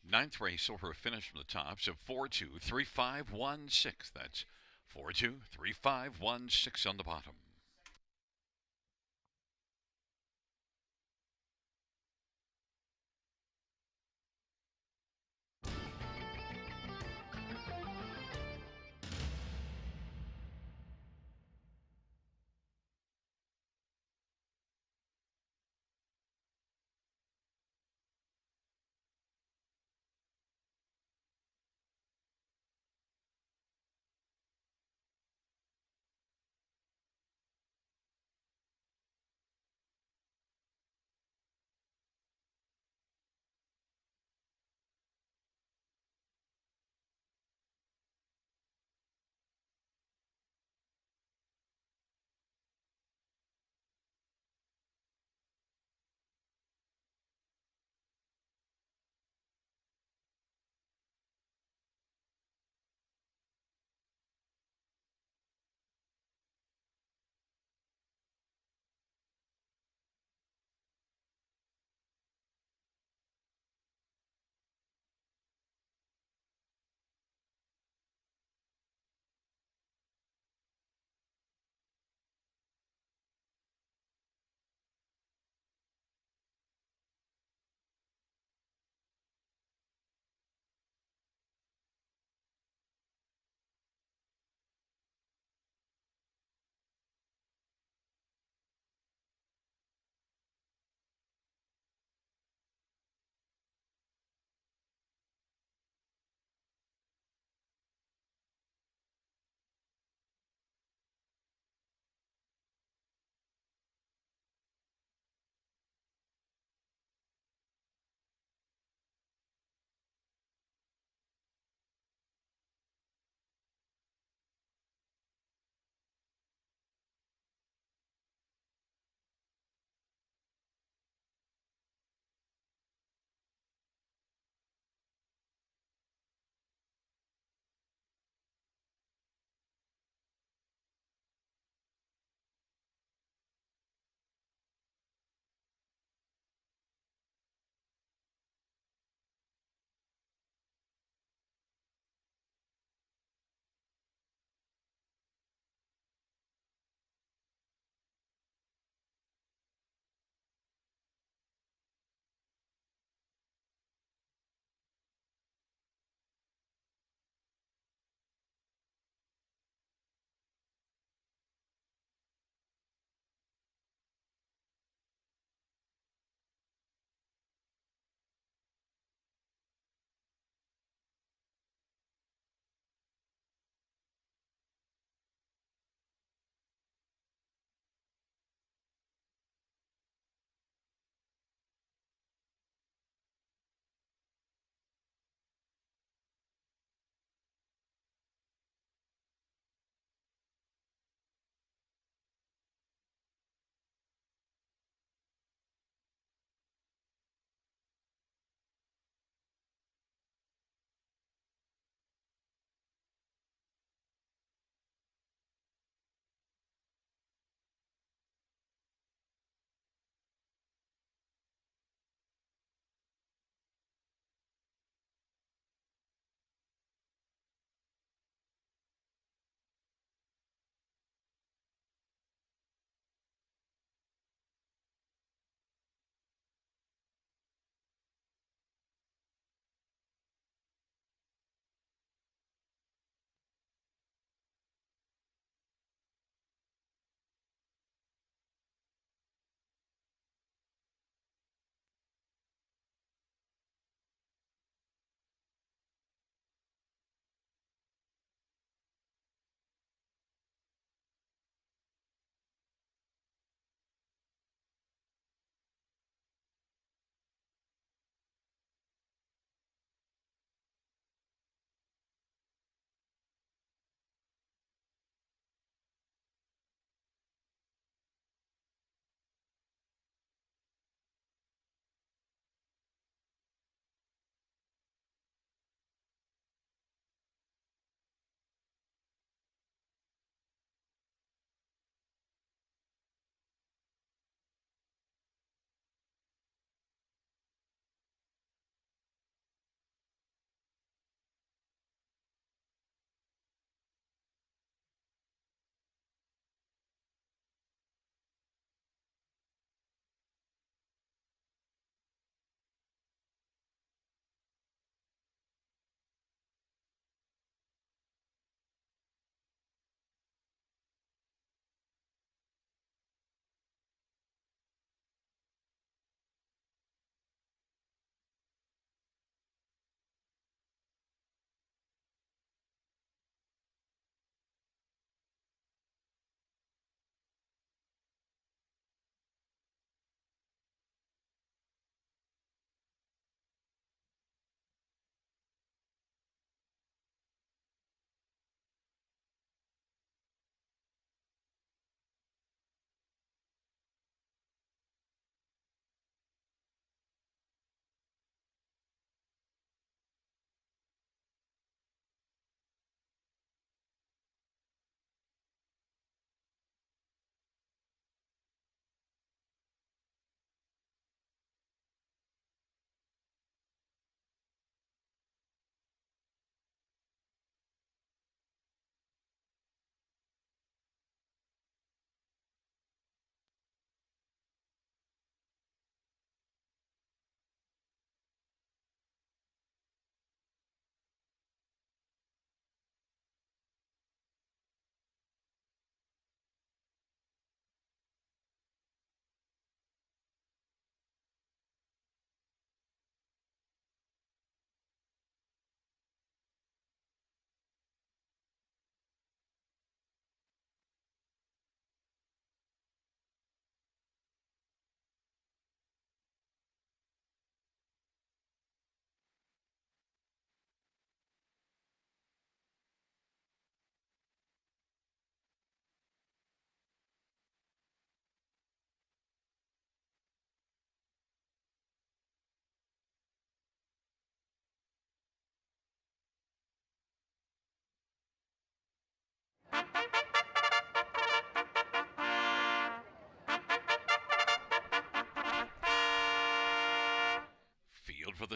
Ninth race over finish from the tops of 4-2-3-5-1-6. That's 4-2-3-5-1-6 on the bottom.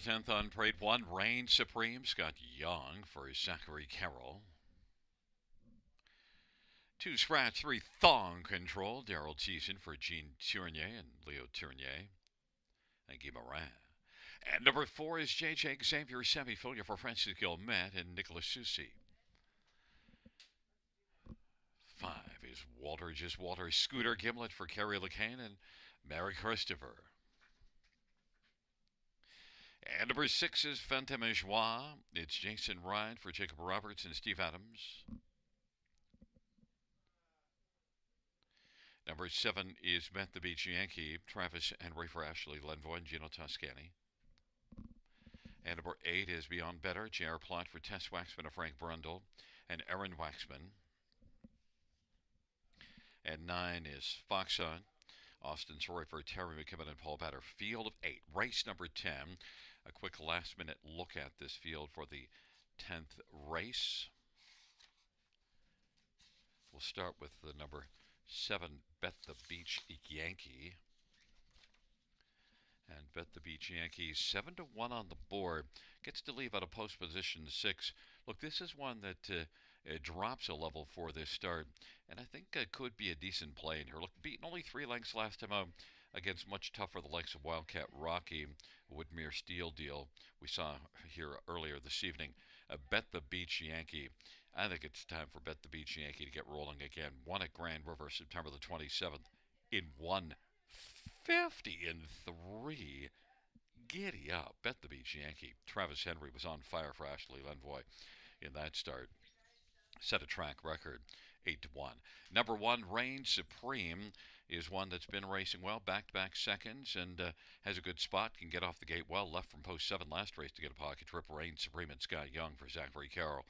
the 10th on Parade 1, Reign Supreme, Scott Young for Zachary Carroll. 2 Scratch, 3 Thong Control, Daryl Thiessen for Jean Tournier and Leo Tournier and Guy Morin. And number 4 is J.J. Xavier Semifilia for Francis Gilmet and Nicholas Susi. 5 is Walter Just Walter Scooter Gimlet for Kerry LeCain and Mary Christopher. And number 6 is Fantôme Joie. It's Jason Ryan for Jacob Roberts and Steve Adams. Number 7 is Met the Beach Yankee, Travis Henry for Ashley Lenvoy and Gino Toscani. And number 8 is Beyond Better, J.R. Plott for Tess Waxman and Frank Brundle and Aaron Waxman. And 9 is Fox Hunt, Austin Troy for Terry McKibben and Paul Batter. Field of 8, race number 10. A quick last-minute look at this field for the 10th race. We'll start with the number 7, Bet the Beach Yankee. And Bet the Beach Yankee, 7-1 on the board. Gets to leave out of post position 6. Look, this is one that it drops a level for this start, and I think could be a decent play in here. Look, beaten only 3 lengths last time out against much tougher the likes of Wildcat Rocky, Woodmere Steel Deal we saw here earlier this evening. Bet the Beach Yankee. I think it's time for Bet the Beach Yankee to get rolling again. Won at Grand River September the 27th in 1:50.3. Giddy up. Bet the Beach Yankee. Travis Henry was on fire for Ashley Lenvoy in that start. Set a track record, 8-1. Number 1, Reign Supreme, is one that's been racing well, back-to-back seconds, and has a good spot, can get off the gate well. Left from post 7 last race to get a pocket trip. Reign Supreme and Scott Young for Zachary Carroll.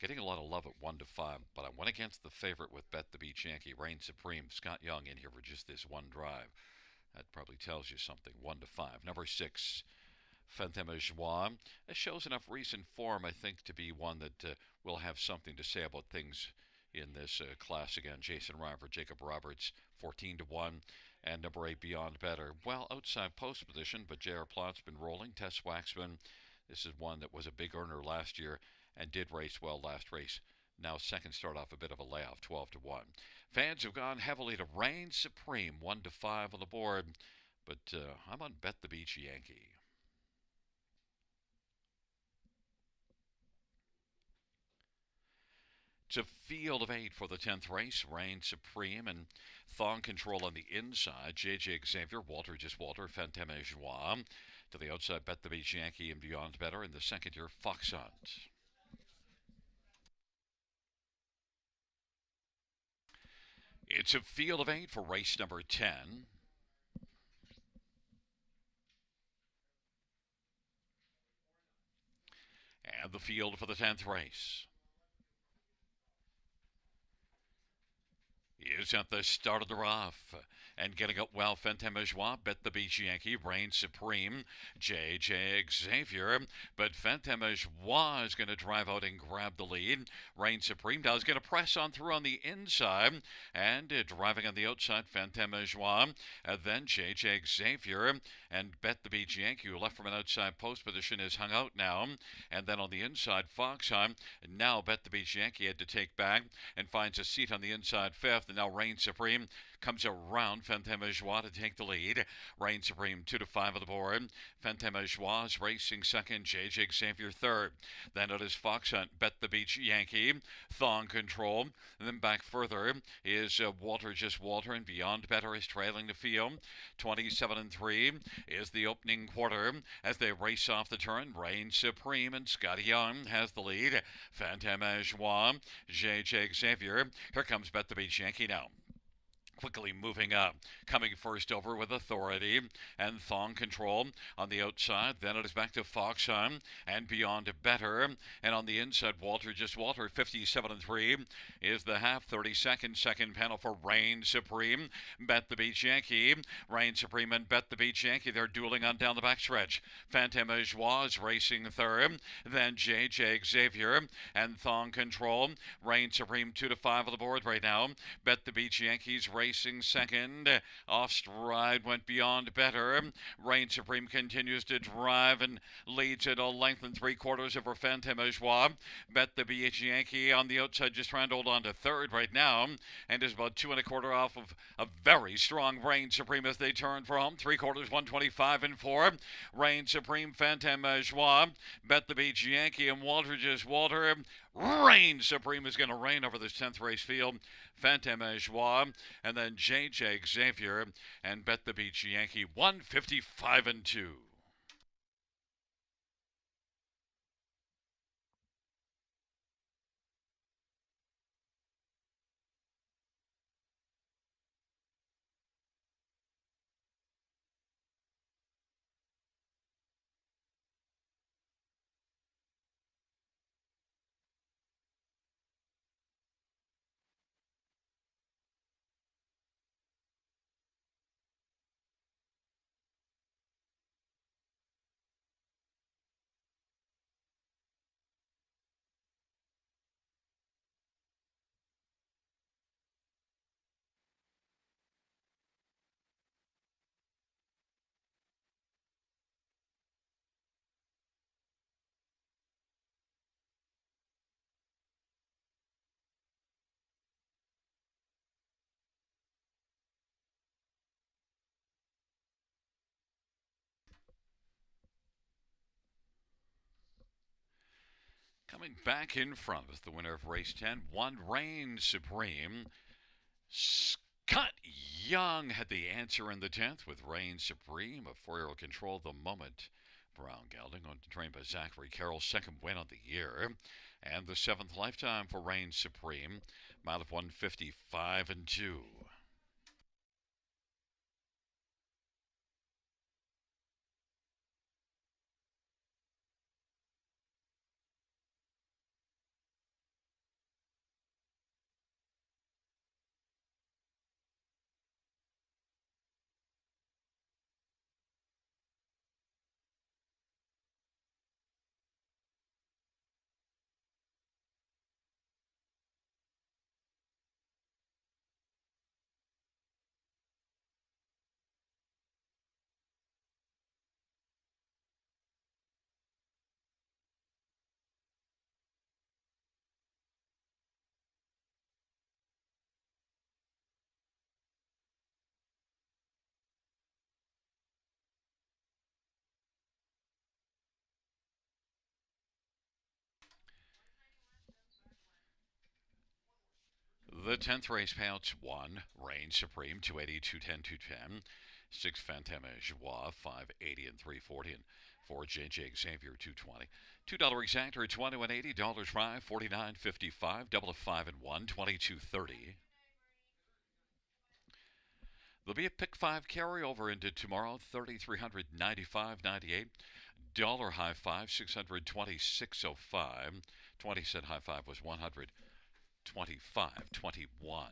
Getting a lot of love at 1-5, but I went against the favorite with Bet the Beach Yankee. Reign Supreme, Scott Young in here for just this one drive. That probably tells you something. 1-5. Number 6, Fantôme Joie. It shows enough recent form, I think, to be one that will have something to say about things in this class again. Jason Ryan for Jacob Roberts, 14-1. And number 8, Beyond Better. Well, outside post position, but J.R. Plott's been rolling. Tess Waxman, this is one that was a big earner last year and did race well last race. Now second start off a bit of a layoff, 12-1. Fans have gone heavily to Reign Supreme, 1-5 on the board. But I'm on Bet the Beach Yankee. It's a field of 8 for the 10th race. Reign Supreme and Thong Control on the inside. J.J. Xavier, Walter Just Walter, Fantôme Joie. To the outside, Bet the Beach Yankee and Beyond Better. In the second year, Fox Hunt. It's a field of 8 for race number 10. And the field for the 10th race is at the start of the rough. And getting up well, Fantôme Joie, Bet the Beach Yankee, Reign Supreme, J.J. Xavier. But Fantôme Joie is going to drive out and grab the lead. Reign Supreme now is going to press on through on the inside. And driving on the outside, Fantôme Joie. Then J.J. Xavier and Bet the Beach Yankee, who left from an outside post position, is hung out now. And then on the inside, Foxheim. Now Bet the Beach Yankee had to take back and finds a seat on the inside 5th. And now Reign Supreme comes around Fantôme Joie to take the lead. Reign Supreme 2-5 on the board. Fantôme Joie is racing second. J.J. Xavier third. Then it is Fox Hunt, Bet the Beach Yankee, Thong Control. And then back further is Walter Just Walter, and Beyond Better is trailing the field. 27-3 is the opening quarter as they race off the turn. Reign Supreme and Scotty Young has the lead. Fantôme Joie, J.J. Xavier. Here comes Bet the Beach Yankee now. Quickly moving up, coming first over with authority, and Thong Control on the outside. Then it is back to Fox Hunt and Beyond Better, and on the inside, Walter Just Walter. 57-3 is the half. 32nd second panel for Reign Supreme, Bet the Beach Yankee. Reign Supreme and Bet the Beach Yankee, they're dueling on down the backstretch. Fantôme Joie is racing third, then J.J. Xavier and Thong Control. Reign Supreme 2-5 on the board right now. Bet the Beach Yankees racing racing second. Off stride went beyond better. Reign Supreme continues to drive and leads at a length and 3/4 over Fantôme Joie. Bet the BH Yankee on the outside, just trying to hold on to third right now, and is about 2 1/4 off of a very strong Reign Supreme as they turn for home. 3/4, 125 and 4. Reign Supreme, Fantôme Joie. Bet the BH Yankee and Walter. Reign Supreme is going to reign over this 10th race field. Fantôme Joie, and then JJ Xavier, and Bet the Beach Yankee, 155 and 2. Coming back in front is the winner of race 10, one Reign Supreme. Scott Young had the answer in the 10th with Reign Supreme. A 4-year-old controlled the moment. Brown Gelding on trained by Zachary Carroll's second win of the year. And the 7th lifetime for Reign Supreme. Mile of 155 and 2. The 10th race payouts: 1 Reign Supreme, 280, 210, 210. 6 Fantôme Joie, 580 and 340. And 4 JJ Xavier, 220. $2 exactor, 21 $80, $5, 49.55. Double of 5 and 1, 22.30. There'll be a pick 5 carryover into tomorrow, 3,395.98. Dollar high 5, 626.05. 20-cent high 5 was 125.21.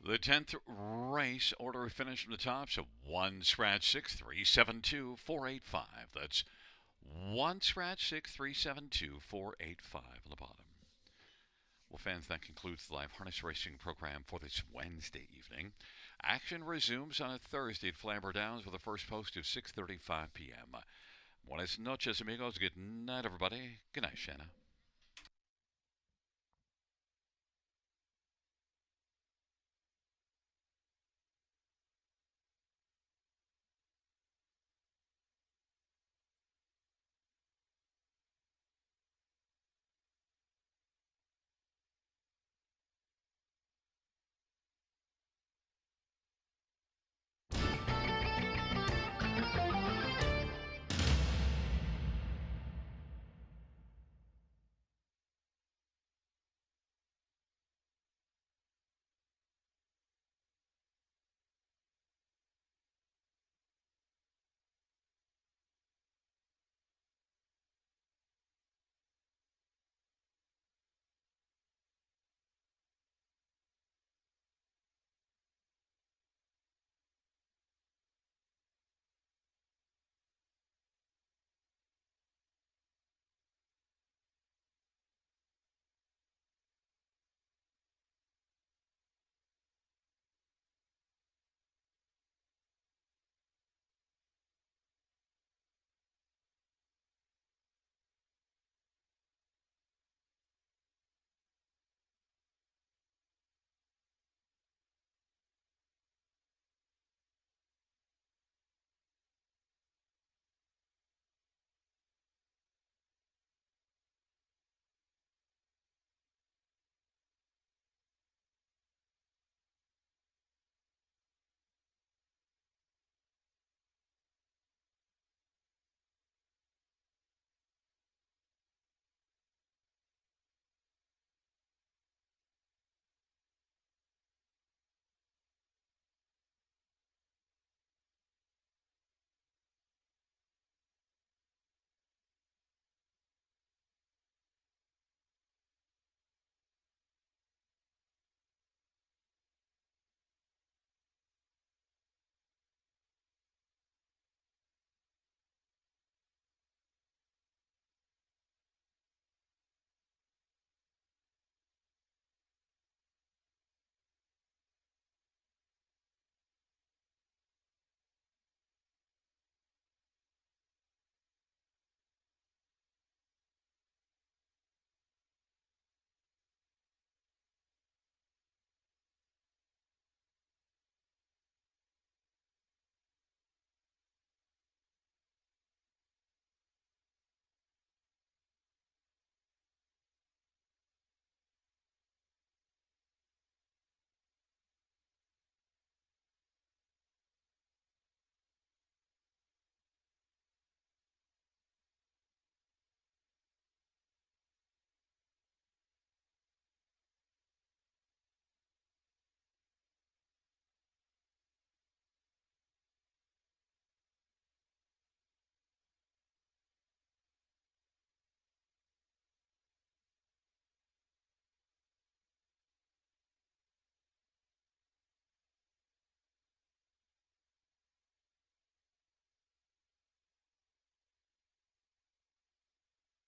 The 10th race order finished from the top, so 1 scratch 6 372 485. That's 1 scratch 6 372 485 on the bottom. Well, fans, that concludes the live harness racing program for this Wednesday evening. Action resumes on a Thursday at Flamboro Downs with a first post of 6:35 p.m. Buenas noches, amigos. Good night, everybody. Good night, Shanna.